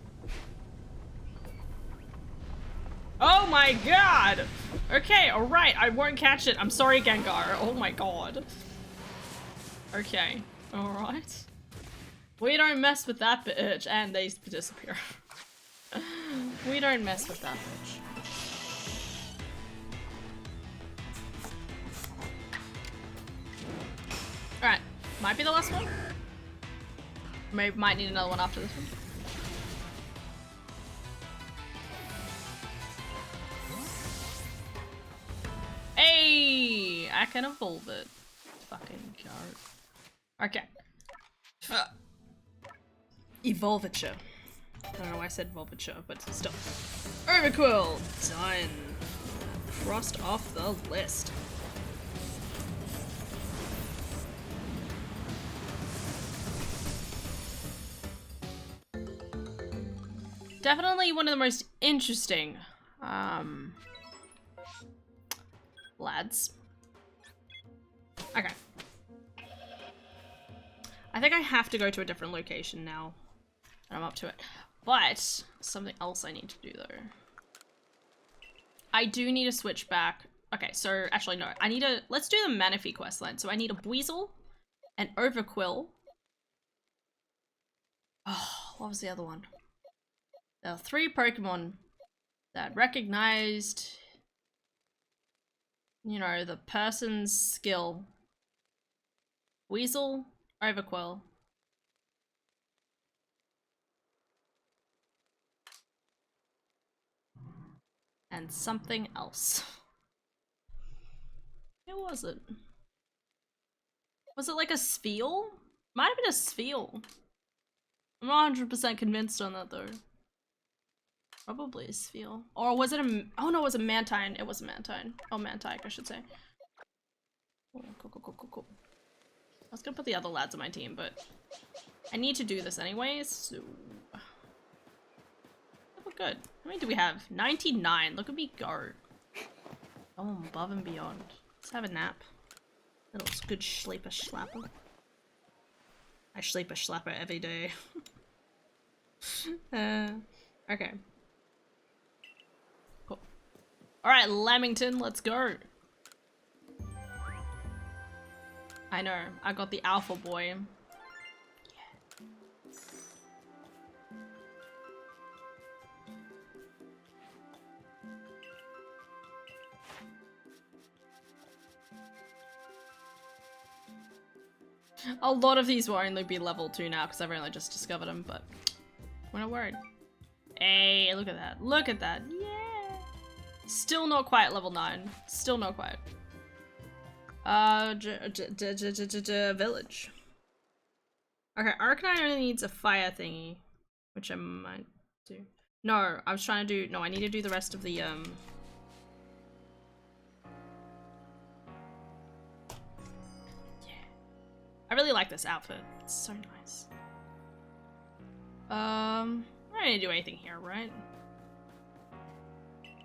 A: Oh my God! Okay, alright, I won't catch it. I'm sorry, Gengar. Oh my God. Okay, alright. We don't mess with that bitch. And they disappear. We don't mess with that bitch. Alright, might be the last one. Maybe might need another one after this one. Hey! I can evolve it. Fucking card. Okay. Evolvature. I don't know why I said Volvature, but still. Overquill! Done. Crossed off the list. Definitely one of the most interesting, lads. Okay. I think I have to go to a different location now. I'm up to it. But, something else I need to do though. I do need to switch back. Okay, so, actually no. I need a, let's do the Manaphy questline. So I need a Weasel, an Overquill. Oh, what was the other one? There are 3 Pokemon that recognized, you know, the person's skill. Weasel, Overquill. And something else. What was it? Was it like a Spheal? Might have been a Spheal. I'm not 100% convinced on that though. Probably a Spheal. Or was it a- oh no, it was a Mantine. It was a Mantine. Oh, Mantike, I should say. Oh, cool. I was gonna put the other lads on my team, but I need to do this anyways, so... Oh, good. How many do we have? 99. Look at me go. Oh, above and beyond. Let's have a nap. Little good sleeper slapper. I sleep a slapper every day. Okay. Cool. Alright, Lamington, let's go. I know, I got the alpha boy. Yeah. A lot of these will only be level 2 now because I've only just discovered them, but we're not worried. Hey, look at that. Look at that. Yeah. Still not quite level 9. Still not quite. Village. Okay, Arcanine only needs a fire thingy, which I might do. No, I was trying to do. No, I need to do the rest of the Yeah. I really like this outfit. It's so nice. I don't need to do anything here, right?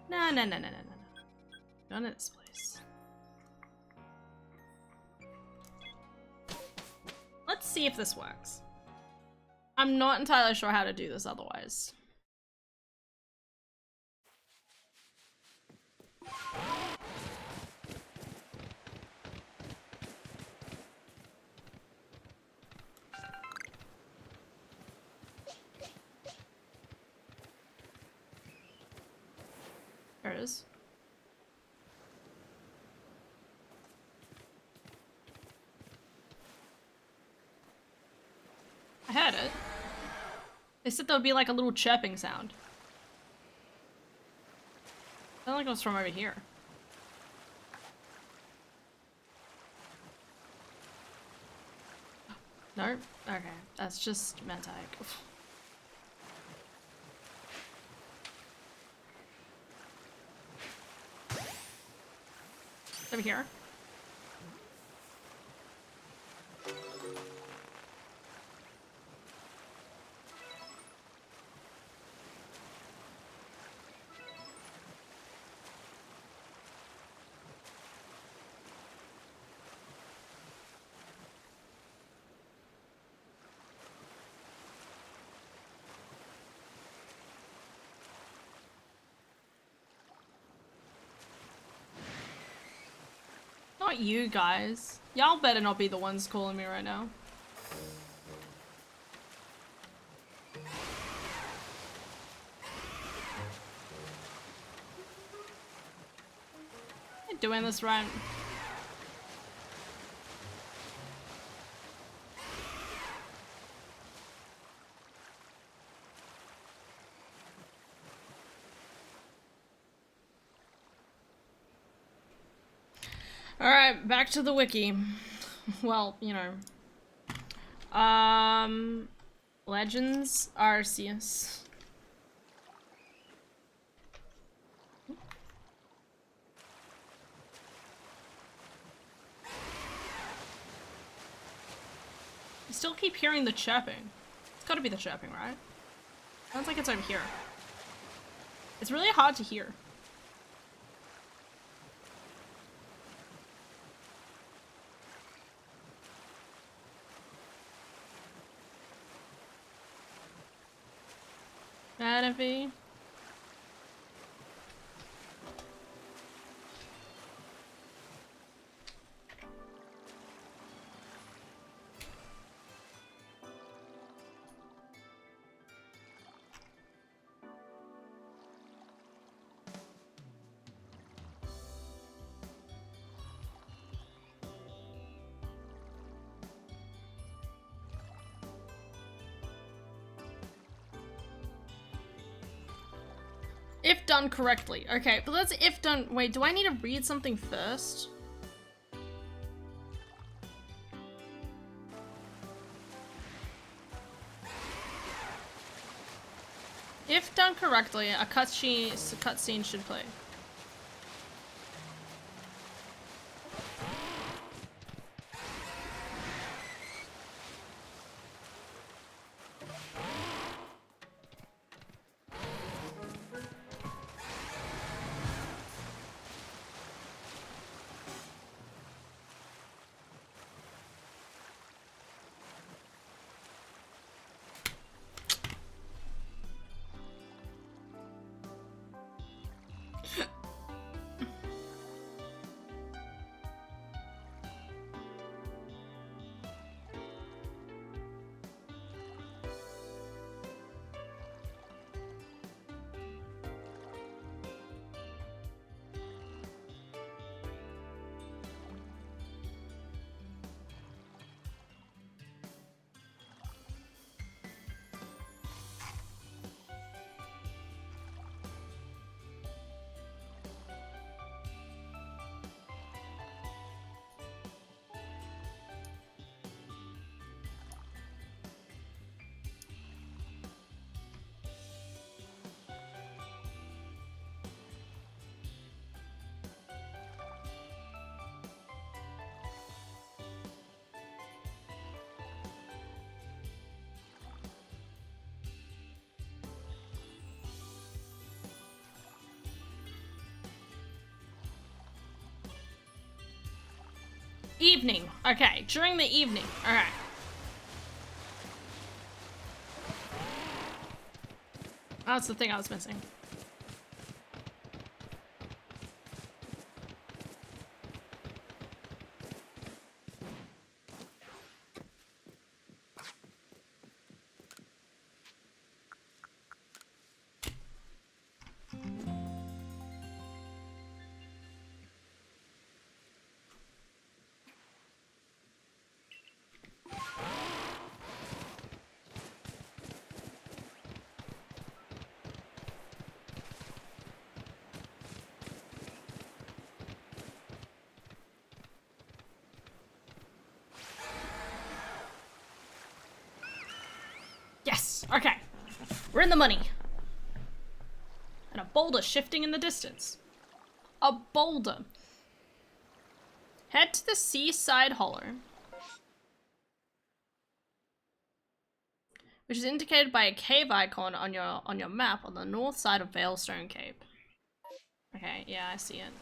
A: No. None of this place. Let's see if this works. I'm not entirely sure how to do this otherwise. There it is. I heard it. They said there would be like a little chirping sound. I felt like it was from over here. No? Okay. That's just Mantag. Over here. Not you guys. Y'all better not be the ones calling me right now. You're doing this right. Alright, back to the wiki. Well, you know. Legends Arceus. I still keep hearing the chirping. It's gotta be the chirping, right? Sounds like it's over here. It's really hard to hear. Manaphy. If done correctly. Okay, but that's if done. Wait, do I need to read something first? If done correctly, a cutscene should play. Evening. Okay, during the evening. Okay. That's the thing I was missing. Yes! Okay. We're in the money. And a boulder shifting in the distance. A boulder. Head to the seaside hollow, which is indicated by a cave icon on your map on the north side of Veilstone Cave. Okay, yeah, I see it.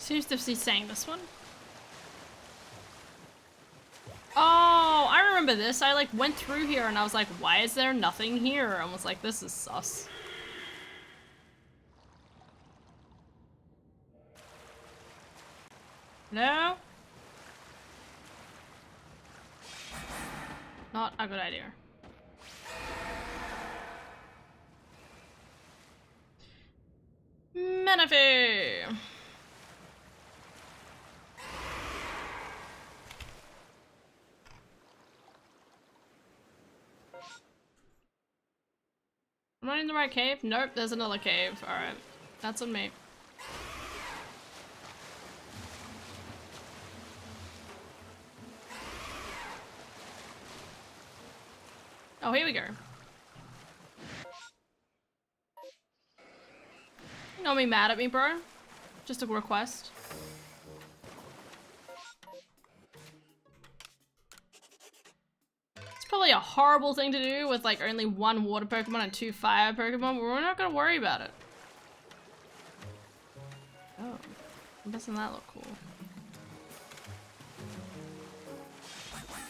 A: Seems to be saying this one. Oh, I remember this. I like went through here and I was like, why is there nothing here? I was like, this is sus. No? Not a good idea. Menifee! Am I in the right cave? Nope, there's another cave. Alright. That's on me. Oh, here we go. Don't be mad at me, bro. Just a request. It's probably a horrible thing to do with like only one water Pokemon and 2 fire Pokemon, but we're not gonna worry about it. Oh, doesn't that look cool?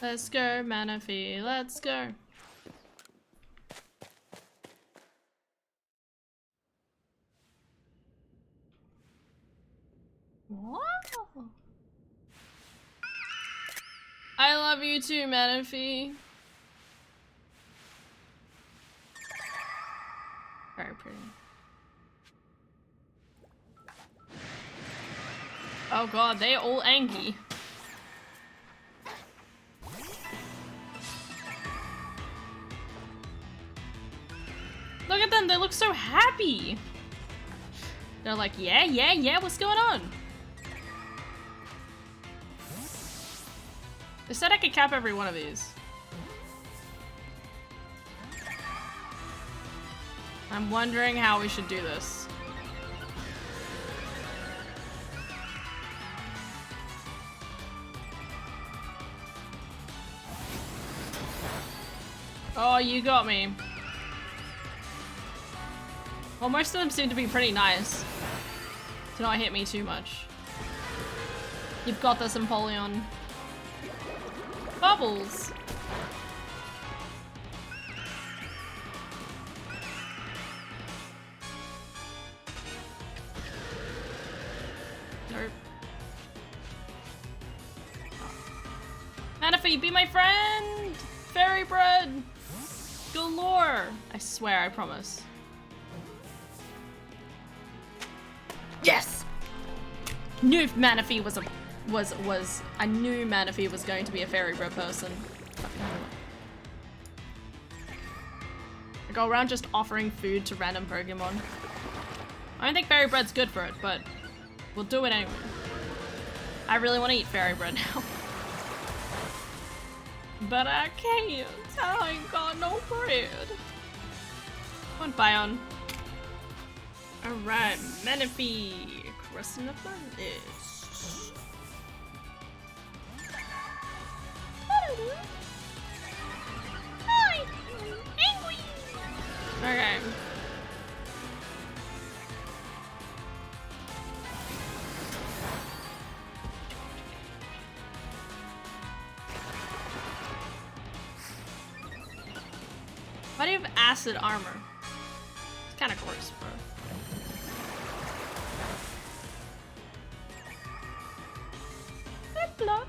A: Let's go, Menifee, let's go. What? I love you too, Menifee. Very pretty. Oh god, they all angry. Look at them, they look so happy. They're like, yeah, yeah, yeah, what's going on? They said I could cap every one of these. I'm wondering how we should do this. Oh, you got me. Well, most of them seem to be pretty nice. To not hit me too much. You've got this, Empoleon. Bubbles! Nope. Menifee, be my friend! Fairy bread! Galore! I swear, I promise. Yes! Knew Menifee was I knew Menifee was going to be a fairy bread person. I go around just offering food to random Pokemon. I don't think fairy bread's good for it, but we'll do it anyway. I really want to eat fairy bread now. But I can't. I ain't got no bread. Come on, Bion. Alright, Menifee. Crossing up my list. Hi! Angry! Okay. Why do you have acid armor? It's kind of gross, bro. Block.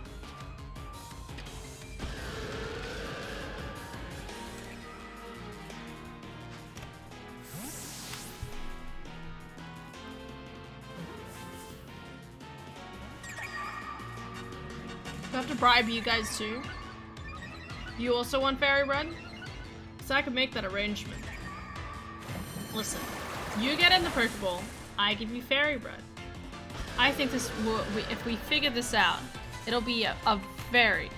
A: Do I have to bribe you guys too? You also want fairy bread? So I could make that arrangement. Listen, you get in the Pokeball, I give you fairy bread. I think this will, if we figure this out, it'll be a very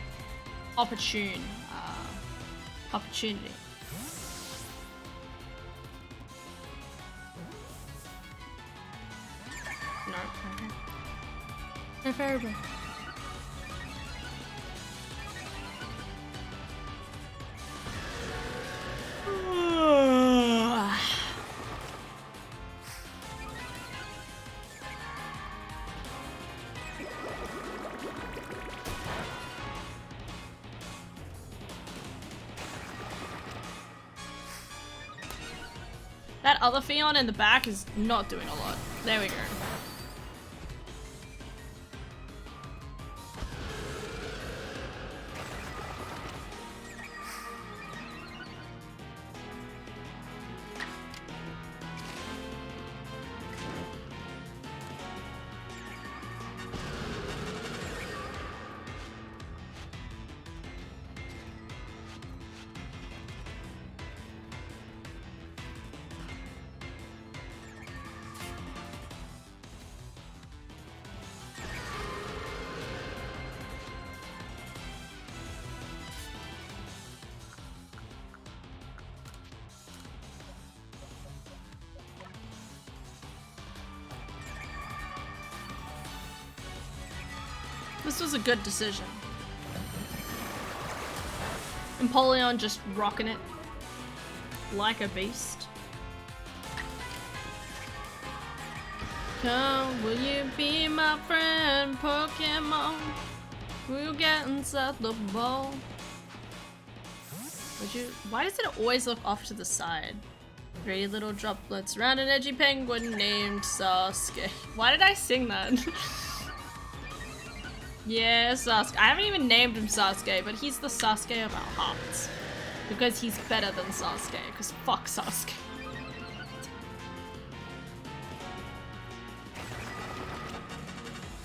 A: opportunity. No, okay. No fairy bread. That other Fion in the back is not doing a lot. There we go. This was a good decision. Empoleon just rocking it like a beast. Come, will you be my friend, Pokemon? We'll get inside the ball. Would you? Why does it always look off to the side? 3 little droplets around an edgy penguin named Sasuke. Why did I sing that? Yeah, Sasuke. I haven't even named him Sasuke, but he's the Sasuke of our hearts. Because he's better than Sasuke, because fuck Sasuke.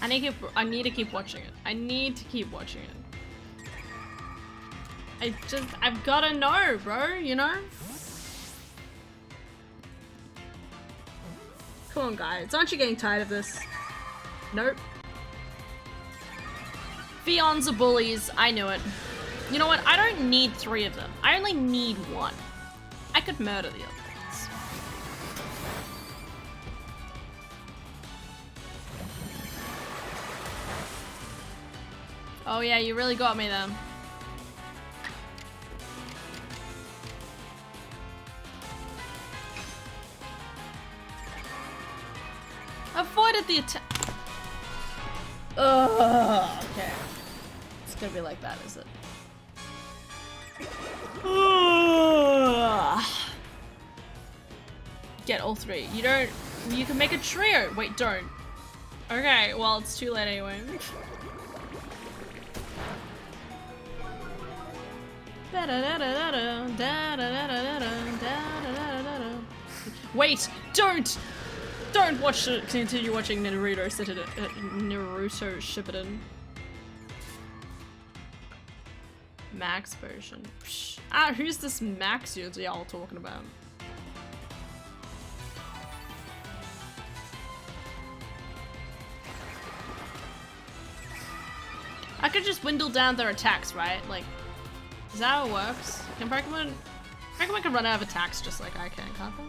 A: I need to keep watching it. I need to keep watching it. I've gotta know, bro, you know? Come on, guys. Aren't you getting tired of this? Nope. Fions are bullies. I knew it. You know what? I don't need 3 of them. I only need 1. I could murder the other ones. Oh yeah, you really got me then. Avoided the attack. Ugh, okay. It's gonna be like that, is it? Get all 3. You don't. You can make a trio. Wait, don't. Okay, well, it's too late anyway. Wait, don't! Don't watch it. Continue watching Naruto Shippuden. Max version. Psh. Ah, who's this Max y'all talking about? I could just dwindle down their attacks, right? Like, Is that how it works? Can Pokemon can run out of attacks just like I can, can't they?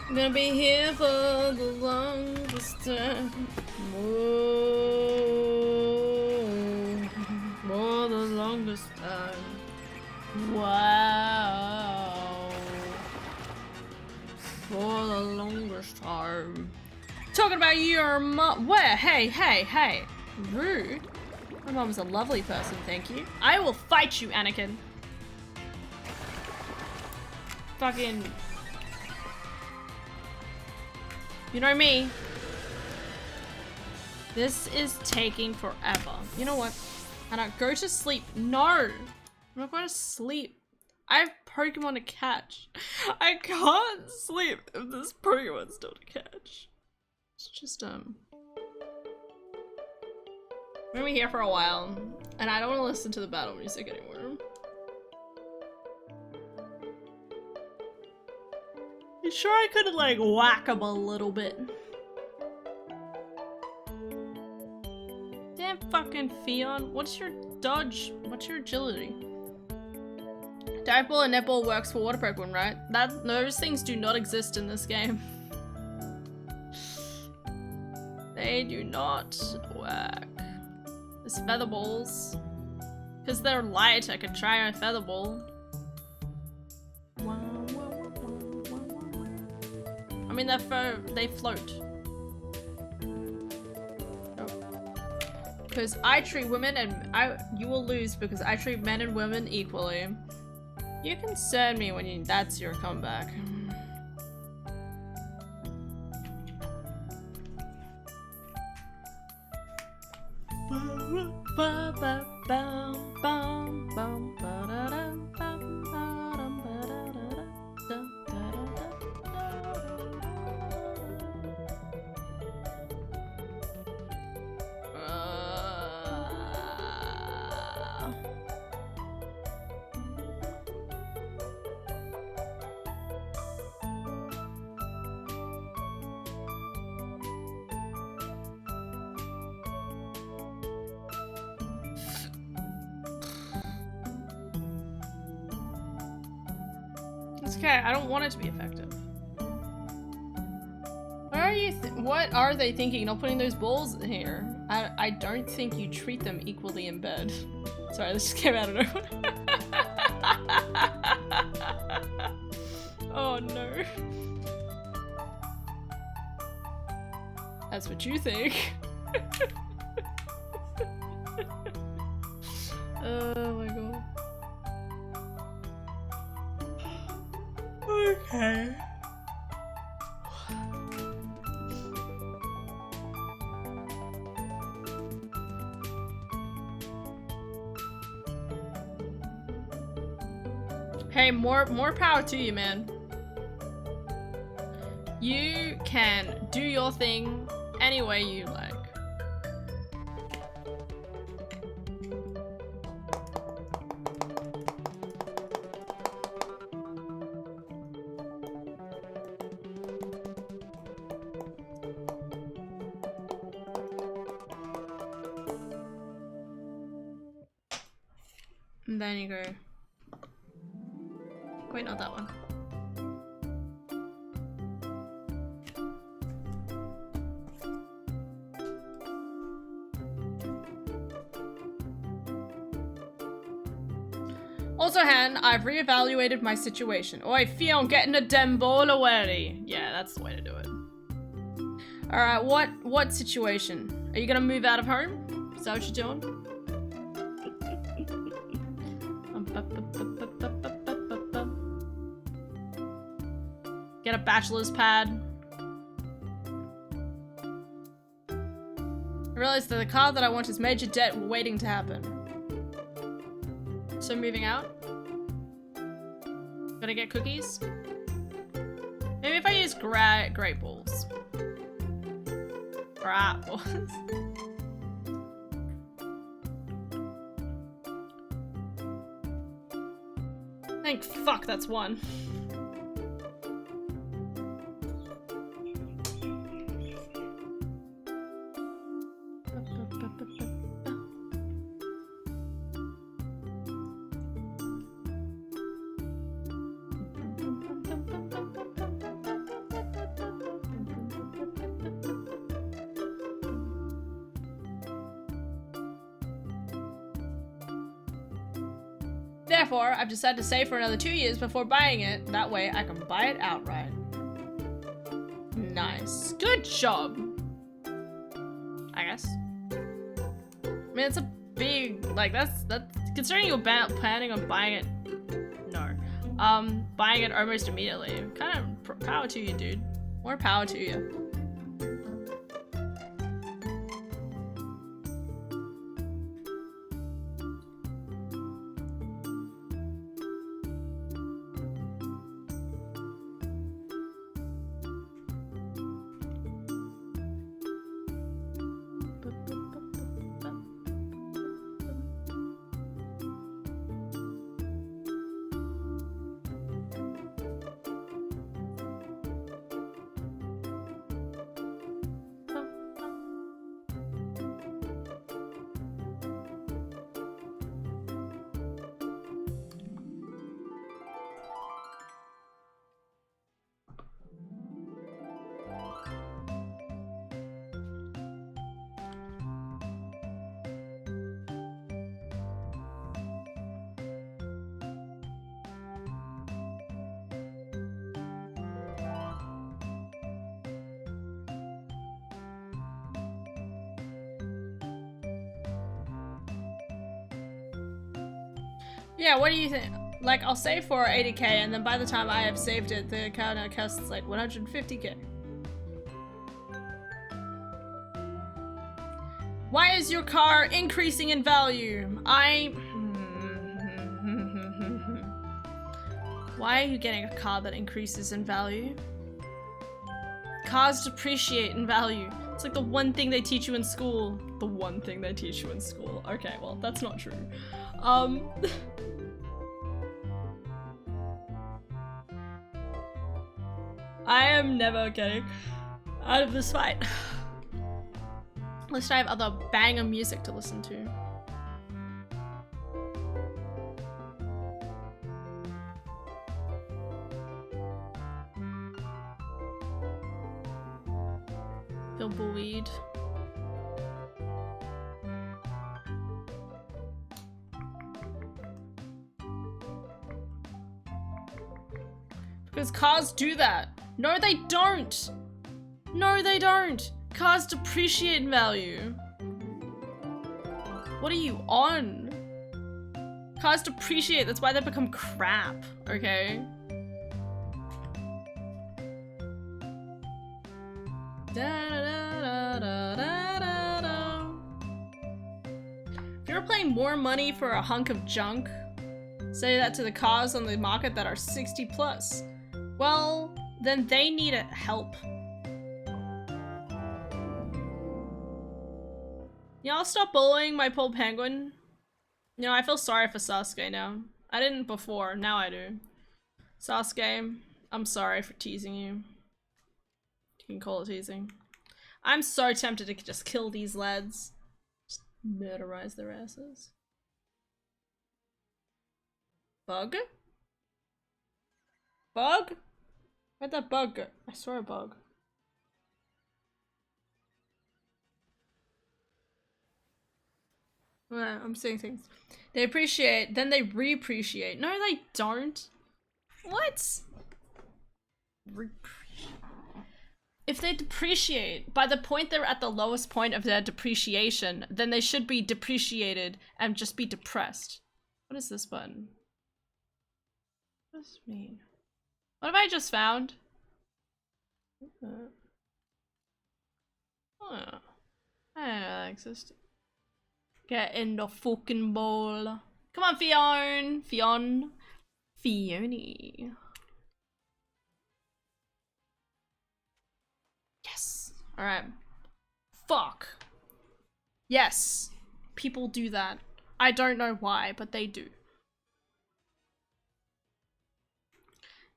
A: I'm gonna be here for the longest time. Whoa. For the longest time. Wow. For the longest time. Talking about your mom. Where? Hey, hey, hey. Rude. My mom's a lovely person, thank you. I will fight you, Anakin. Fucking. You know me. This is taking forever. You know what? I don't go to sleep. No! I'm not going to sleep. I have Pokemon to catch. I can't sleep if this Pokemon's still to catch. It's just, I'm gonna be here for a while, and I don't want to listen to the battle music anymore. You sure I could like whack him a little bit? Damn fucking Fion. What's your dodge? What's your agility? Dive Ball and Netball works for water Pokemon, right? Those things do not exist in this game. They do not work. There's Feather Balls. Because they're light, I could try a Feather Ball. I mean, they float. Because I treat women and you will lose because I treat men and women equally. You concern me when that's your comeback. It's okay, I don't want it to be effective. What are they thinking? Not putting those balls in here. I don't think you treat them equally in bed. Sorry, this just came out of nowhere. Oh no. That's what you think. Oh my god. Okay. Hey, more power to you, man. You can do your thing any way you like. And then you go. Wait, not that one. Also, Han, I've reevaluated my situation. Oi, Fion, getting a dem ball already. Yeah, that's the way to do it. Alright, what situation? Are you gonna move out of home? Is that what you're doing? Get a bachelor's pad. I realized that the car that I want is major debt waiting to happen. So moving out. Gotta get cookies. Maybe if I use great balls. Or apples. Thank fuck that's one. Therefore, I've decided to save for another 2 years before buying it. That way I can buy it outright. Nice. Good job. I guess. I mean, it's a big, like, that's considering you're planning on buying it. No. Buying it almost immediately. Kind of power to you, dude. More power to you. Yeah, what do you think? Like, I'll save for 80k, and then by the time I have saved it, the account now costs like 150k. Why is your car increasing in value? Why are you getting a car that increases in value? Cars depreciate in value. It's like the one thing they teach you in school. The one thing they teach you in school. Okay, well, that's not true. I am never getting out of this fight. At least I have other banger music to listen to. Feel buoyed. Because cars do that. No, they don't. No, they don't. Cars depreciate in value. What are you on? Cars depreciate. That's why they become crap. Okay. If you're paying more money for a hunk of junk, say that to the cars on the market that are 60 plus. Well, then they need help. Y'all stop bullying my poor penguin. You know, I feel sorry for Sasuke now. I didn't before, now I do. Sasuke, I'm sorry for teasing you. You can call it teasing. I'm so tempted to just kill these lads. Just murderize their asses. Bug? Bug? Where'd that bug go? I saw a bug. Well, I'm seeing things. They appreciate, then they re-appreciate. No, they don't. What? If they depreciate, by the point they're at the lowest point of their depreciation, then they should be depreciated and just be depressed. What is this button? What does this mean? What have I just found? Oh. I didn't know that existed. Get in the fucking bowl. Come on, Fione. Yes. All right. Fuck. Yes. People do that. I don't know why, but they do.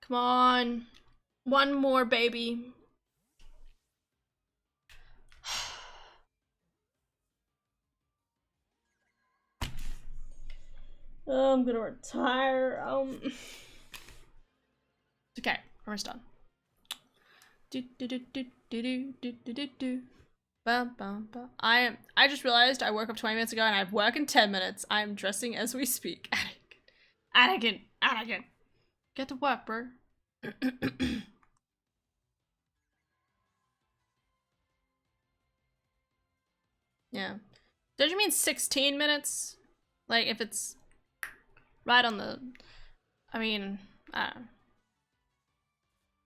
A: Come on. One more, baby. Oh, I'm gonna retire. Okay, almost done. I just realized I woke up 20 minutes ago and I have work in 10 minutes. I'm dressing as we speak. Anakin. Get to work, bro. Yeah. Don't you mean 16 minutes? Like, if it's right on the... I mean, I don't know.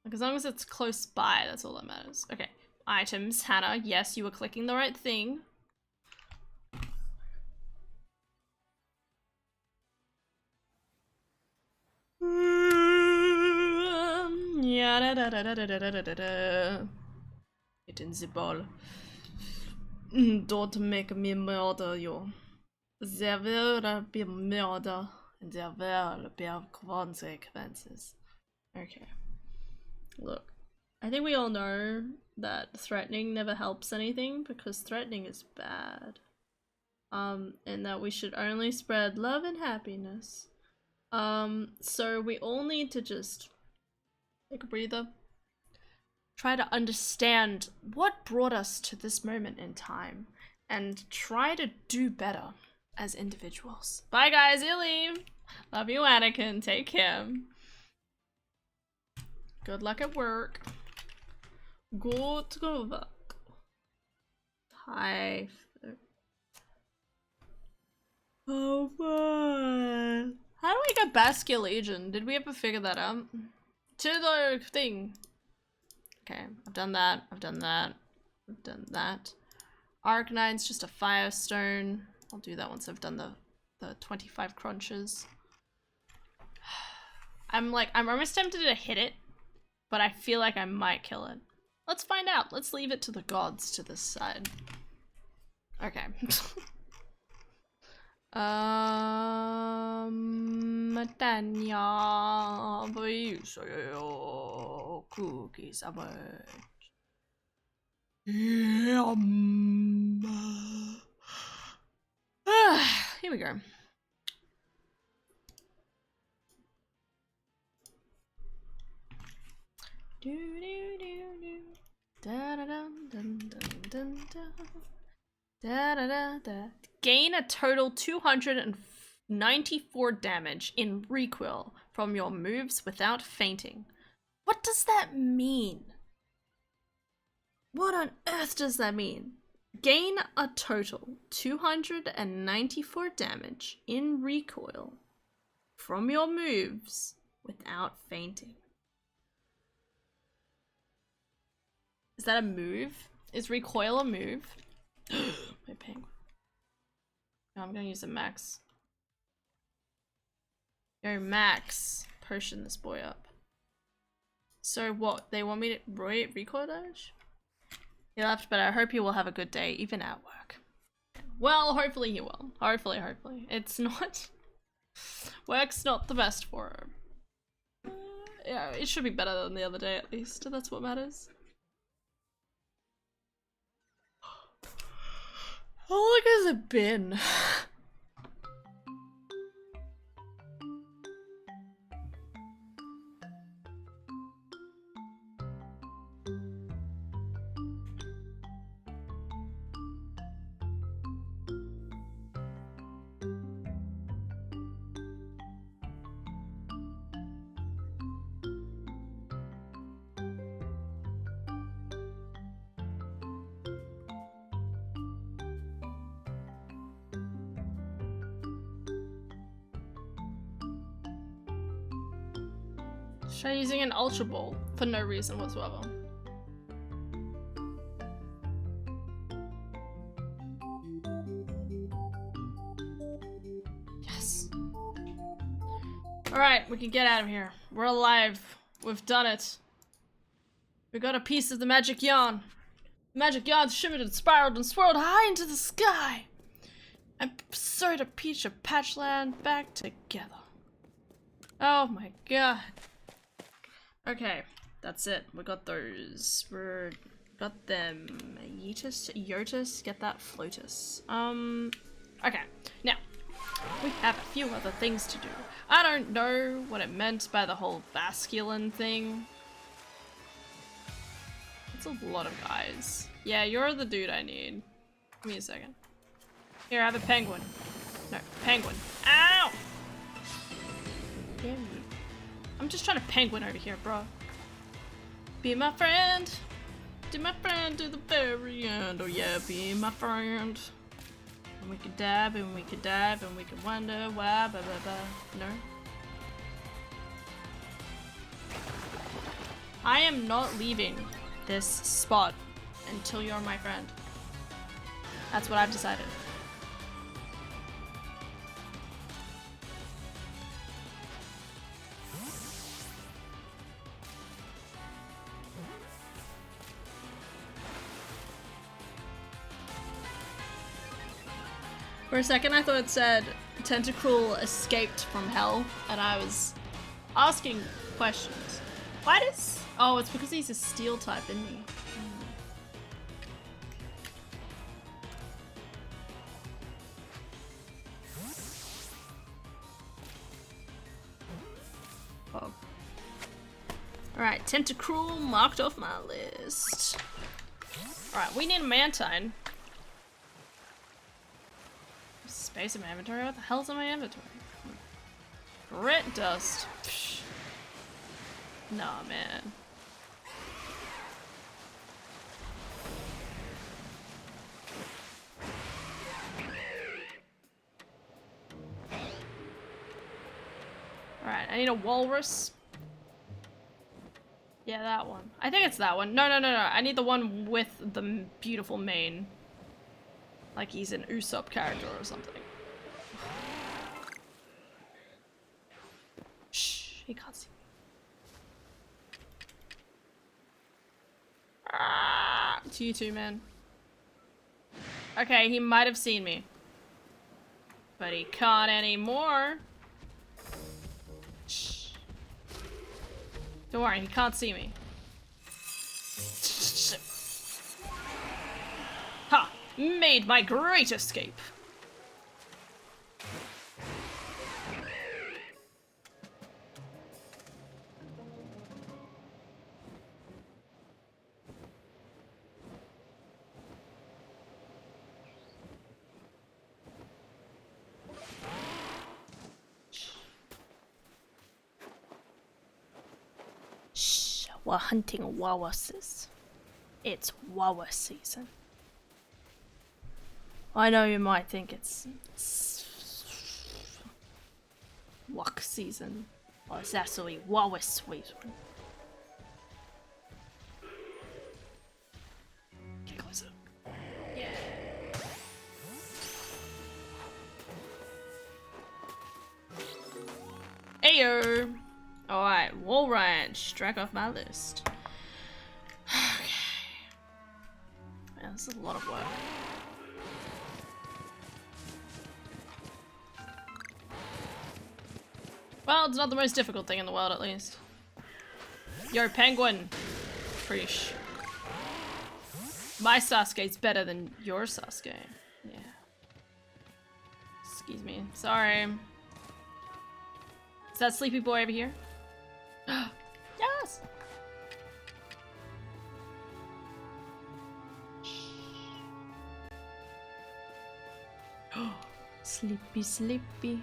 A: Like, as long as it's close by, that's all that matters. Okay. Items. Hannah, yes, you were clicking the right thing. Get in the ball. Don't make me murder you. There will be murder, and there will be consequences. Okay. Look, I think we all know that threatening never helps anything because threatening is bad. And that we should only spread love and happiness. So we all need to just take a breather. Try to understand what brought us to this moment in time and try to do better as individuals. Bye guys, you leave. Love you, Anakin. Take care. Good luck at work. Good luck. Hi. Oh fun. How do we get Basque Legion? Did we ever figure that out? To the thing. Okay, I've done that. I've done that. I've done that. Arcanine's just a firestone. I'll do that once I've done the 25 crunches. I'm almost tempted to hit it, but I feel like I might kill it. Let's find out. Let's leave it to the gods to this side. Okay. Matanya, cookies are here we go. Gain a total 294 damage in recoil from your moves without fainting. What does that mean? What on earth does that mean? Gain a total 294 damage in recoil from your moves without fainting. Is that a move? Is recoil a move? My penguin. No, I'm gonna use a max. Go max. Potion this boy up. So what? They want me to recoil damage? He left, but I hope he will have a good day, even at work. Well, hopefully he will. Hopefully. It's not... Work's not the best for him. Yeah, it should be better than the other day at least. That's what matters. How long has it been? Try using an Ultra Ball for no reason whatsoever. Yes. Alright, we can get out of here. We're alive. We've done it. We got a piece of the magic yarn. The magic yarn shimmered and spiraled and swirled high into the sky. And sewed a piece of Patchland back together. Oh my god. Okay, that's it. We got those. We got them. Yeetus, Yotus, get that Flotus. Okay, now. We have a few other things to do. I don't know what it meant by the whole masculine thing. It's a lot of guys. Yeah, you're the dude I need. Give me a second. Here, I have a penguin. No, penguin. Ow! Damn you. I'm just trying to penguin over here, bro. Be my friend. Be my friend to the very end. Oh yeah, be my friend. And we could dab, and we could dive, and we could wonder why, blah blah blah. No? I am not leaving this spot until you're my friend. That's what I've decided. For a second I thought it said Tentacruel escaped from hell, and I was asking questions. Why does... Oh, it's because he's a steel type, isn't he? Oh. Alright, Tentacruel marked off my list. Alright, we need a Mantine. Space in my inventory? What the hell's in my inventory? Grit dust. Psh. Nah, man. Alright, I need a walrus. Yeah, that one. I think it's that one. No. I need the one with the beautiful mane. Like he's an Usopp character or something. Shh, he can't see me. Ah, it's you two, man. Okay, he might have seen me. But he can't anymore. Shh. Don't worry, he can't see me. Ha! Made my great escape. Shh, we're hunting walruses. It's walrus season. I know you might think it's walk season, or it's actually walrus season. Get closer. Yeah. Ayo! Alright, Wall Ranch. Strike off my list. Okay. Man, this is a lot of work. Well, it's not the most difficult thing in the world, at least. Yo, penguin! Preach. My Sasuke's better than your Sasuke. Yeah. Excuse me. Sorry. Is that sleepy boy over here? Yes! Sleepy, sleepy.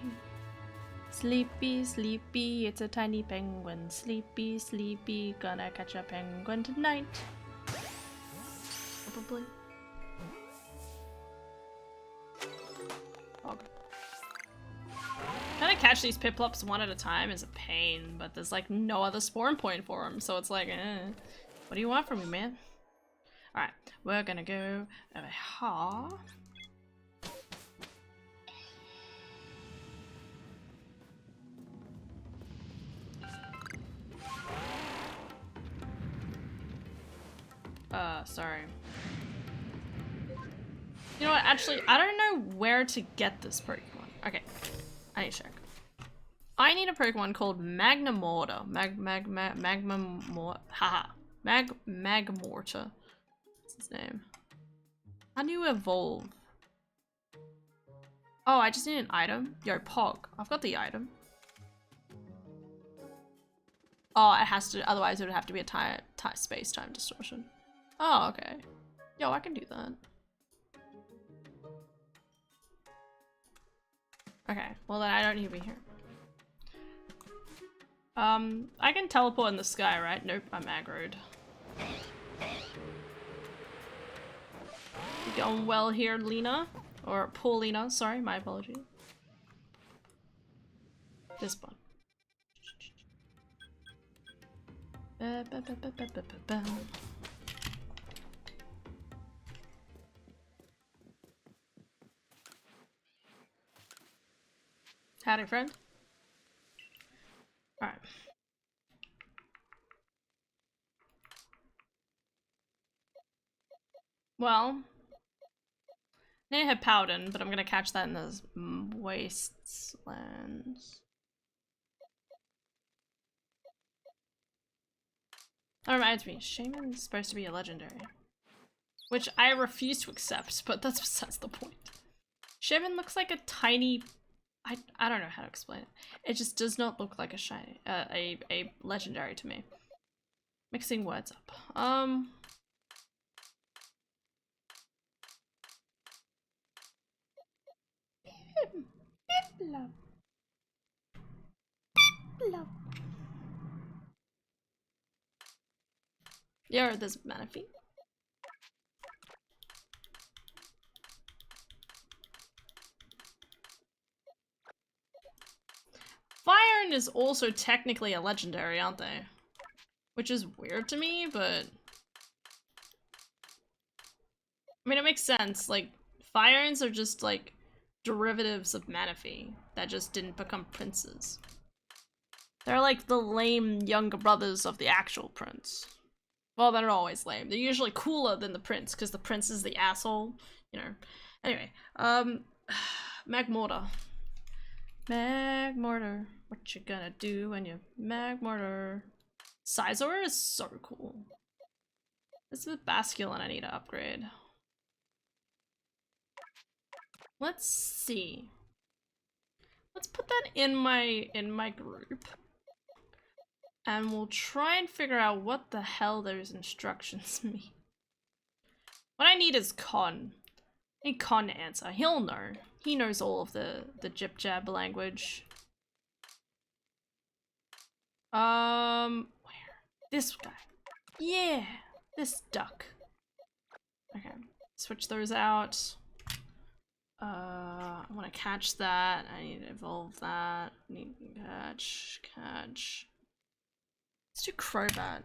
A: Sleepy, sleepy, it's a tiny penguin. Sleepy, sleepy, gonna catch a penguin tonight. Probably. Oh. Trying to catch these Piplups one at a time is a pain, but there's like no other spawn point for them, so it's like, what do you want from me, man? Alright, we're gonna go over here. Sorry. You know what, actually, I don't know where to get this Pokemon. Okay, I need to check. I need a Pokemon called Magnemortar. Magmamortar. Haha. Magmortar. What's his name? How do you evolve? Oh, I just need an item? Yo, Pog. I've got the item. Oh, it has to, otherwise it would have to be a space-time distortion. Oh, okay. Yo, I can do that. Okay, well then I don't need to be here. I can teleport in the sky, right? Nope, I'm aggroed. You going well here, Lena? Or Paulina, sorry, my apologies. This one. Howdy, friend. Alright. Well, I have Powden, but I'm gonna catch that in the wastelands. That reminds me, Shaman's supposed to be a legendary. Which I refuse to accept, but that's besides the point. Shaman looks like a tiny... I don't know how to explain it. It just does not look like a shiny, a legendary to me. Mixing words up. Yeah, there's Manaphy. Fire is also technically a legendary, aren't they? Which is weird to me, but... I mean, it makes sense. Like, Fire-Ins are just, like, derivatives of Manaphy that just didn't become princes. They're like the lame younger brothers of the actual prince. Well, they're always lame. They're usually cooler than the prince, because the prince is the asshole, you know. Anyway, Magmortar. Magmortar. What you gonna do when you Magmortar? Scizor is so cool. This is Basculin I need to upgrade. Let's see. Let's put that in my group. And we'll try and figure out what the hell those instructions mean. What I need is Con. I need Con to answer. He'll know. He knows all of the jib jab language. Where? This guy. Yeah, this duck. Okay, switch those out. I want to catch that. I need to evolve that. I need to catch. Let's do Crobat.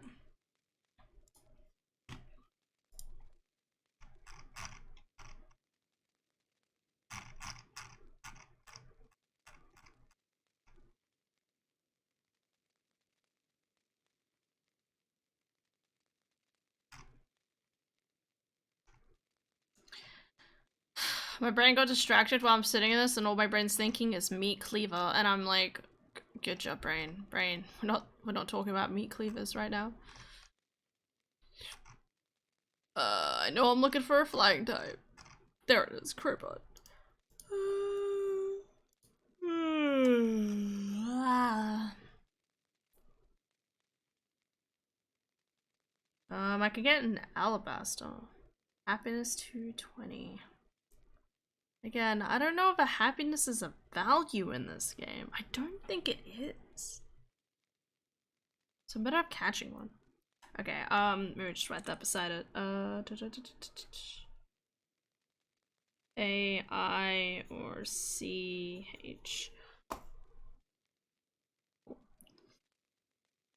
A: My brain got distracted while I'm sitting in this, and all my brain's thinking is meat cleaver, and I'm like, good job, brain. We're not talking about meat cleavers right now. I know I'm looking for a flying type. There it is, Crobat. I could get an Alabaster. Happiness 220. Again, I don't know if a happiness is a value in this game. I don't think it is. So I'm better off catching one. Okay, maybe just write that beside it. A, I, or C, H.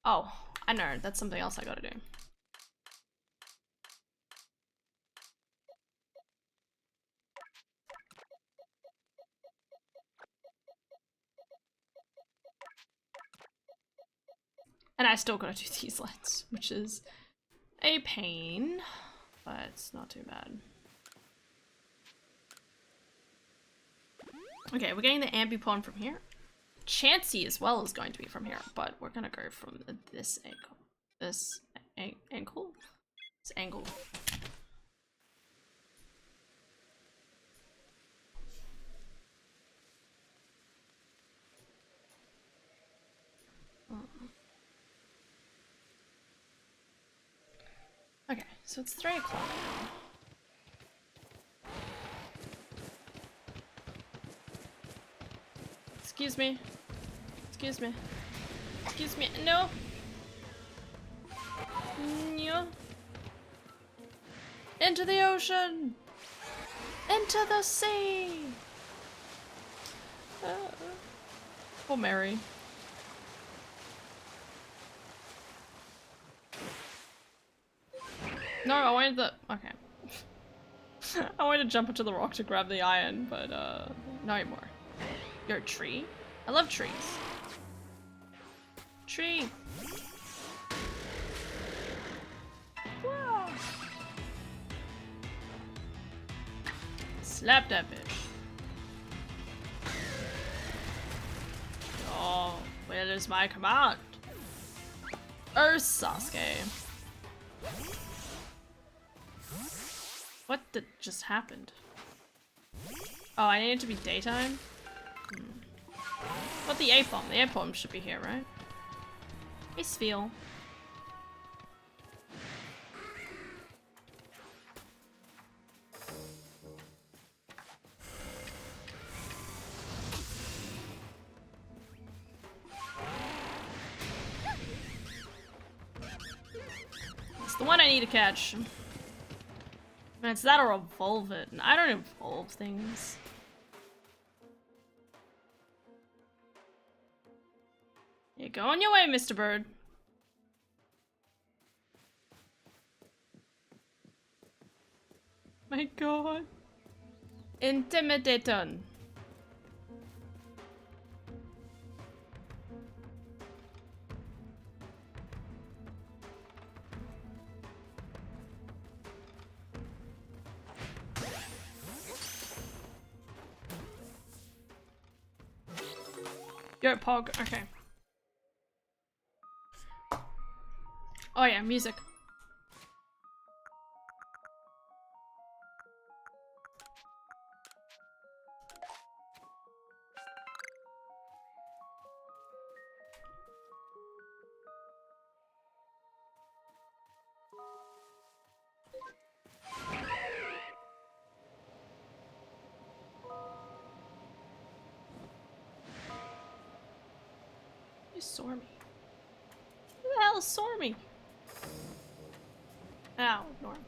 A: Oh, I know, that's something else I gotta do. And I still gotta do these lines, which is a pain, but it's not too bad. Okay, we're getting the Ambipom from here. Chansey as well is going to be from here, but we're gonna go from this angle. This angle? This angle. Okay, so it's 3 o'clock now. Excuse me. Excuse me. Excuse me. No. No. Into the ocean. Into the sea. Oh, Mary. No, I wanted the... Okay. I wanted to jump into the rock to grab the iron, but, not anymore. You're a tree? I love trees. Tree! Wow. Slap that bitch. Oh, where is my command? Sasuke. What just happened? Oh, I need it to be daytime? But the Apom. The Apom should be here, right? Hey, Spheal. It's the one I need to catch. Man, it's that or evolve it. I don't evolve things. Yeah, go on your way, Mr. Bird. My god. Intimidaton. Yo, Pog. Okay. Oh yeah, music. You saw me. Who the hell saw me? Ow, ignore him.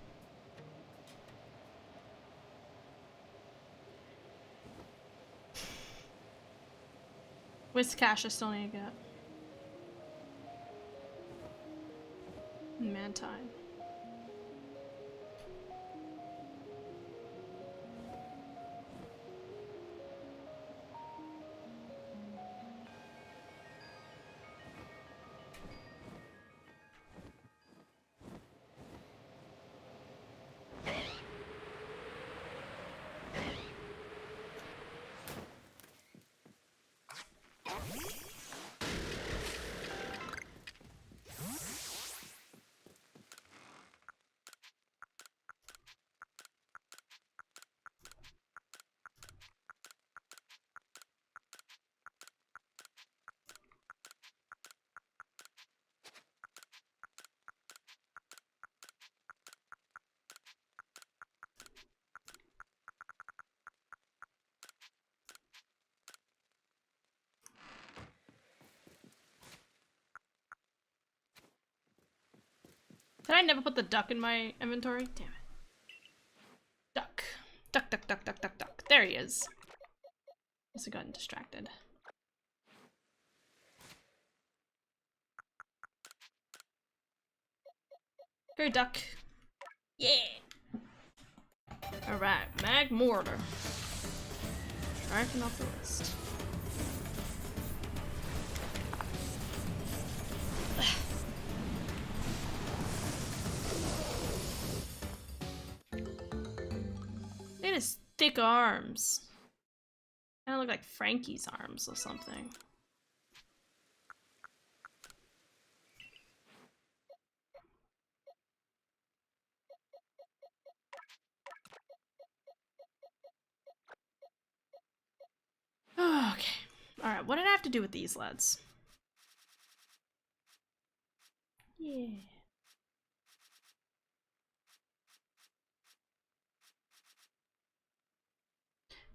A: Where's cash I still need to get? Mantine. Did I never put the duck in my inventory? Damn it. Duck. Duck, duck, duck, duck, duck, duck. There he is. Must have gotten distracted. Go, duck. Yeah! Alright, Mag Mortar. Striking off the list. thick arms. Kinda look like Frankie's arms or something. Okay. Alright, what did I have to do with these lads? Yeah.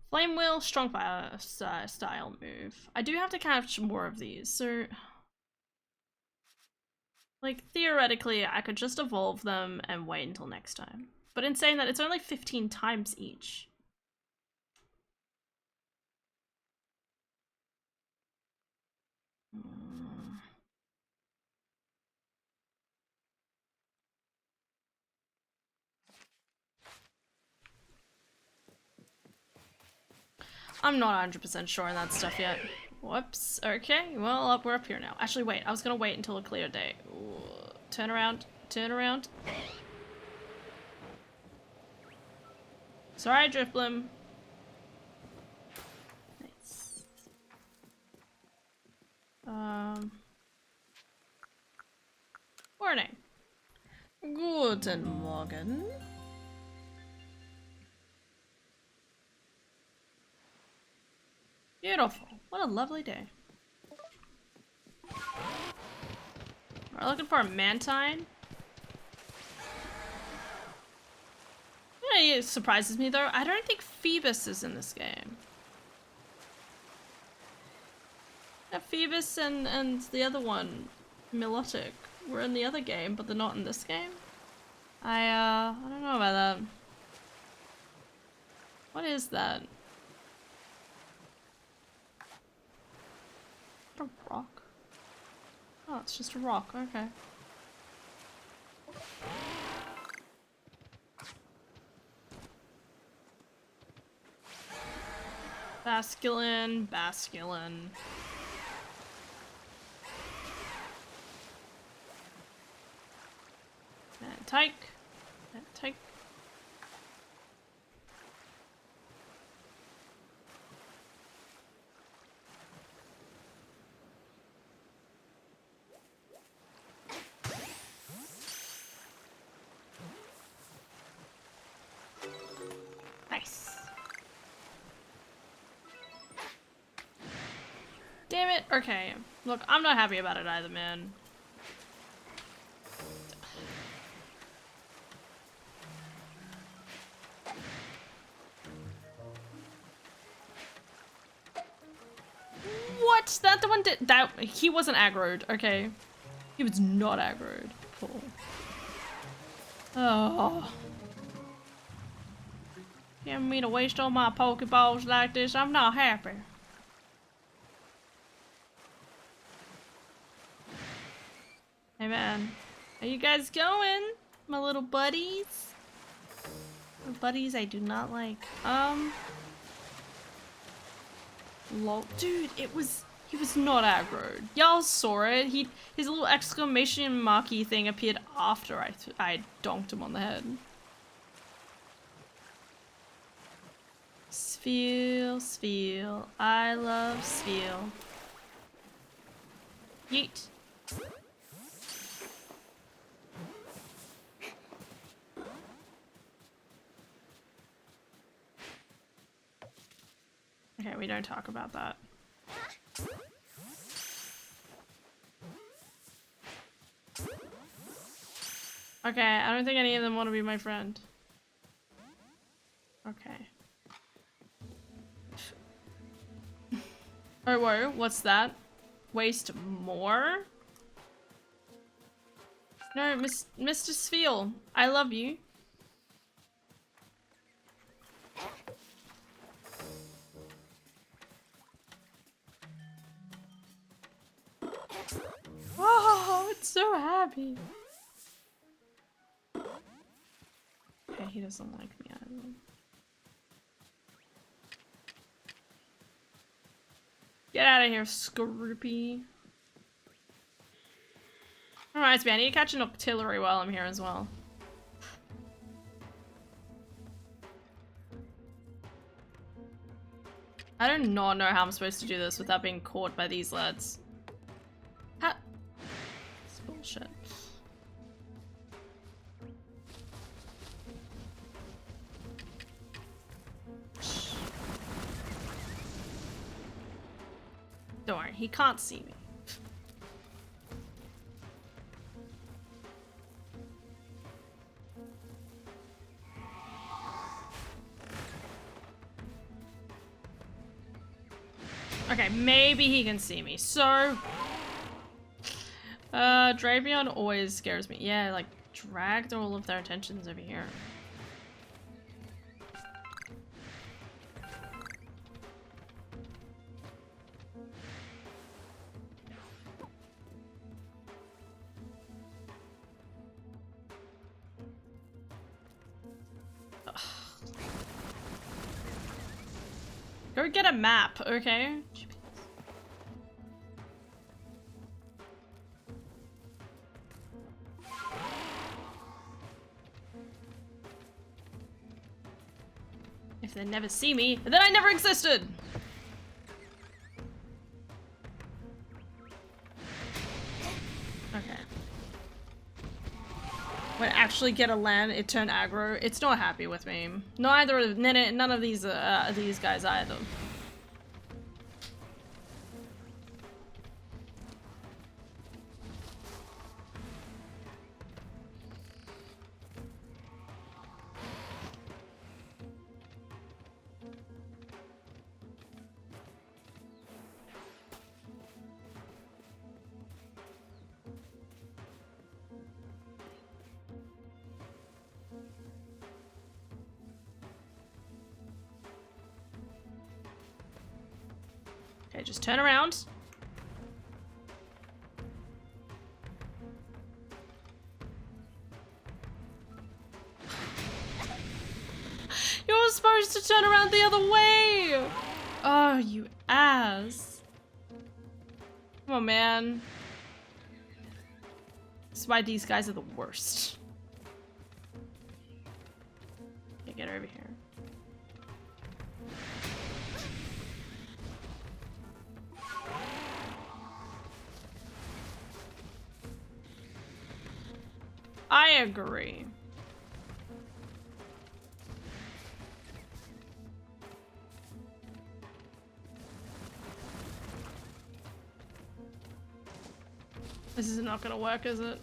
A: Flame Wheel, Strong Fire style move. I do have to catch more of these, so... Like, theoretically, I could just evolve them and wait until next time. But in saying that, it's only 15 times each. I'm not 100% sure on that stuff yet. Whoops. Okay, well, we're up here now. Actually, wait. I was gonna wait until a clear day. Ooh. Turn around. Turn around. Sorry, Drifblim. Nice. Morning. Guten Morgen. Beautiful. What a lovely day. We're looking for a Mantine. It surprises me though. I don't think Phoebus is in this game. Yeah, Phoebus and the other one, Milotic, were in the other game, but they're not in this game. I don't know about that. What is that? A rock? Oh, it's just a rock, okay. Basculin, Basculin. Tyke. Tyke. Nice. Damn it. Okay. Look, I'm not happy about it either, man. What? That the one did that? He wasn't aggroed. Okay, he was not aggroed. Cool. Oh, getting me to waste all my Pokeballs like this. I'm not happy. Hey man, how you guys going, my little buddies? My buddies I do not like. Lol. Dude, he was not aggroed. Y'all saw it. His little exclamation marky thing appeared after I donked him on the head. Spheal. I love Spheal. Yeet. Okay, we don't talk about that. Okay, I don't think any of them want to be my friend. Okay. Oh, whoa, what's that? Waste more? No, Mr. Spheal, I love you. Oh, it's so happy. Okay, he doesn't like me either. Get out of here, Scroopy. Reminds me, I need to catch an artillery while I'm here as well. I do not know how I'm supposed to do this without being caught by these lads. Ha! It's bullshit. Don't worry, he can't see me. Okay, maybe he can see me. So, Dravion always scares me. Yeah, like, drag all of their attentions over here. Go get a map, okay? If they never see me, then I never existed! Okay. When I actually get a land, it turned aggro. It's not happy with me. None of these guys either. Okay, just turn around. You're supposed to turn around the other way! Oh, you ass. Come on, man. This is why these guys are the worst. Okay, get over here. I agree. This is not gonna work, is it?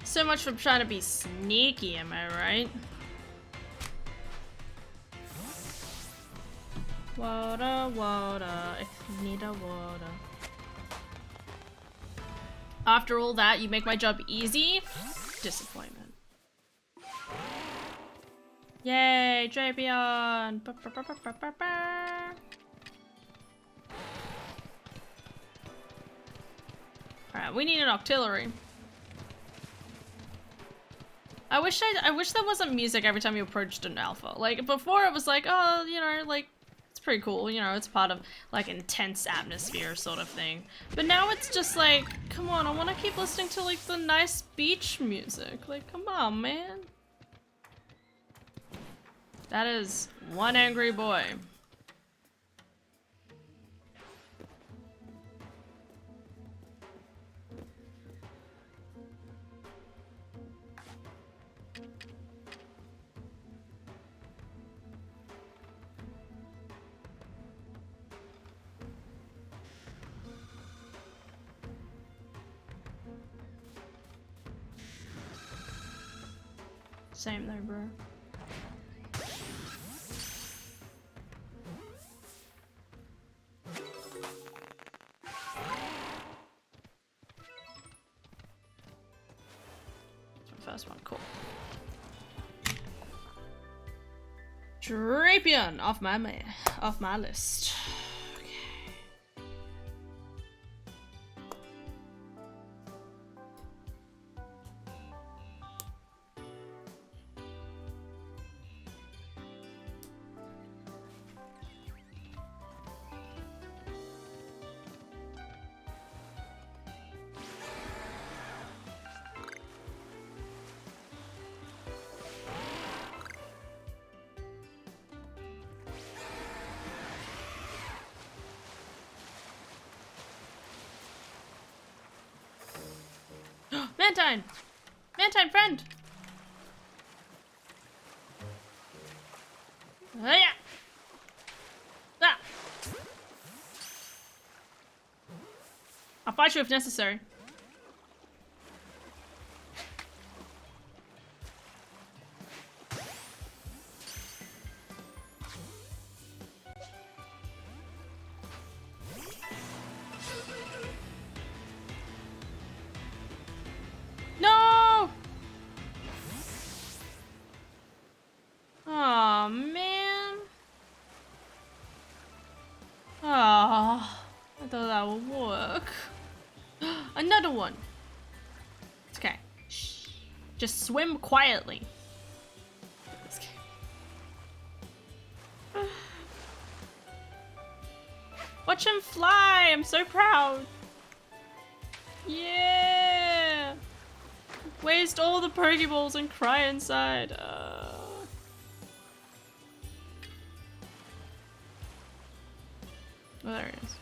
A: So much for trying to be sneaky, am I right? Water, water, I need a water. After all that, you make my job easy? Disappointment. Yay, Dravion! Alright, we need an artillery. I wish there wasn't music every time you approached an alpha. Like, before it was like, oh, you know, like, it's pretty cool, you know, it's part of, like, intense atmosphere sort of thing. But now it's just like, come on, I want to keep listening to, like, the nice beach music. Like, come on, man. That is one angry boy. Same though, bro. First one, cool. Drapion off my list. Okay. Mantine! Mantine friend! Yeah. Ah. I'll fight you if necessary. No! Oh man. Oh, I thought that would work. Another one. It's okay. Shh. Just swim quietly. Watch him fly! I'm so proud. Yeah! Waste all the Pokeballs and cry inside. Oh, there he is.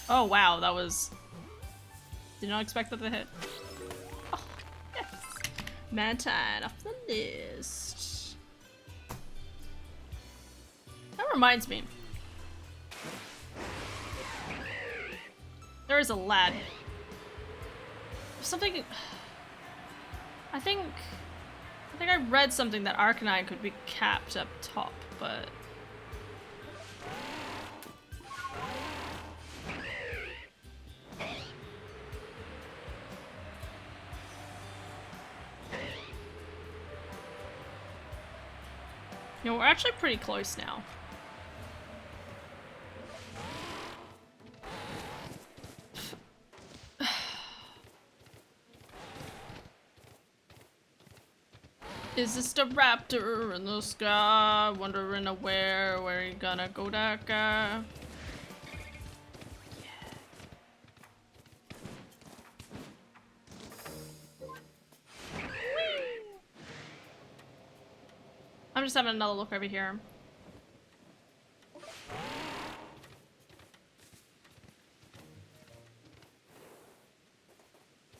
A: Oh wow, that was... Did not expect that to hit. Oh, yes! Mantine off the list. That reminds me. There is a lad. Something... I think I read something that Arcanine could be capped up top, but... You know, we're actually pretty close now. Is this the raptor in the sky? Wondering where you gonna go that guy? I'm just having another look over here.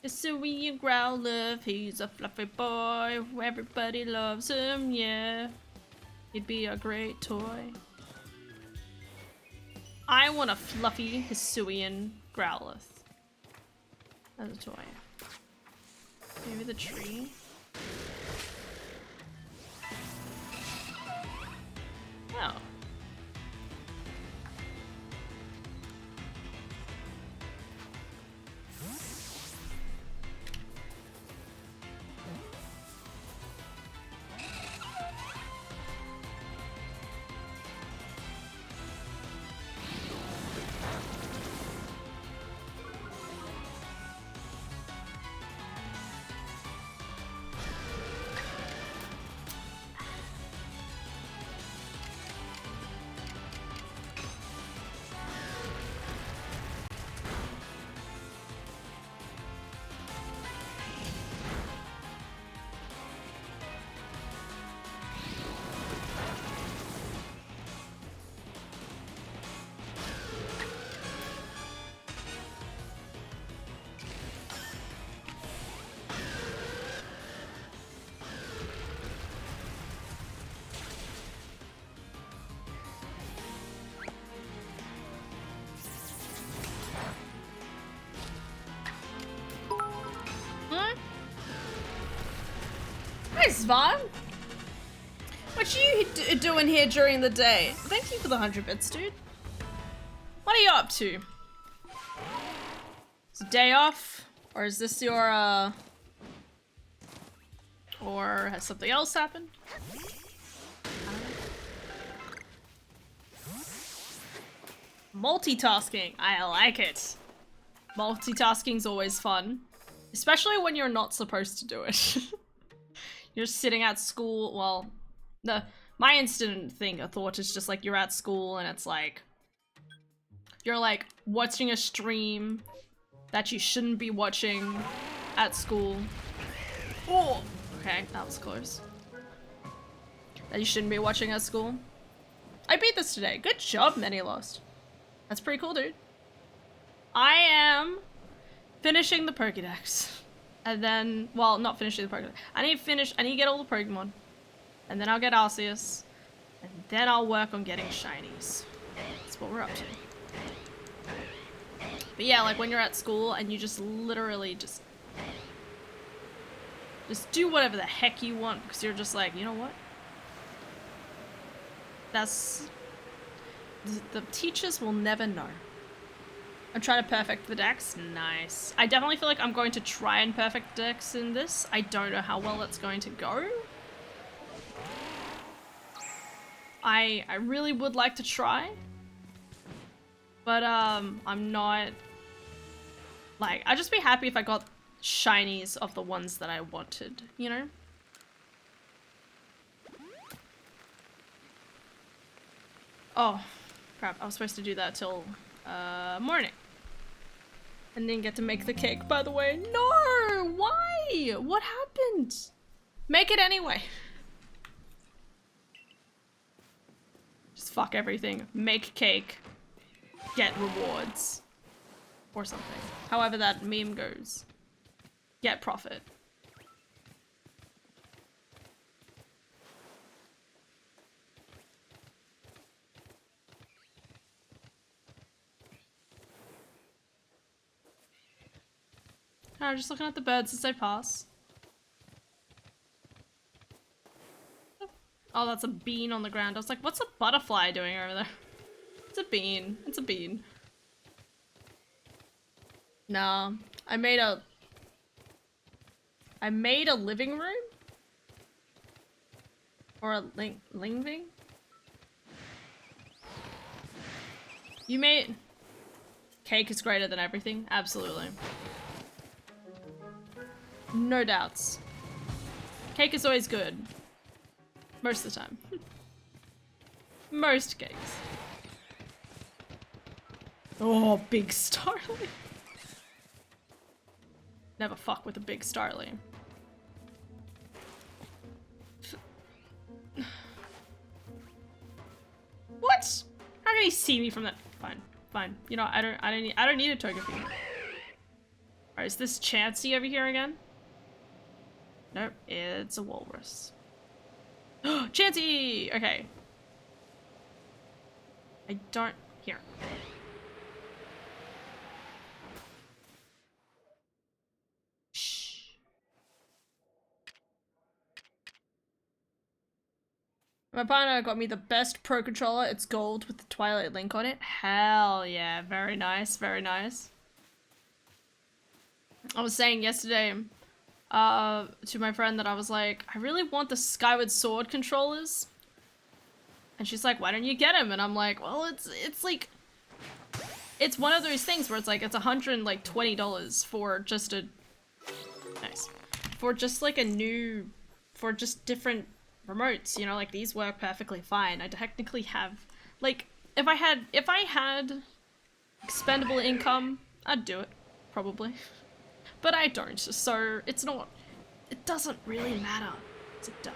A: Hisuian Growlithe, he's a fluffy boy. Everybody loves him, yeah. He'd be a great toy. I want a fluffy Hisuian Growlithe as a toy. Maybe the tree? Oh. Hi, Svan. What you doing here during the day? Thank you for the 100 bits, dude. What are you up to? Is it a day off? Or is this your, or has something else happened? Multitasking. I like it. Multitasking's always fun. Especially when you're not supposed to do it. You're sitting at school, well, my instant thought is just like you're at school and it's like, you're like watching a stream that you shouldn't be watching at school. Oh, okay, that was close. That you shouldn't be watching at school. I beat this today. Good job, Many Lost. That's pretty cool, dude. I am finishing the Pokédex. And then, well, not finishing the Pokédex. I need to get all the Pokemon. And then I'll get Arceus. And then I'll work on getting shinies. That's what we're up to. But yeah, like when you're at school and you just literally just do whatever the heck you want because you're just like, you know what? The teachers will never know. I'm trying to perfect the dex. Nice. I definitely feel like I'm going to try and perfect the dex in this. I don't know how well it's going to go. I really would like to try. But I'm not, like, I'd just be happy if I got shinies of the ones that I wanted, you know? Oh, crap, I was supposed to do that till morning. And didn't get to make the cake, by the way. No! Why? What happened? Make it anyway. Just fuck everything. Make cake. Get rewards. Or something. However that meme goes. Get profit. I'm just looking at the birds as they pass. Oh, that's a bean on the ground. I was like, what's a butterfly doing over there? It's a bean. It's a bean. No, I made a living room? Or a living? You made... Cake is greater than everything? Absolutely. No doubts. Cake is always good. Most of the time. Most cakes. Oh, big starling. Never fuck with a big starling. What? How can he see me from that? Fine, fine. You know, I don't need a Togepi. Alright, is this Chansey over here again? Nope, it's a walrus. Chansey! Okay. I don't... Here. Shh. My partner got me the best Pro Controller. It's gold with the Twilight Link on it. Hell yeah. Very nice, very nice. I was saying yesterday to my friend that I was like, I really want the Skyward Sword controllers. And she's like, why don't you get them? And I'm like, well, it's like, it's one of those things where it's like, it's $120 for just a, nice, for just like a new, for just different remotes, you know, like these work perfectly fine. I technically have, like, if I had expendable income, I'd do it, probably. But I don't, so it's not, it doesn't really matter. It's a duck.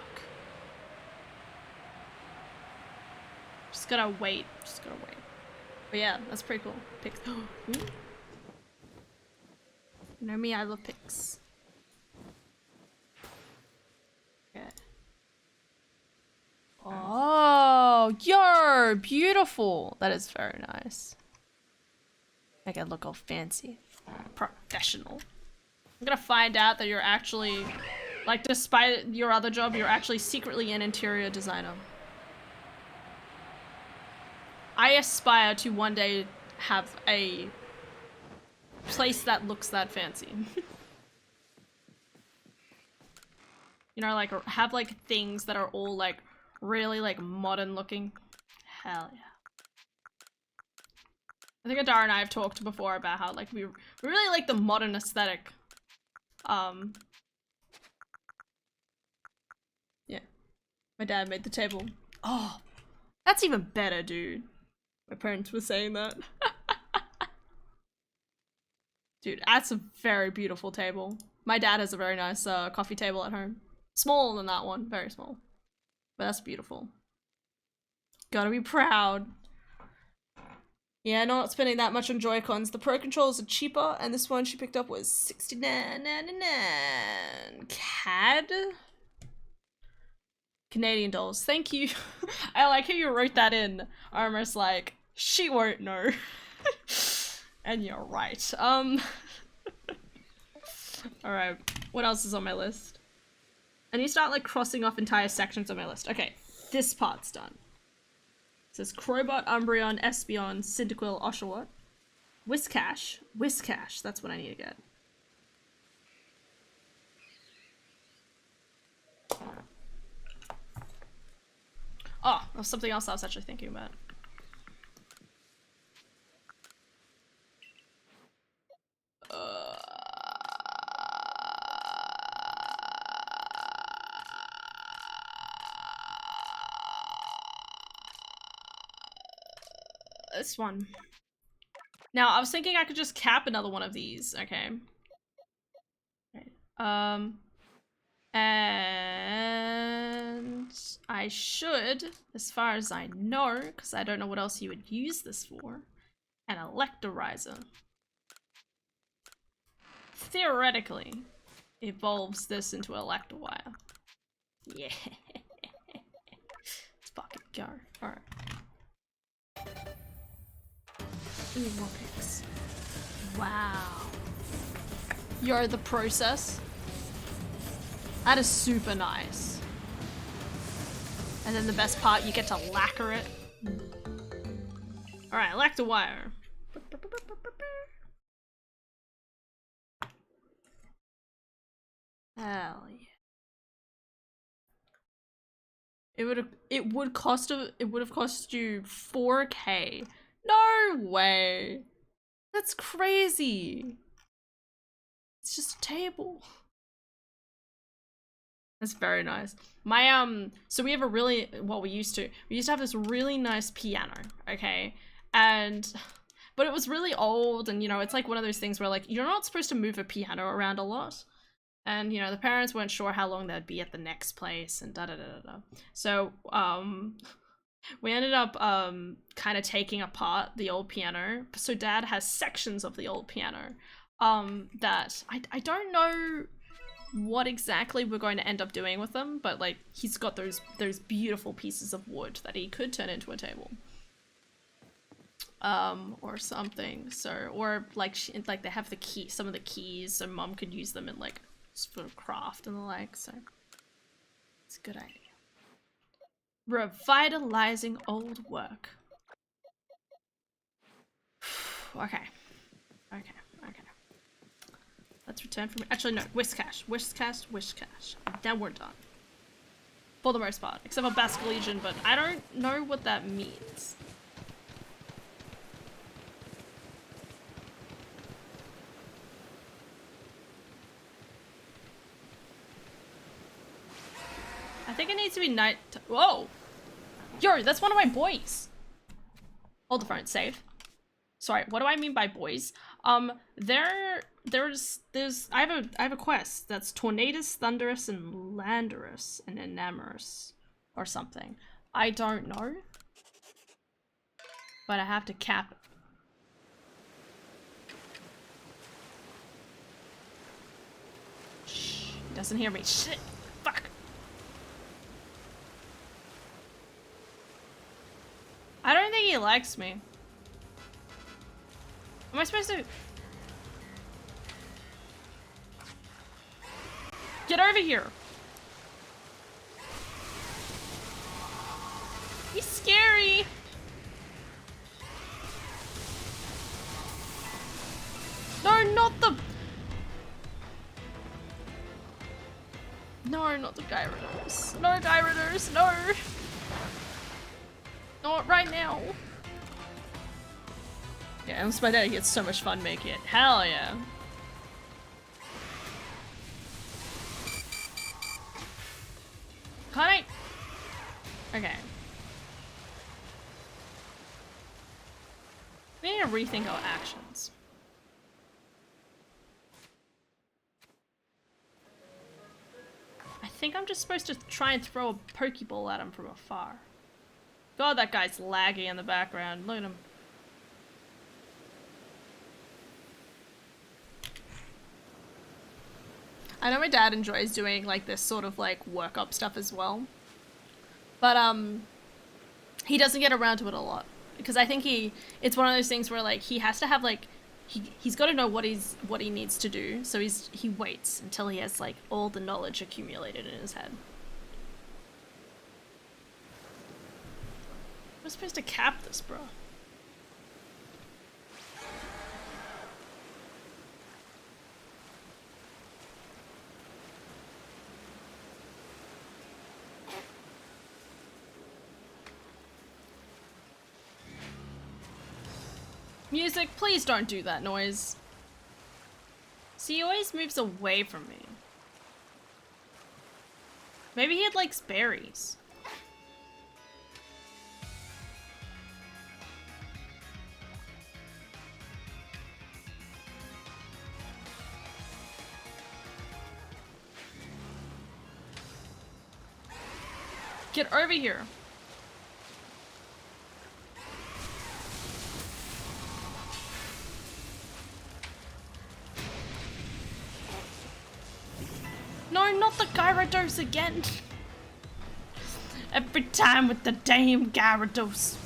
A: Just gotta wait, But yeah, that's pretty cool. Pics. You know me, I love pics. Okay. Oh, yo, beautiful. That is very nice. Make it look all fancy. Professional. I'm gonna find out that you're actually, like, despite your other job, you're actually secretly an interior designer. I aspire to one day have a place that looks that fancy. You know, like, have, like, things that are all, like, really, like, modern looking. Hell yeah. I think Adara and I have talked before about how, like, we really like the modern aesthetic. Yeah. My dad made the table. Oh, that's even better, dude. My parents were saying that. Dude, that's a very beautiful table. My dad has a very nice coffee table at home. Smaller than that one, very small. But that's beautiful. Gotta be proud. Yeah, not spending that much on Joy-Cons. The Pro Controllers are cheaper, and this one she picked up was $69.99. CAD? Canadian dollars. Thank you. I like how you wrote that in. I'm almost like, she won't know. And you're right. Alright, what else is on my list? I need to start like crossing off entire sections on my list. Okay, this part's done. It says Crowbot, Umbreon, Espeon, Cyndaquil, Oshawott. Whiscash, that's what I need to get. Oh, that was something else I was actually thinking about. This one. Now, I was thinking I could just cap another one of these, okay? And I should, as far as I know, because I don't know what else you would use this for, an Electorizer. Theoretically, evolves this into Electivire. Yeah. Let's fucking go. Alright. Ooh, more picks. Wow. Yo, the process. That is super nice. And then the best part, you get to lacquer it. Alright, Electivire. Hell yeah. It would have cost you 4K. No way. That's crazy. It's just a table. That's very nice. My so we have a really we used to have this really nice piano, okay? But it was really old, and you know, it's like one of those things where like you're not supposed to move a piano around a lot. And you know, the parents weren't sure how long they'd be at the next place and da da da da da. So we ended up kind of taking apart the old piano. So Dad has sections of the old piano that I don't know what exactly we're going to end up doing with them, but like he's got those beautiful pieces of wood that he could turn into a table. Or something. So, or like they have the key, some of the keys, so Mom could use them in like for craft and the like. So it's a good idea. Revitalizing old work. Okay. Let's return from. Actually, no. Whiscash. Then we're done. For the most part, except for Basculegion, but I don't know what that means. I think it needs to be night. Whoa! Yo, that's one of my boys! Hold the phone, save. Sorry, what do I mean by boys? There's I have a quest that's Tornadus, Thunderous, and Landorus, and Enamorous, or something. I don't know. But I have to cap it. Shh, he doesn't hear me. Shit! Fuck! I don't think he likes me. Am I supposed to... Get over here! He's scary! No, not the... No, not the Gyarados. No, Gyarados, no! Not right now. Yeah, and my dad gets so much fun making it. Hell yeah. Can't I? Okay. We need to rethink our actions. I think I'm just supposed to try and throw a Pokeball at him from afar. God, that guy's laggy in the background. Look at him. I know my dad enjoys doing like this sort of like workup stuff as well. But he doesn't get around to it a lot. Because I think it's one of those things where like he has to have like he's got to know what he needs to do, so he waits until he has like all the knowledge accumulated in his head. I'm supposed to cap this, bro. Music, please don't do that noise. See, he always moves away from me. Maybe he likes berries. Get over here. No, not the Gyarados again. Every time with the damn Gyarados.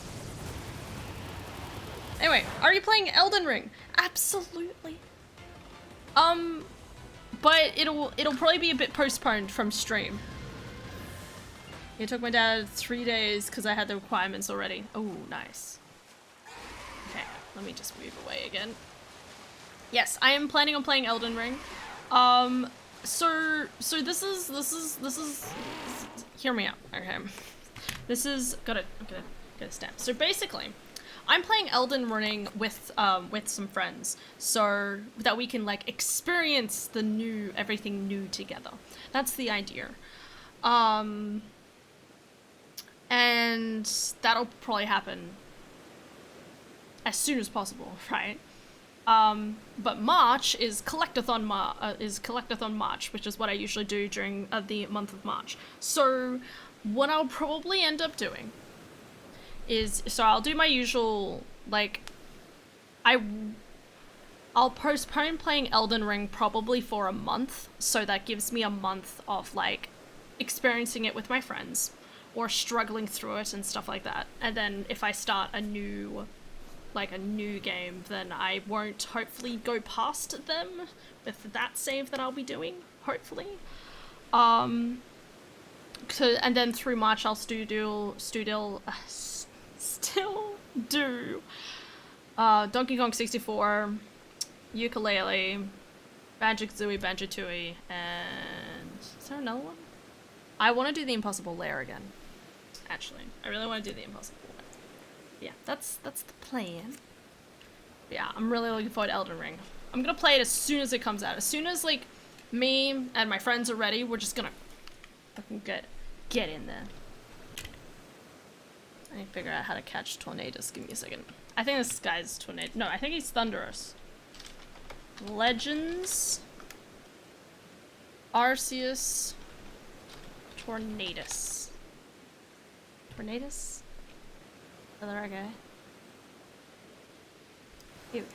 A: Anyway, are you playing Elden Ring? Absolutely. But it'll probably be a bit postponed from stream. It took my dad 3 days because I had the requirements already. Oh, nice. Okay, let me just move away again. Yes, I am planning on playing Elden Ring. So this is hear me out, okay? This is gotta stamp. So basically, I'm playing Elden Ring with some friends so that we can like experience everything new together. That's the idea. And that'll probably happen as soon as possible, right? But March is Collectathon March, which is what I usually do during the month of March. So what I'll probably end up doing is, so I'll do my usual, like, I'll postpone playing Elden Ring probably for a month, so that gives me a month of, like, experiencing it with my friends, or struggling through it and stuff like that. And then if I start a new game, then I won't hopefully go past them with that save that I'll be doing, hopefully. And then through March I'll still do Donkey Kong 64, Ukulele, Banjo-Kazooie, Banjo-Tooie, and is there another one? I want to do the Impossible Lair again. Actually, I really want to do the Impossible Lair. Yeah, that's the plan. Yeah, I'm really looking forward to Elden Ring. I'm gonna play it as soon as it comes out. As soon as like me and my friends are ready, we're just gonna fucking get in there. I need to figure out how to catch Tornadus. Give me a second. I think this guy's Tornadus. No, I think he's Thunderous. Legends. Arceus. Tornadus. Tornadus? Is that the right guy? Here we go.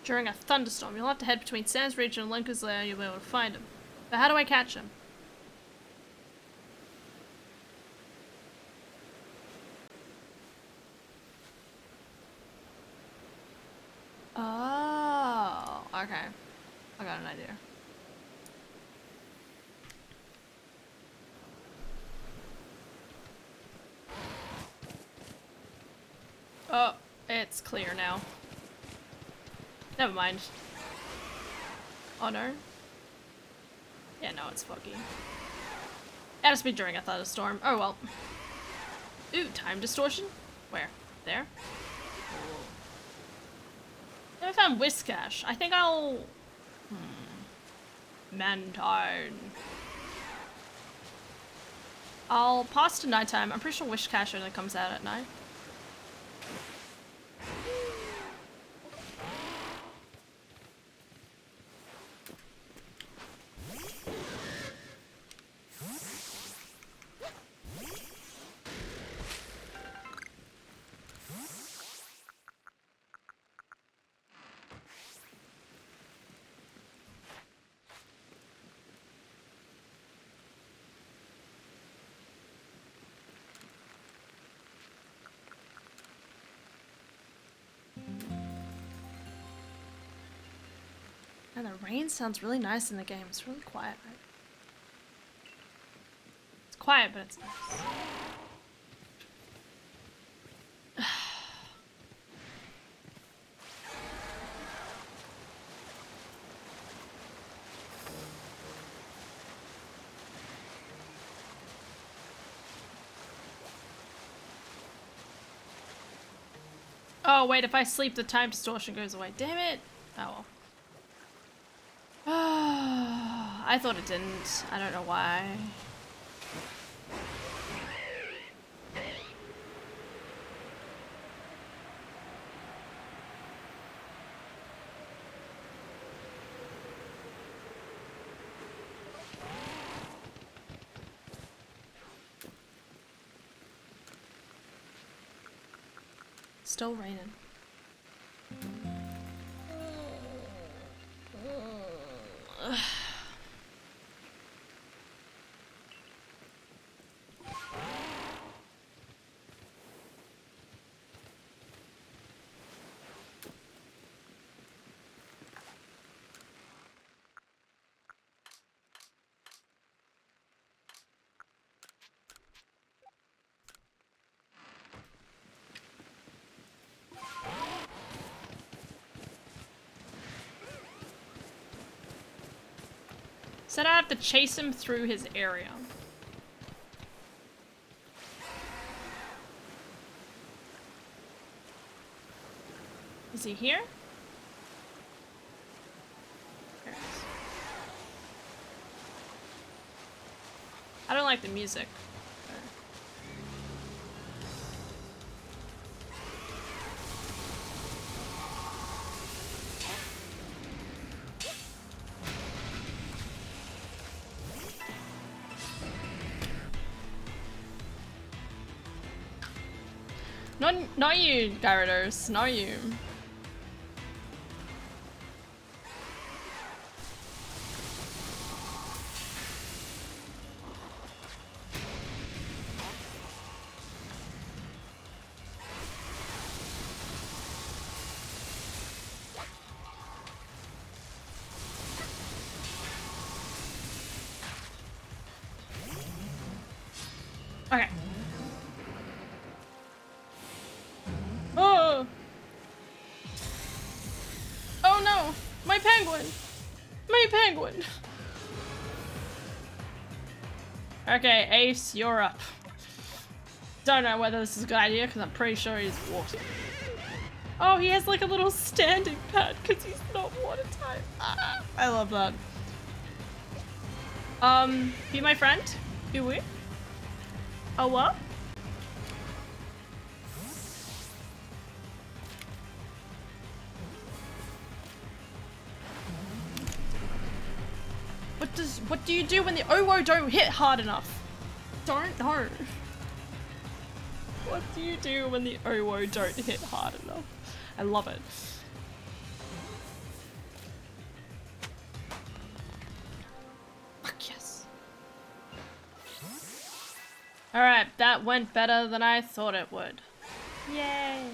A: During a thunderstorm, you'll have to head between Sam's Ridge and Lenka's Lair and you'll be able to find him. But how do I catch him? Oh, okay. I got an idea. Oh, it's clear now. Never mind. Oh no. Yeah, no, it's foggy. It has to be during a thunderstorm. Oh well. Ooh, time distortion? Where? There? I found Whiskash. I think I'll... Mantine. I'll pass to nighttime. I'm pretty sure Whiskash only comes out at night. And the rain sounds really nice in the game. It's really quiet, right? It's quiet, but it's nice. Oh wait, if I sleep the time distortion goes away. Damn it! Oh well. I thought it didn't. I don't know why. Still raining. Said I have to chase him through his area. Is he here? There he is. I don't like the music. Not you, Gyarados. Not you. Okay. Oh! Oh no! My penguin! My penguin! Okay, Ace, you're up. Don't know whether this is a good idea because I'm pretty sure he's water. Oh, he has like a little standing pad because he's not water type. Ah, I love that. Be my friend? Be we? Oh, what? What do you do when the OWO don't hit hard enough? Don't know. What do you do when the OWO don't hit hard enough? I love it. Fuck yes. Alright, that went better than I thought it would. Yay.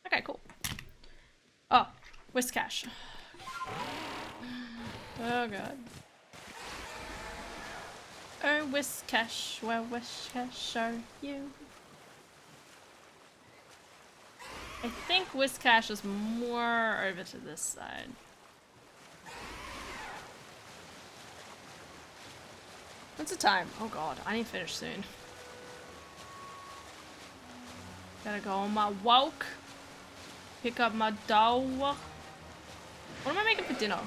A: Okay, cool. Whiskash. Oh god. Oh Whiskash, where Whiskash are you? I think Whiskash is more over to this side. What's the time? Oh god, I need to finish soon. Gotta go on my walk. Pick up my dog. What am I making for dinner?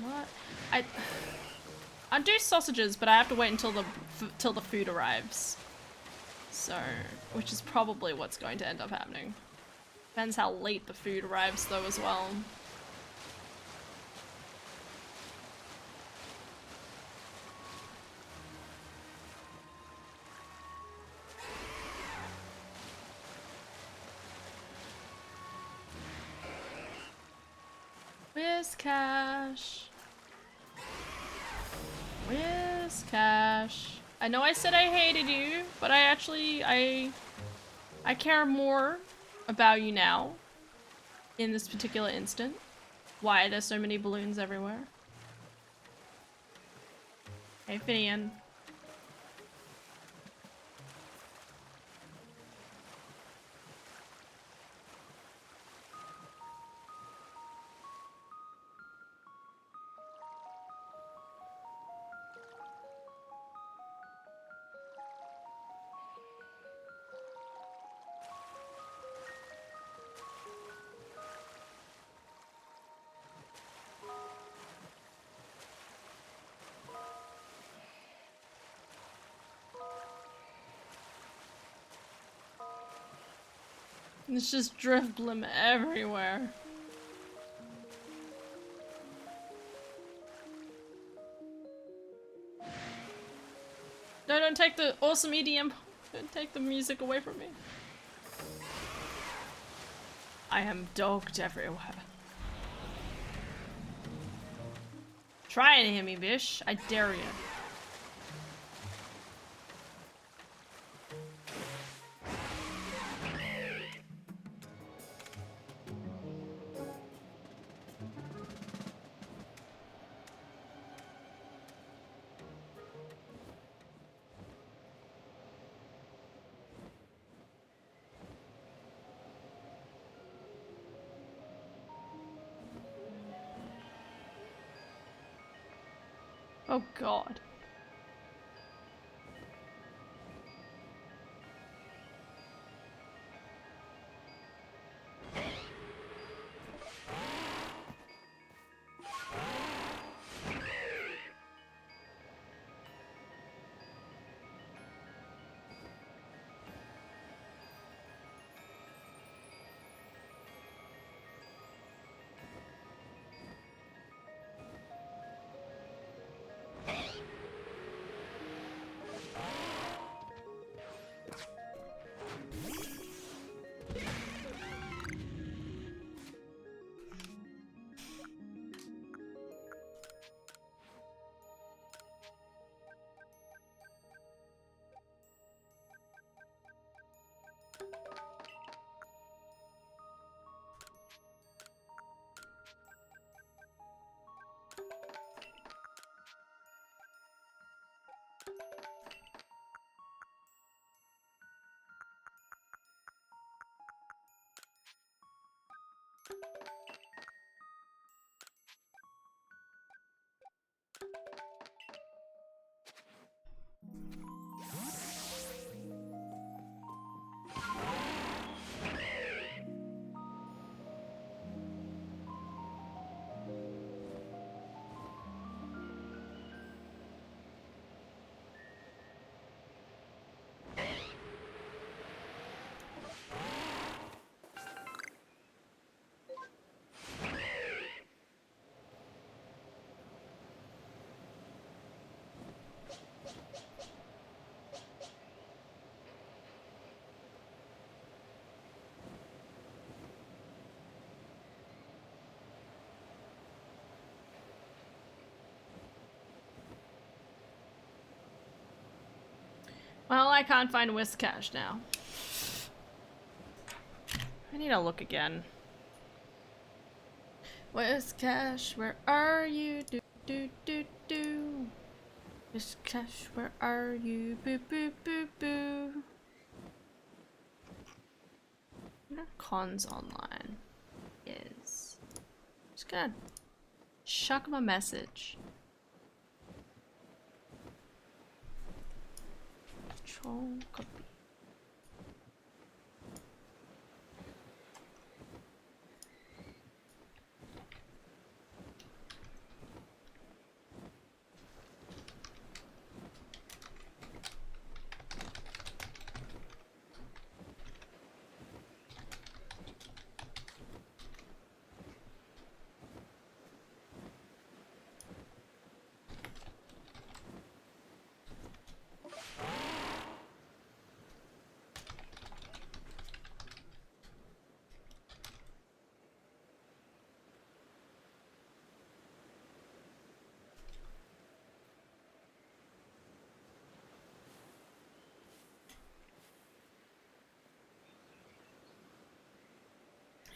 A: What? I do sausages, but I have to wait until the food arrives. So, which is probably what's going to end up happening. Depends how late the food arrives though as well. Whiskash. Whiskash. I know I said I hated you, but I care more about you now. In this particular instant. Why are there so many balloons everywhere? Hey, Finian. It's just Drifblim everywhere. No, don't take the awesome EDM. Don't take the music away from me. I am dogged everywhere. Try and hear me, bish. I dare you. Oh god. Well, I can't find Whiskash now. I need to look again. Where's Cash? Where are you? Do do do do. Where's Cash? Where are you? Boo boo boo boo. Cons online is. Just gonna chuck him a message. Control copy.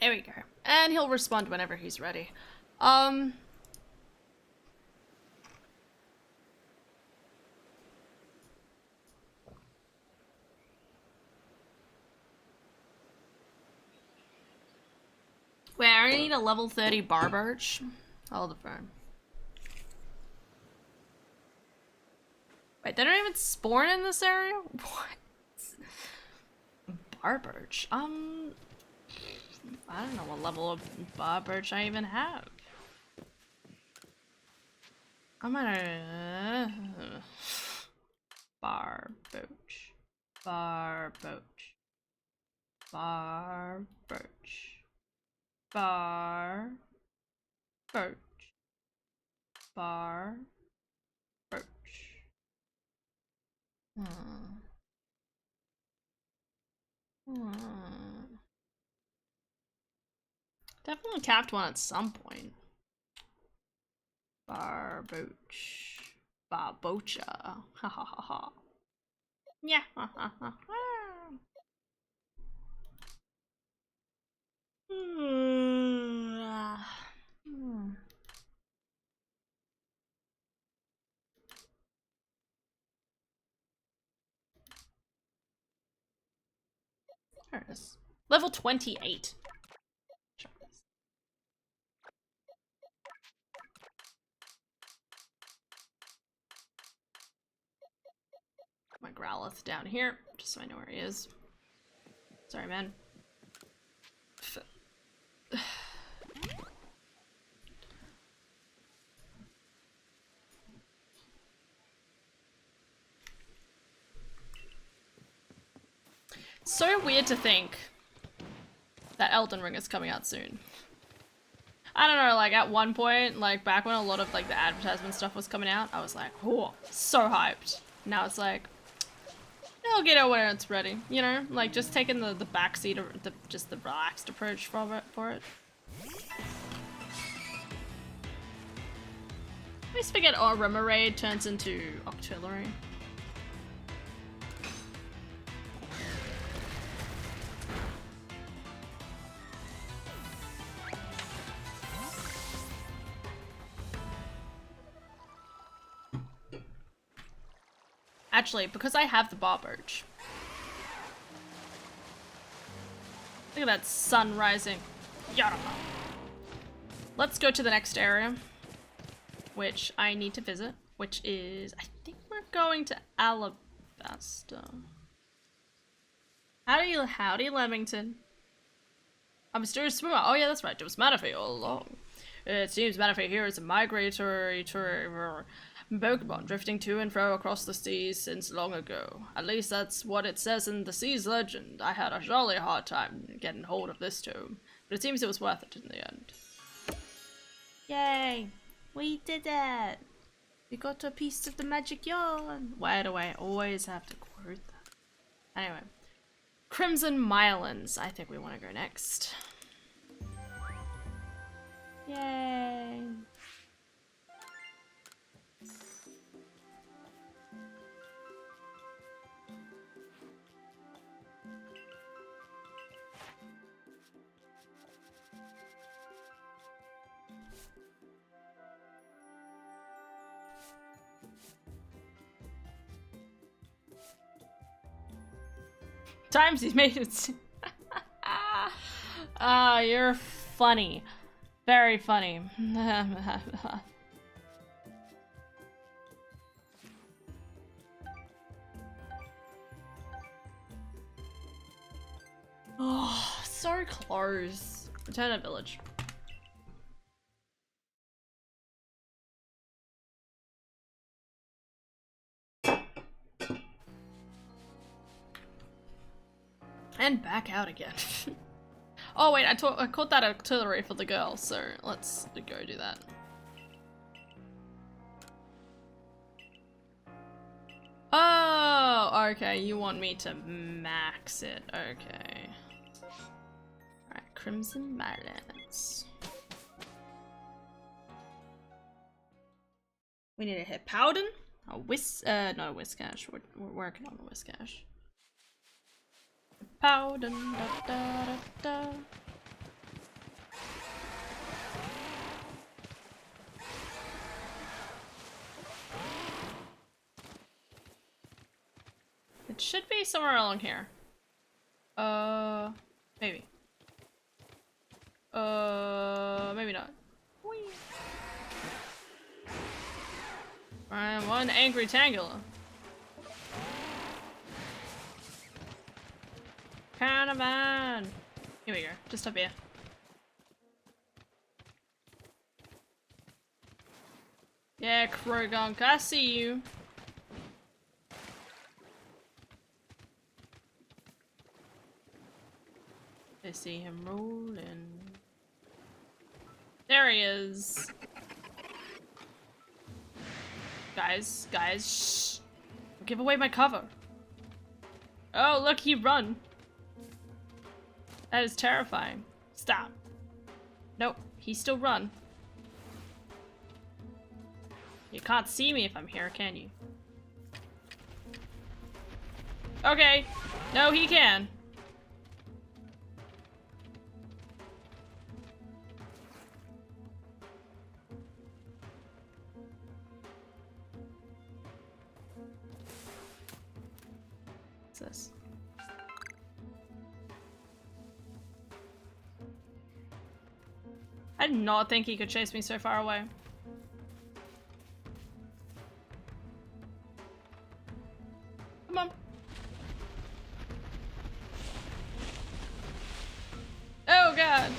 A: There we go. And he'll respond whenever he's ready. Wait, I need a level 30 Barbarch. Hold the phone. Wait, they don't even spawn in this area? What? Barbarch? I don't know what level of Barbarch I even have. I'm gonna... Barbarch. Barbarch. Barbarch. Barbarch. Barbarch. Definitely capped one at some point. Barboach. Barbocha. Ha ha ha ha. Yeah. Ha ha ha ha. There it is. Level 28. My Growlithe down here, just so I know where he is. Sorry, man. So weird to think that Elden Ring is coming out soon. I don't know, like at one point, like back when a lot of like the advertisement stuff was coming out, I was like, oh, so hyped. Now it's like, I'll get it when it's ready, you know? Like just taking the backseat, or just the relaxed approach for it. I always forget Remoraid turns into Octillery. Actually, because I have the Barbarch. Look at that sun rising. Yada. Let's go to the next area, which I need to visit, which is, I think we're going to Alabaster. Howdy, Lemington. I'm a mysterious swimmer. Oh yeah, that's right. It was Manaphy all along. It seems Manaphy here is a migratory Pokemon drifting to and fro across the seas since long ago. At least that's what it says in the Sea's legend. I had a jolly hard time getting hold of this tome, but it seems it was worth it in the end. Yay! We did it! We got a piece of the magic yarn! Why do I always have to quote that? Anyway. Crimson Mylands. I think we want to go next. Yay! Times he's made it. Ah, you're funny. Very funny. Oh, so close. Return to village. And back out again. Oh wait, I caught that artillery for the girl, so let's go do that. Oh, okay, you want me to max it. Okay. Alright, Crimson Marlins. We need to hit Powden, a no, Whiskash. We're working on the Whiskash. Powden, da da da da. It should be somewhere along here. Maybe. Maybe not. Whee. Alright, one angry Tangela. Canavan! Here we go, just up here. Yeah, Krogunk, I see you. I see him rolling. There he is. Guys, shh. Don't give away my cover. Oh, look, he run. That is terrifying. Stop. Nope, he still run. You can't see me if I'm here, can you? Okay. No, he can. What's this? I did not think he could chase me so far away. Come on. Oh god.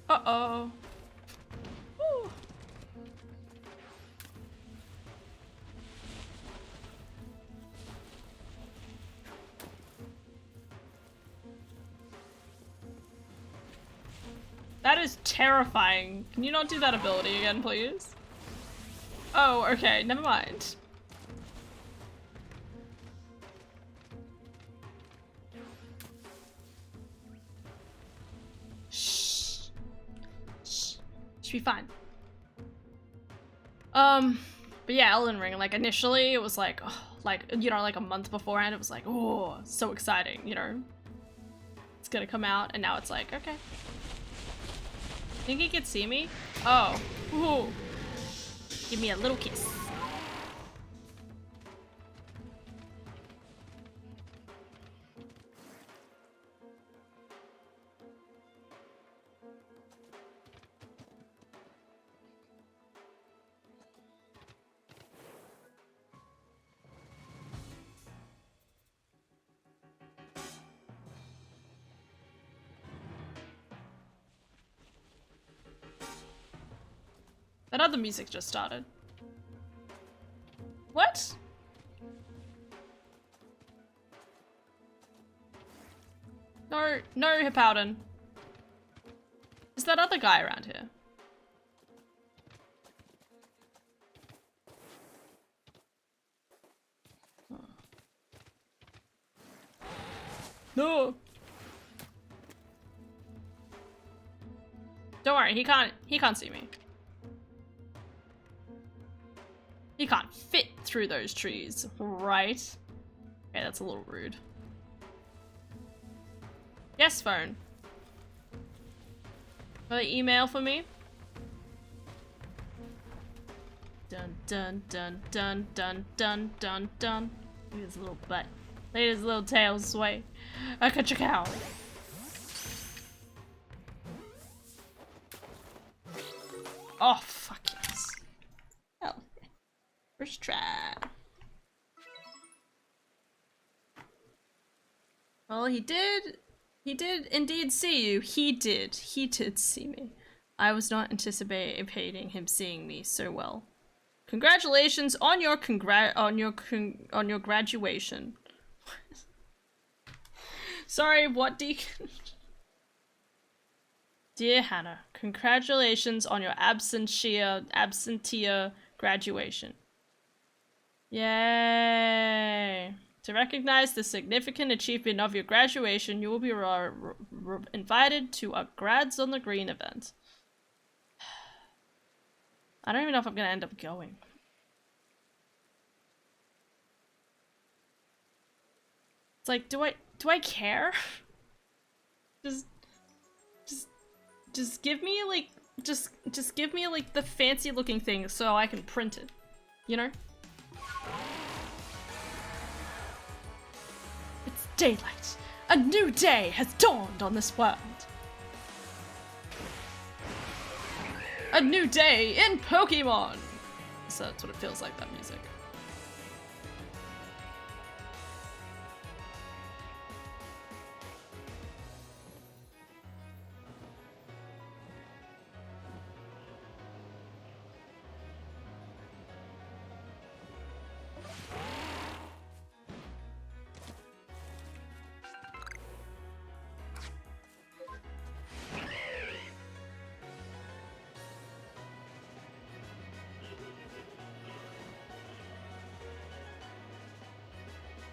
A: Uh-oh. Woo. That is terrifying. Can you not do that ability again, please? Oh, okay, never mind. Shh. Shh. Should be fine. But yeah, Elden Ring, like initially it was like, oh, like, you know, like a month beforehand, it was like, oh, so exciting, you know? It's gonna come out, and now it's like, okay. Think he could see me? Oh. Ooh. Give me a little kiss. That other music just started. What? No, no, Hippowdon. Is that other guy around here? Oh. No. Don't worry, he can't see me. He can't fit through those trees, right? Okay, that's a little rude. Yes, phone. Will they email for me? Dun dun dun dun dun dun dun dun. Look at his little butt. Look at his little tail sway. I cut your cow. Oh, fuck yes. Oh. First try. Well, he did indeed see you. He did see me. I was not anticipating him seeing me so well. Congratulations on your graduation. Sorry, what, Deacon? Dear Hannah, congratulations on your absentia graduation. Yay! To recognize the significant achievement of your graduation, you will be invited to a Grads on the Green event. I don't even know if I'm gonna end up going. It's like, do I care? Just give me like, just give me like the fancy looking thing so I can print it, you know? It's daylight. A new day has dawned on this world. A new day in Pokemon! So that's what it feels like, that music.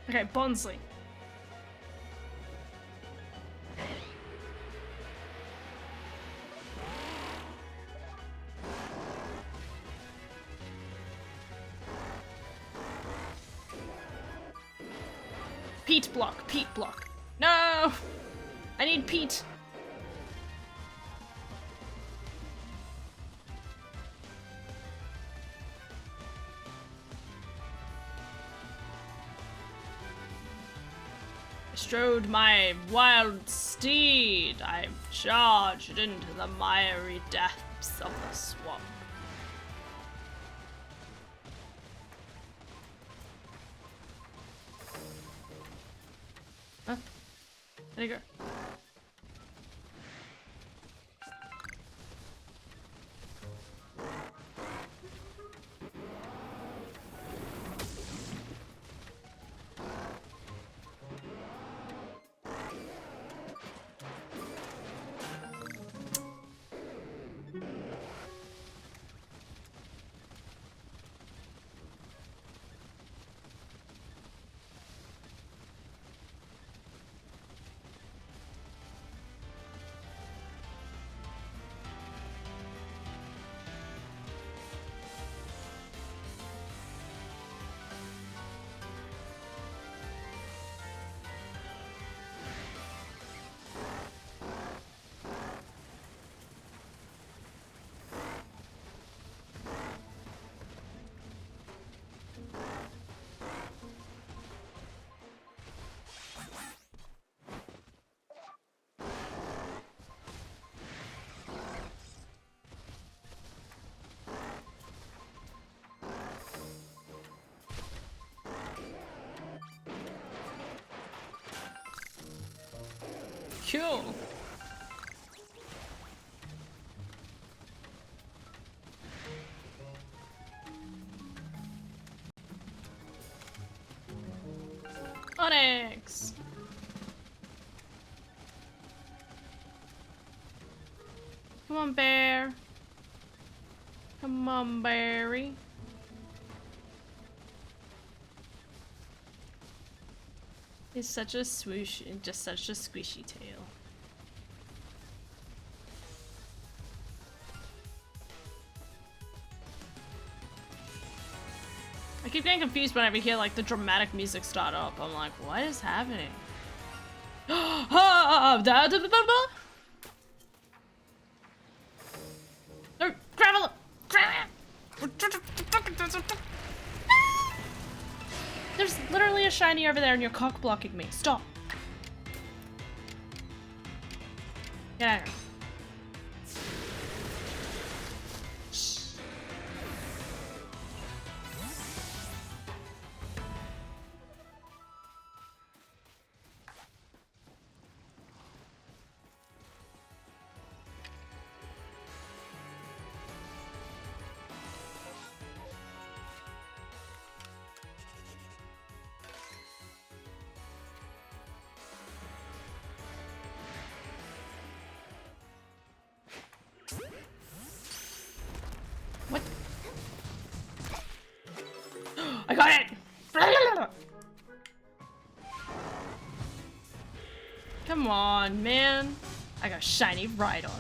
A: Okay, Bonsley. Pete block, Pete block. No! I need Pete. Strode my wild steed, I've charged into the miry depths of the swamp. Huh? Where'd he go? Cool. Onyx. Come on, bear. Come on, Barry. He's such a swoosh and just such a squishy tail. I keep getting confused whenever I hear like the dramatic music start up. I'm like, what is happening? No, gravel! shiny over there and you're cock blocking me. Stop. Get out of here. What? I got it! Come on, man. I got shiny right on.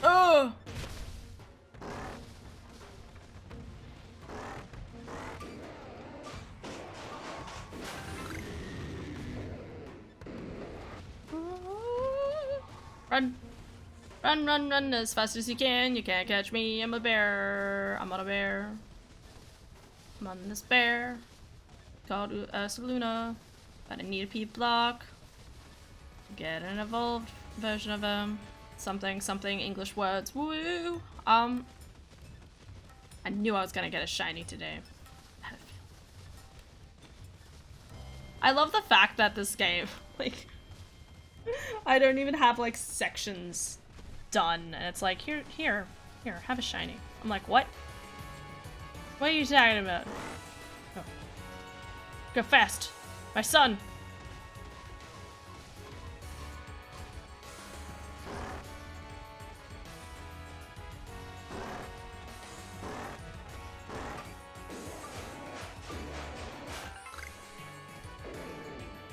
A: Oh! Run! Run, run, run as fast as you can. You can't catch me. I'm a bear. I'm on a bear. I'm on this bear. Called Luna. But I need a P block. Get an evolved version of him. Something, something, English words. Woo! I knew I was gonna get a shiny today. I love the fact that this game, like, I don't even have, like, sections done. And it's like, here, have a shiny. I'm like, what? What are you talking about? Oh. Go fast. My son.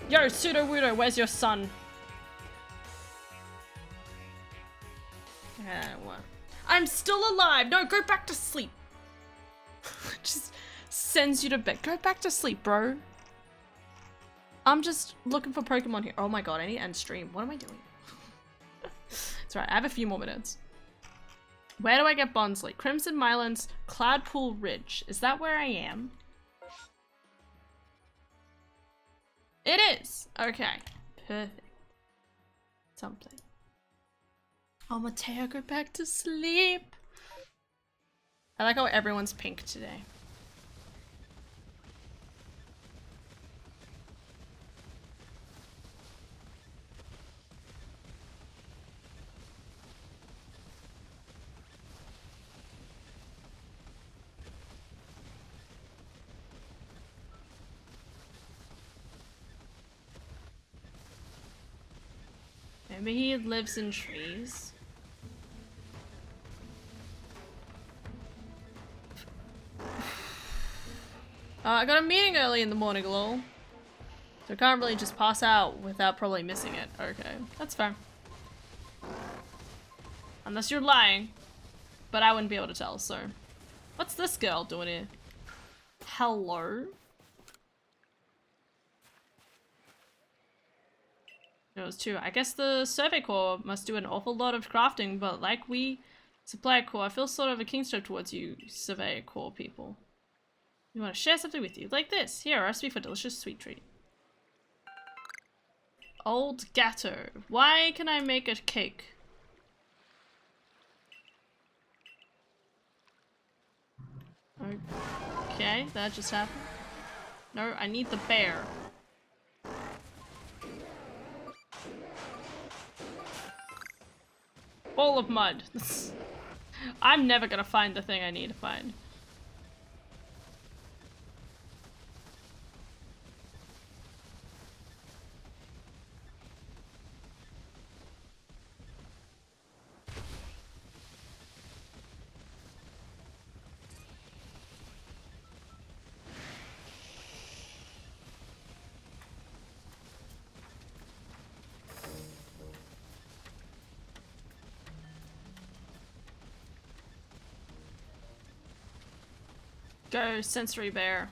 A: Yo, Pseudo-Wudo, where's your son? I'm still alive! No, go back to sleep! Just sends you to bed. Go back to sleep, bro. I'm just looking for Pokemon here. Oh my god, I need to end stream. What am I doing? It's right, I have a few more minutes. Where do I get Bonsly? Crimson Mylands, Cloudpool Ridge. Is that where I am? It is! Okay. Perfect. Something. Oh, Mateo, go back to sleep. I like how everyone's pink today. Maybe he lives in trees. I got a meeting early in the morning, lol. So I can't really just pass out without probably missing it. Okay, that's fair. Unless you're lying. But I wouldn't be able to tell, so. What's this girl doing here? Hello? It was two. I guess the Survey Corps must do an awful lot of crafting, but like we Supply Corps, I feel sort of a kinship towards you, Survey Corps people. We want to share something with you, like this. Here, a recipe for delicious sweet treat. Old Gatto. Why can I make a cake? Okay, that just happened. No, I need the bear. Bowl of mud. I'm never gonna find the thing I need to find. Go, sensory bear.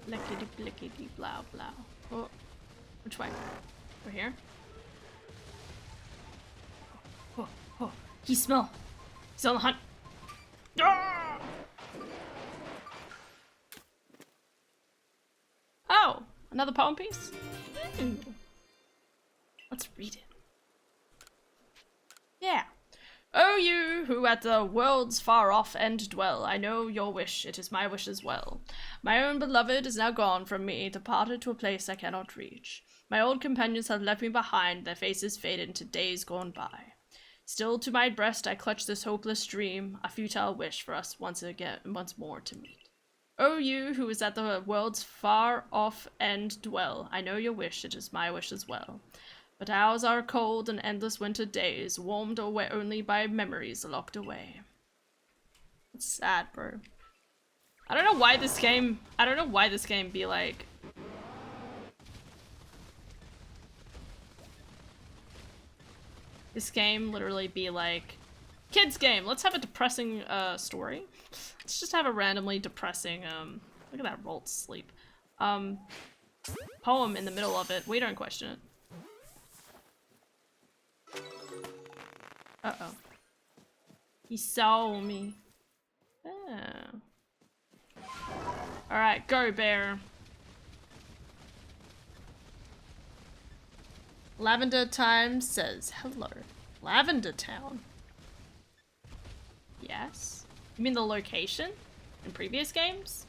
A: Lickety blickety blow blow. Oh, which way? Over here? Oh, oh, he smell. He's on the hunt. Ah! Oh, another poem piece? Ooh. Let's read it. Yeah. Oh, you who at the world's far off end dwell, I know your wish, it is my wish as well. My own beloved is now gone from me, departed to a place I cannot reach. My old companions have left me behind, their faces fade into days gone by. Still to my breast I clutch this hopeless dream, a futile wish for us once more to meet. Oh, you who is at the world's far off end dwell, I know your wish, it is my wish as well. But ours are cold and endless winter days, warmed away only by memories locked away. It's sad, bro. I don't know why this game be like... This game literally be like... Kids game, let's have a depressing story. Let's just have a randomly depressing, look at that roll to sleep. Poem in the middle of it. We don't question it. Uh-oh. He saw me. Oh. Alright, go bear. Lavender Time says hello. Lavender Town. Yes? You mean the location? In previous games?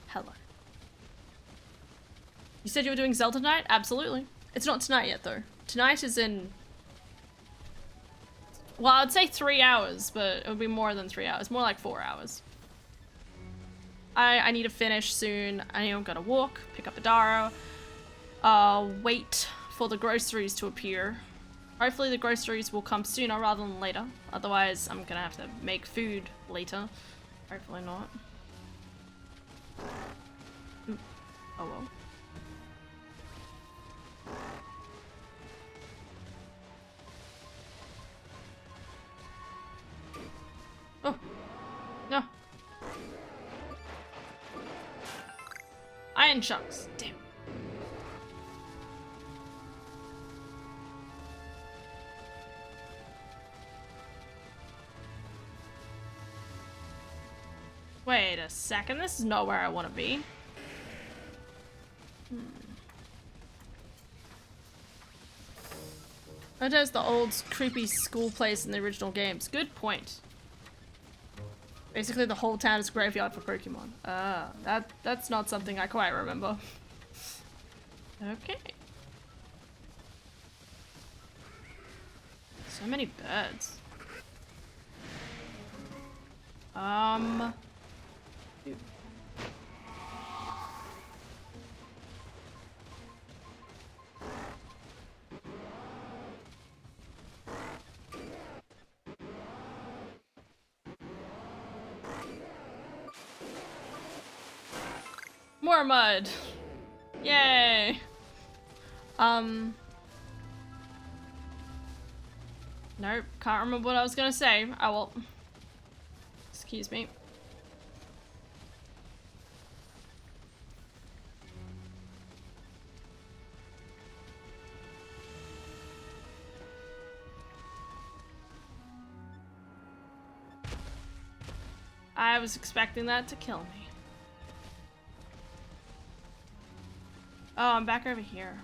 A: Hello. You said you were doing Zelda tonight? Absolutely. It's not tonight yet though. Tonight is in... Well, I'd say 3 hours, but it would be more than 3 hours. More like 4 hours. I need to finish soon. I'm gonna walk, pick up Adaro, wait for the groceries to appear. Hopefully the groceries will come sooner rather than later. Otherwise, I'm gonna have to make food later. Hopefully not. Ooh. Oh well. Oh. No. Iron chunks. Damn. Wait a second, this is not where I want to be. That is the old creepy school place in the original games. Good point. Basically the whole town is a graveyard for Pokemon. That's not something I quite remember. Okay. So many birds. Dude. More mud! Yay! Nope, can't remember what I was gonna say. Oh well. Excuse me. I was expecting that to kill me. Oh, I'm back over here.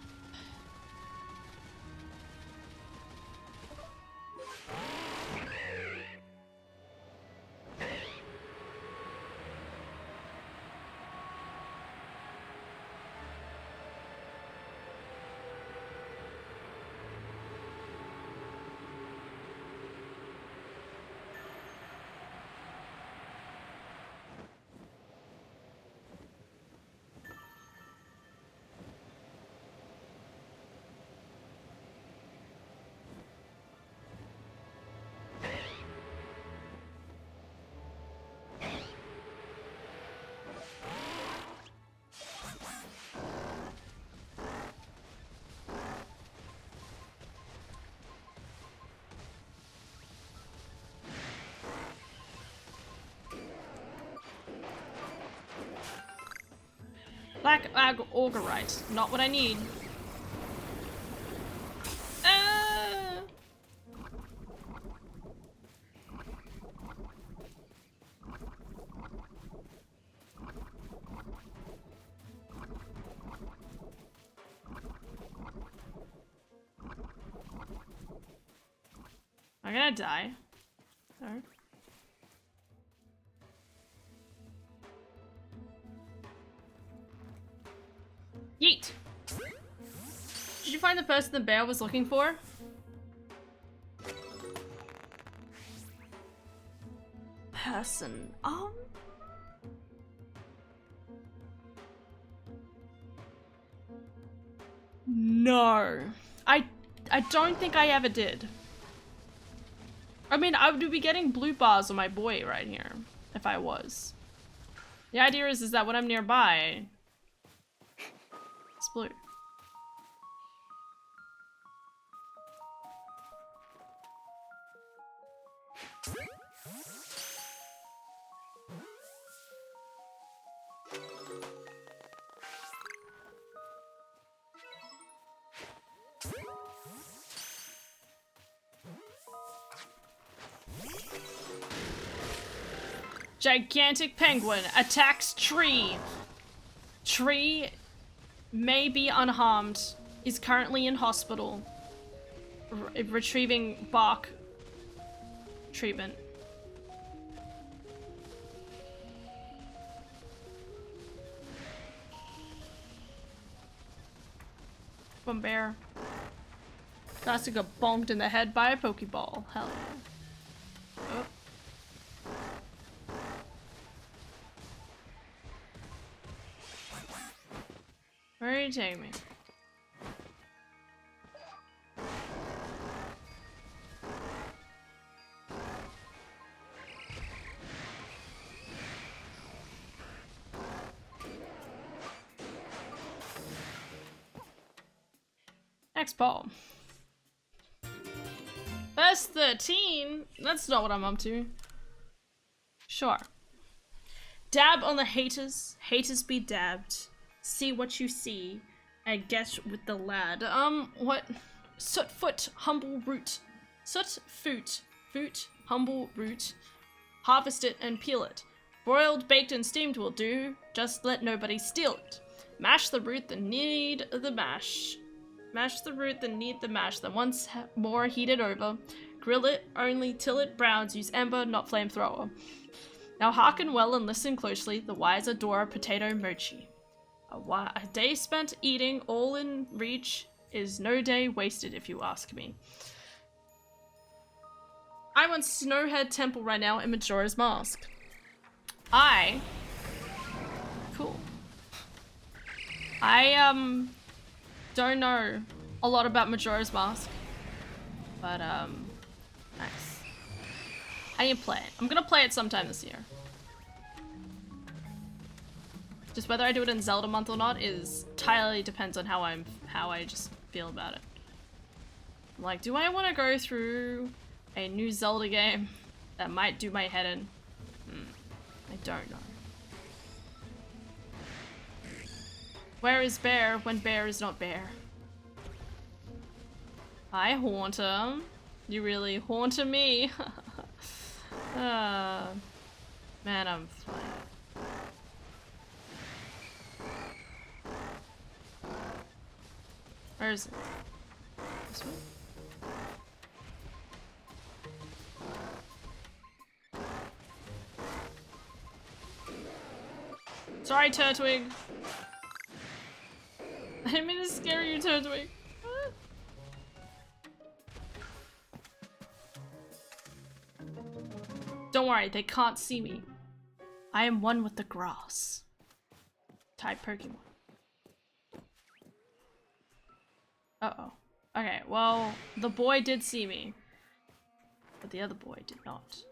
A: Black Augerite. Not what I need. I'm gonna die. Sorry. Yeet! Did you find the person the bear was looking for? Person. No. I don't think I ever did. I mean, I would be getting blue bars on my boy right here, if I was. The idea is that when I'm nearby, it's blue. Gigantic penguin attacks tree. Tree may be unharmed. Is currently in hospital. Retrieving bark treatment. One bear. That's to get bonked in the head by a Pokeball. Hell yeah. Oh. Where are you taking me? Next ball. Verse 13? That's not what I'm up to. Sure. Dab on the haters. Haters be dabbed. See what you see, and get with the lad. What? Soot foot, humble root. Soot foot, humble root. Harvest it and peel it. Broiled, baked, and steamed will do. Just let nobody steal it. Mash the root, then knead the mash. Mash the root, then knead the mash. Then once more heat it over. Grill it only till it browns. Use ember, not flamethrower. Now hearken well and listen closely. The wise adore potato mochi. A day spent eating all in reach is no day wasted, if you ask me. I'm on Snowhead Temple right now in Majora's Mask. Cool. I don't know a lot about Majora's Mask, but nice. I need to play it. I'm gonna play it sometime this year. Just whether I do it in Zelda month or not is entirely depends on how I just feel about it. Like, do I want to go through a new Zelda game that might do my head in? I don't know. Where is Bear when Bear is not Bear? Hi, Haunter. You really haunted me. Man, I'm fine. Where is it? This one? Sorry, Turtwig. I didn't mean to scare you, Turtwig. Don't worry, they can't see me. I am one with the grass. Type Pokemon. Uh-oh. Okay, well, the boy did see me. But the other boy did not.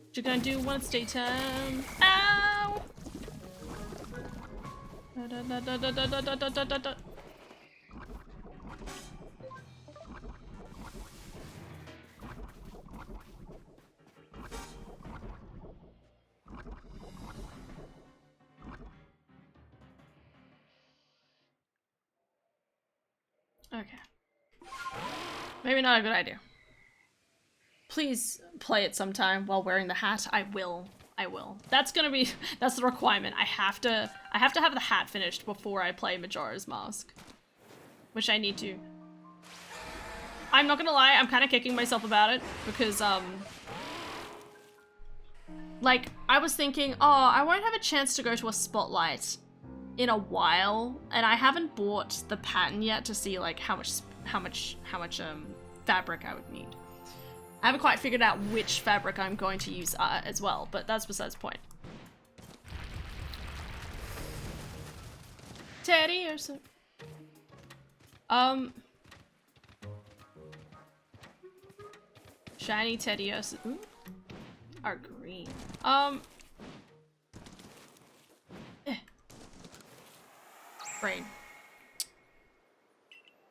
A: What you gonna do once daytime? Ow! Da, da, da, da, da, da, da, da, da, da, da. Okay. Maybe not a good idea. Please play it sometime while wearing the hat. I will. I will. That's gonna be, that's the requirement. I have to have the hat finished before I play Majora's Mask. Which I need to. I'm not gonna lie, I'm kind of kicking myself about it because, like, I was thinking, oh, I won't have a chance to go to a spotlight in a while, and I haven't bought the pattern yet to see, like, how much fabric I would need. I haven't quite figured out which fabric I'm going to use as well, but that's besides the point. Teddy or so. Shiny Teddios are green. Brain.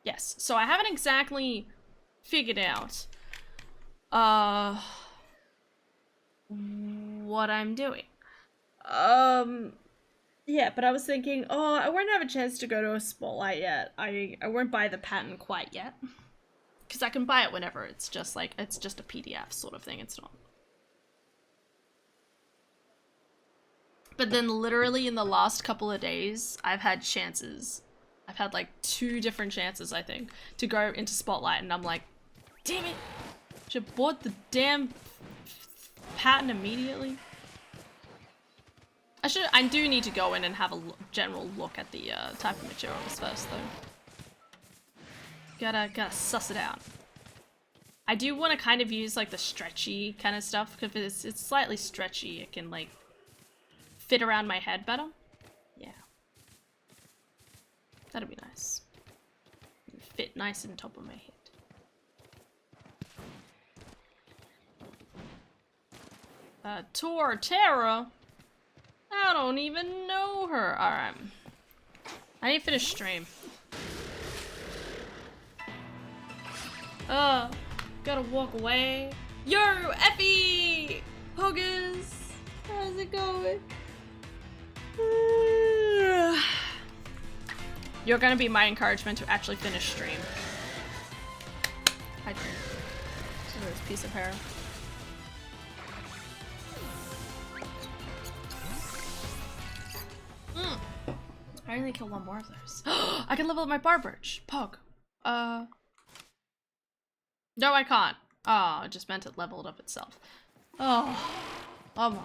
A: Yes, so I haven't exactly figured out what I'm doing. Yeah, but I was thinking, oh, I won't have a chance to go to a spotlight yet. I won't buy the pattern quite yet. Because I can buy it whenever. It's just like, it's just a PDF sort of thing. It's not. But then literally in the last couple of days, I've had chances. I've had like 2 different chances, I think, to go into spotlight, and I'm like, damn it! Should have bought the damn pattern immediately. I do need to go in and have a general look at the type of materials first, though. Gotta suss it out. I do want to kind of use like the stretchy kind of stuff because it's slightly stretchy. It can like fit around my head better. Yeah, that'd be nice. Fit nice on top of my head. Torterra. I don't even know her. All right, I need to finish stream. Gotta walk away. Yo, Effie! Hoggers! How's it going? You're gonna be my encouragement to actually finish stream. I do. This piece of hair. I only kill 1 more of those. I can level up my bar birch. Pog. No, I can't. Oh, I just meant it leveled up itself. Oh. Oh.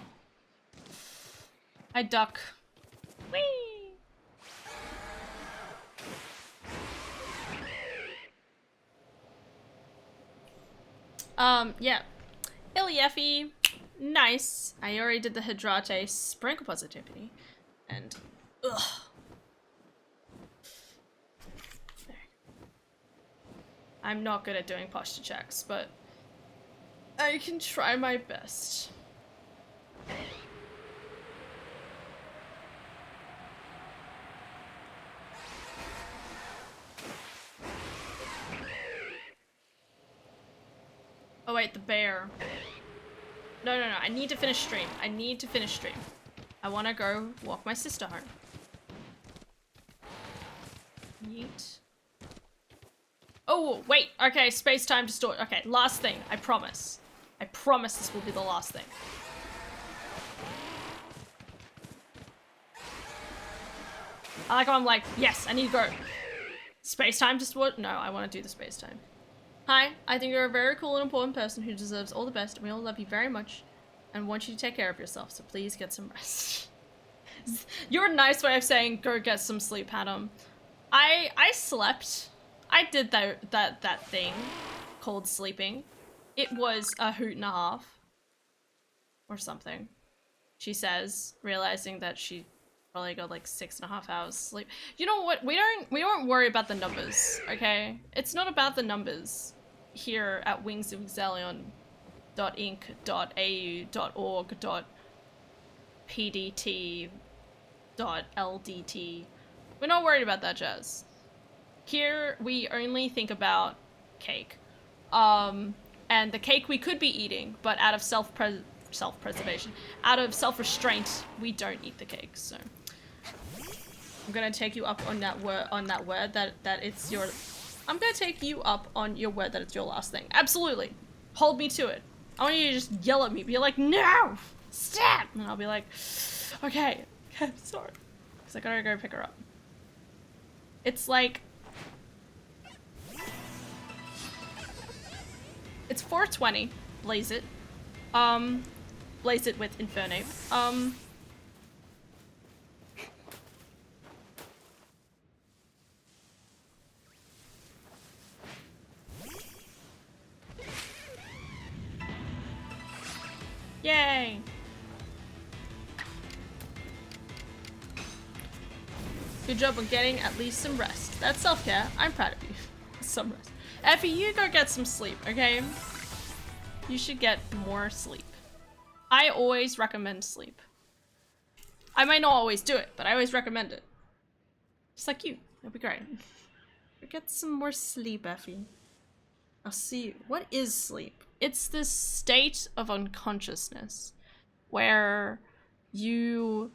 A: I duck. Whee! Yeah. Ilieffy. Nice. I already did the Hydrate Sprinkle Positivity. And, ugh. I'm not good at doing posture checks, but I can try my best. Oh wait, the bear. No, I need to finish stream. I need to finish stream. I want to go walk my sister home. Yeet. Oh, wait, okay, space-time distort. Okay, last thing, I promise. I promise this will be the last thing. I like how I'm like, yes, I need to go. Space-time distort? No, I want to do the space-time. Hi, I think you're a very cool and important person who deserves all the best, and we all love you very much, and want you to take care of yourself, so please get some rest. Your nice way of saying, go get some sleep, Adam. I slept. I did that thing called sleeping. It was a hoot and a half. Or something. She says, realizing that she probably got like 6.5 hours sleep. You know what? We don't worry about the numbers, okay? It's not about the numbers here at wingsofexelion.inc.au.org.pdt.ldt. We're not worried about that jazz. Here, we only think about cake. And the cake we could be eating, but out of self-preservation, out of self-restraint, we don't eat the cake, so. I'm gonna take you up on that word, that it's your I'm gonna take you up on your word that it's your last thing. Absolutely. Hold me to it. I want you to just yell at me. Be like, no! Stop! And I'll be like, okay. I'm sorry. Because I gotta go pick her up. It's like... It's 420. Blaze it. Blaze it with Infernape. Yay! Good job on getting at least some rest. That's self-care. I'm proud of you. Some rest. Effie, you go get some sleep, okay? You should get more sleep. I always recommend sleep. I might not always do it, but I always recommend it. Just like you. It'll be great. Get some more sleep, Effie. I'll see you. What is sleep? It's this state of unconsciousness where you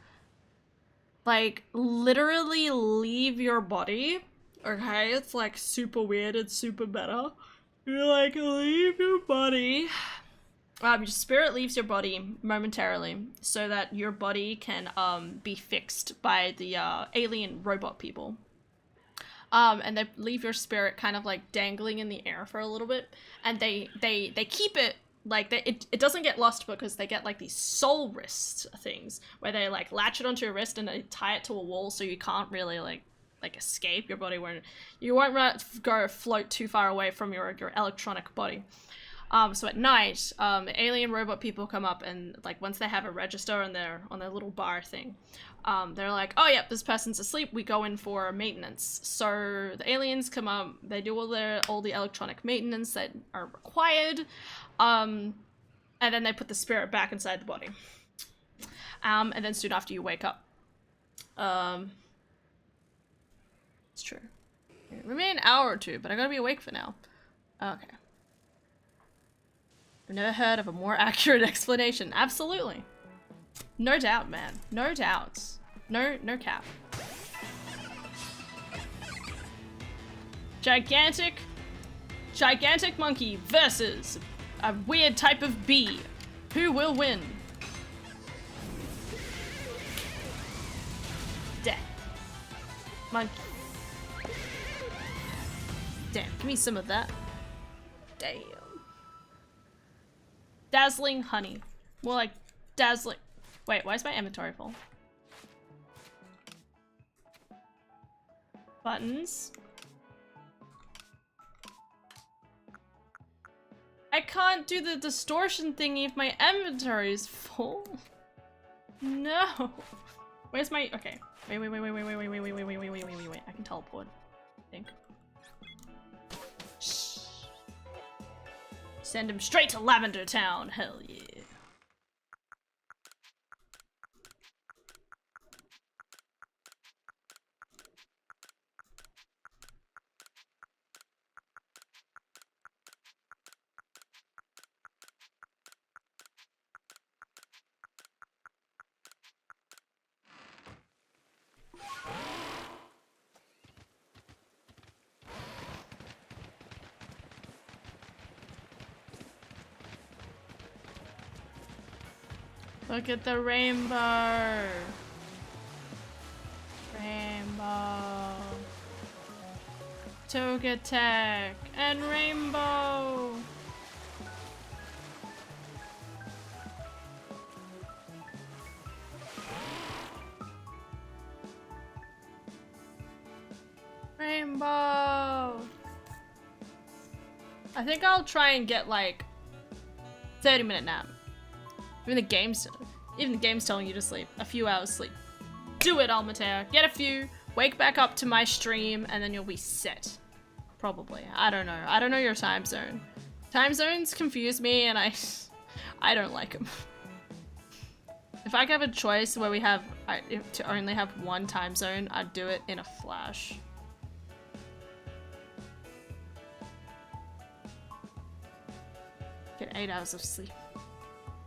A: like literally leave your body. Okay, it's like super weird, it's super meta. You like leave your body. Your spirit leaves your body momentarily so that your body can be fixed by the alien robot people. And they leave your spirit kind of like dangling in the air for a little bit, and they keep it like it doesn't get lost because they get like these soul wrist things where they like latch it onto your wrist and they tie it to a wall so you can't really like escape. Your body won't go float too far away from your electronic body. So at night, alien robot people come up and like once they have a register on their little bar thing, they're like, oh yep, this person's asleep. We go in for maintenance. So the aliens come up, they do all the electronic maintenance that are required, and then they put the spirit back inside the body. And then soon after you wake up. It's true. Maybe an hour or two, but I gotta be awake for now. Okay. I've never heard of a more accurate explanation. Absolutely. No doubt, man. No doubts. No cap. Gigantic monkey versus a weird type of bee. Who will win? Death. Monkey. Damn, give me some of that. Damn. Dazzling honey. More like dazzling. Wait, why is my inventory full? Buttons. I can't do the distortion thingy if my inventory is full. No. Where's my? Okay. Wait. I can teleport. I think. Shh. Send him straight to Lavender Town. Hell yeah. Look at the rainbow. Rainbow. Togetic and rainbow. Rainbow. I think I'll try and get like 30-minute nap. Even the game's telling you to sleep. A few hours sleep. Do it, Almater. Get a few, wake back up to my stream, and then you'll be set. Probably. I don't know. I don't know your time zone. Time zones confuse me, and I don't like them. If I could have a choice where we have to only have one time zone, I'd do it in a flash. Get 8 hours of sleep.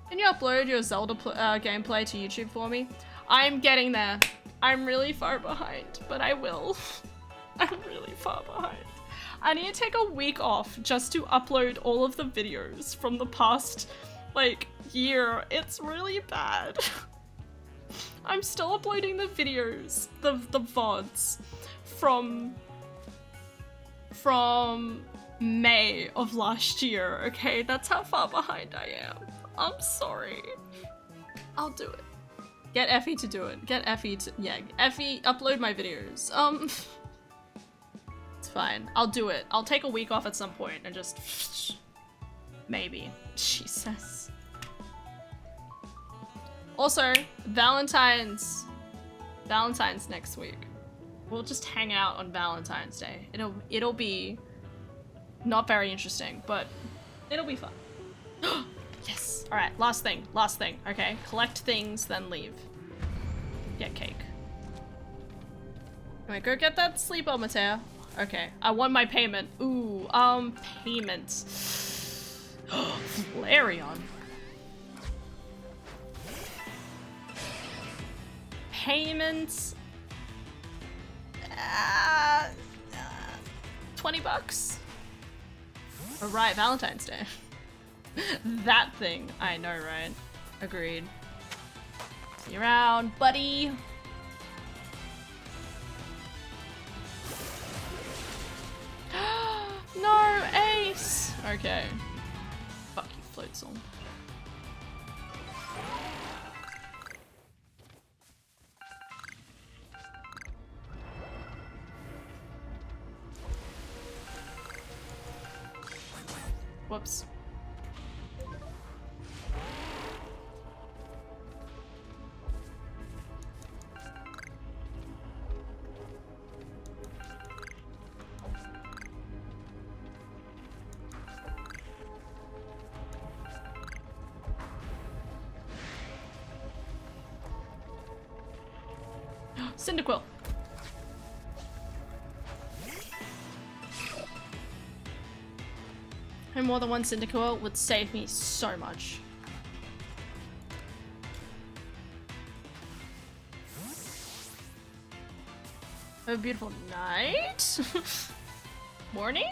A: Can you upload your Zelda gameplay to YouTube for me? I'm getting there. I'm really far behind, but I will. I'm really far behind. I need to take a week off just to upload all of the videos from the past, like, year. It's really bad. I'm still uploading the videos, the VODs from May of last year, okay? That's how far behind I am. I'm sorry. I'll do it. Get Effie to do it. Get Effie to- yeah, Effie, upload my videos. It's fine. I'll do it. I'll take a week off at some point and just... maybe. Jesus. Also, Valentine's next week. We'll just hang out on Valentine's Day. It'll be not very interesting, but it'll be fun. Yes. All right. Last thing. Okay. Collect things, then leave. Get cake. Alright, go get that sleeper, Mateo. Okay. I want my payment. Ooh. Payment. Flareon. Payment. 20 bucks. All right, Valentine's Day. That thing. I know, right? Agreed. See you around, buddy. No, Ace. Okay. Fuck you, float song. Whoops. Cyndaquil. And more than one Cyndaquil would save me so much. Have a beautiful night. Morning?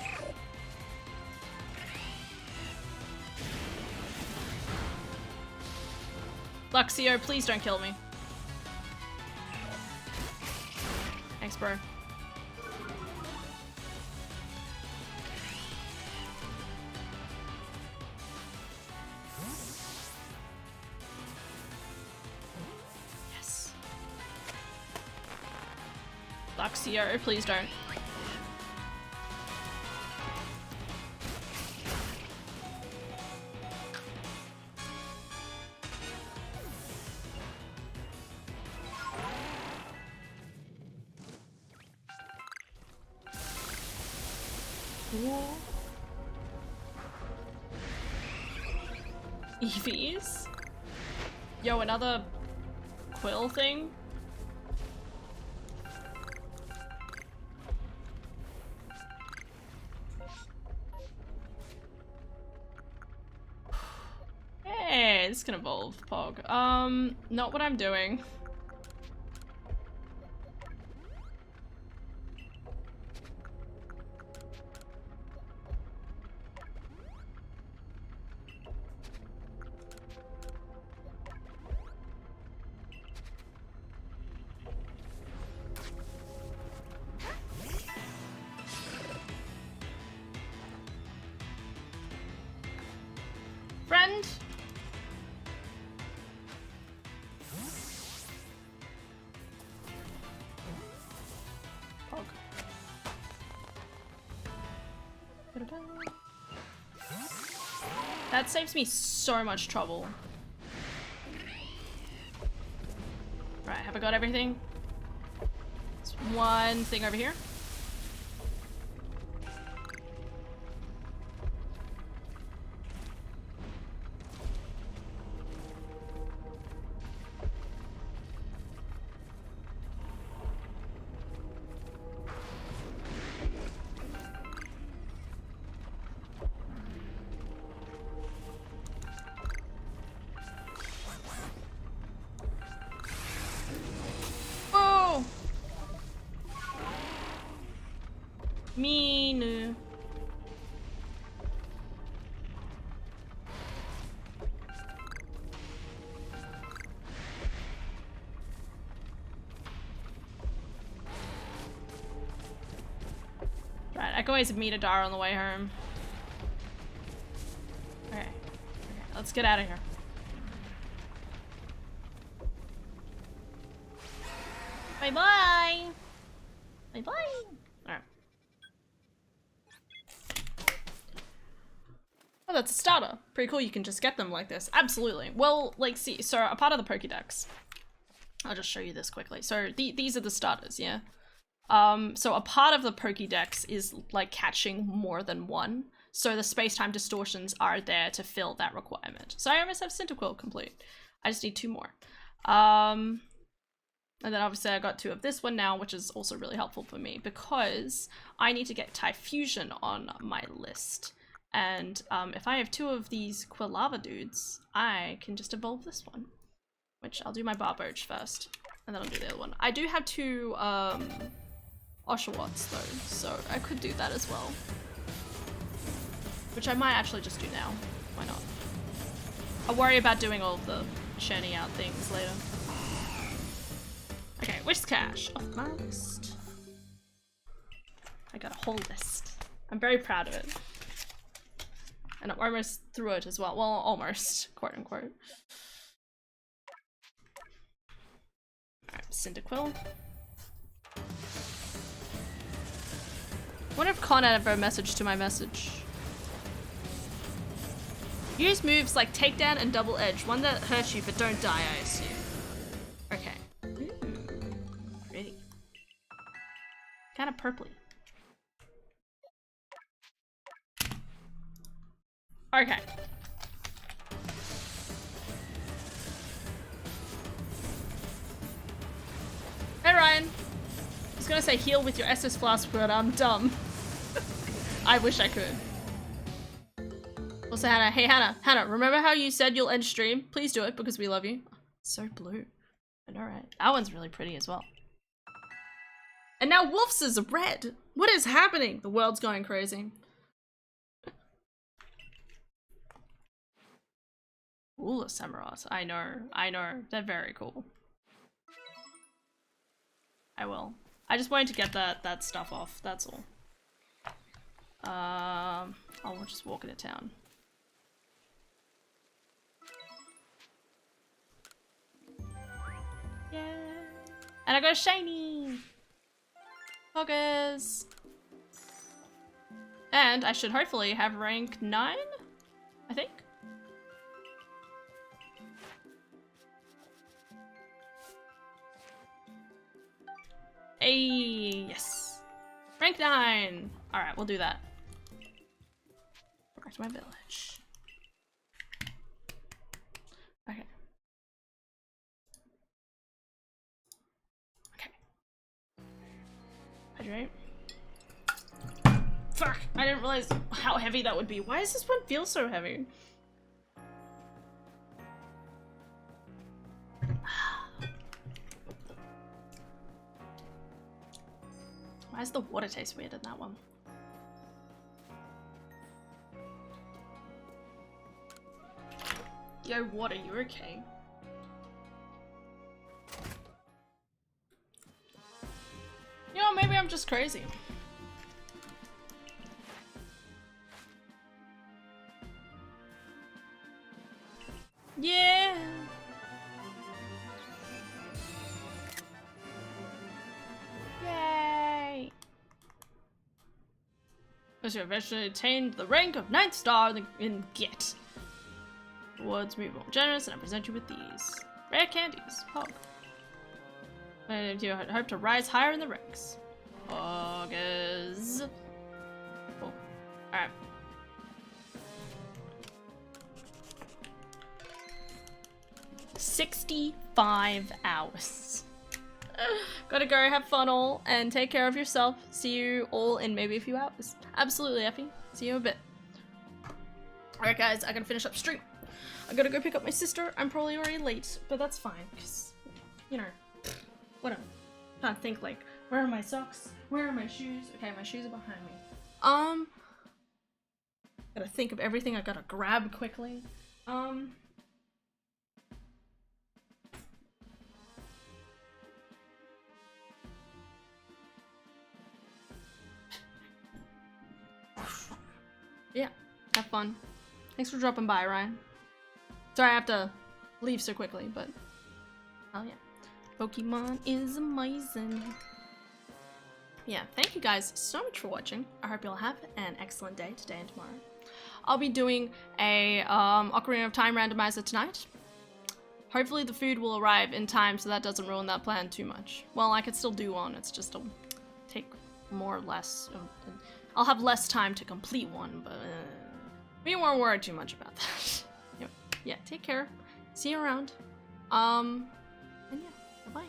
A: Luxio, please don't kill me. Thanks, bro. Yes. Luxio, please don't. EVs? Yo, another quill thing? Hey, this can evolve, Pog. Not what I'm doing. Friend? Pog. That saves me so much trouble. Right, have I got everything? There's one thing over here. Mean. Right, I can always meet Adara on the way home. Okay, let's get out of here. Bye-bye! Bye-bye! Alright. Oh, that's a starter. Pretty cool, you can just get them like this. Absolutely. Well, like, see, so a part of the Pokédex. I'll just show you this quickly. So these are the starters, yeah? So a part of the Pokédex is like catching more than one. So the space-time distortions are there to fill that requirement. So I almost have Cyndaquil complete. I just need 2 more. And then obviously I got 2 of this one now, which is also really helpful for me because I need to get Typhusion on my list. And if I have 2 of these Quilava dudes, I can just evolve this one. Which I'll do my Barboach first, and then I'll do the other one. I do have 2 Oshawotts though, so I could do that as well. Which I might actually just do now. Why not? I'll worry about doing all of the churning out things later. Okay, Wish Cache off my list. I got a whole list. I'm very proud of it. And I'm almost through it as well. Well, almost, quote unquote. Alright, Cyndaquil. Wonder if Con ever messaged to my message. Use moves like Takedown and Double Edge, one that hurts you but don't die, I assume. Okay. Pretty. Kind of purpley. Okay. Hey Ryan. I was gonna say heal with your SS Flask, but I'm dumb. I wish I could. Also Hannah, hey Hannah, remember how you said you'll end stream? Please do it because we love you. So blue. I know, right? That one's really pretty as well. And now Wolf's is red. What is happening? The world's going crazy. Ooh, Samurott. I know. They're very cool. I will. I just wanted to get that stuff off, that's all. I'll just walk into town. Yeah. And I got a shiny! Poggers! And I should hopefully have rank 9, I think. Hey, yes. Rank 9! Alright, we'll do that. Back to my village. Okay. Okay. Hydrate. Fuck! I didn't realize how heavy that would be. Why does this one feel so heavy? Why does the water taste weird in that one? Yo, water, you okay? You know, maybe I'm just crazy. Yeah. Yay. As you eventually attained the rank of 9th star in Get. Rewards me more generous, and I present you with these. Rare candies. Hog. And you hope to rise higher in the ranks. Hoggers. Cool. Alright. $65 hours. Gotta go, have fun all, and take care of yourself. See you all in maybe a few hours. Absolutely, Effie. See you in a bit. Alright guys, I gotta finish up stream. I gotta go pick up my sister. I'm probably already late, but that's fine, because, you know, whatever. I'm trying to think, like, where are my socks? Where are my shoes? Okay, my shoes are behind me. Gotta think of everything I gotta grab quickly. Yeah, have fun. Thanks for dropping by, Ryan. Sorry I have to leave so quickly, but oh yeah. Pokemon is amazing. Yeah, thank you guys so much for watching. I hope you'll have an excellent day today and tomorrow. I'll be doing a Ocarina of Time randomizer tonight. Hopefully the food will arrive in time so that doesn't ruin that plan too much. Well, I could still do one, it's just it'll take more or less. I'll have less time to complete one, but we won't worry too much about that. Anyway, yeah, take care. See you around. And yeah, bye-bye.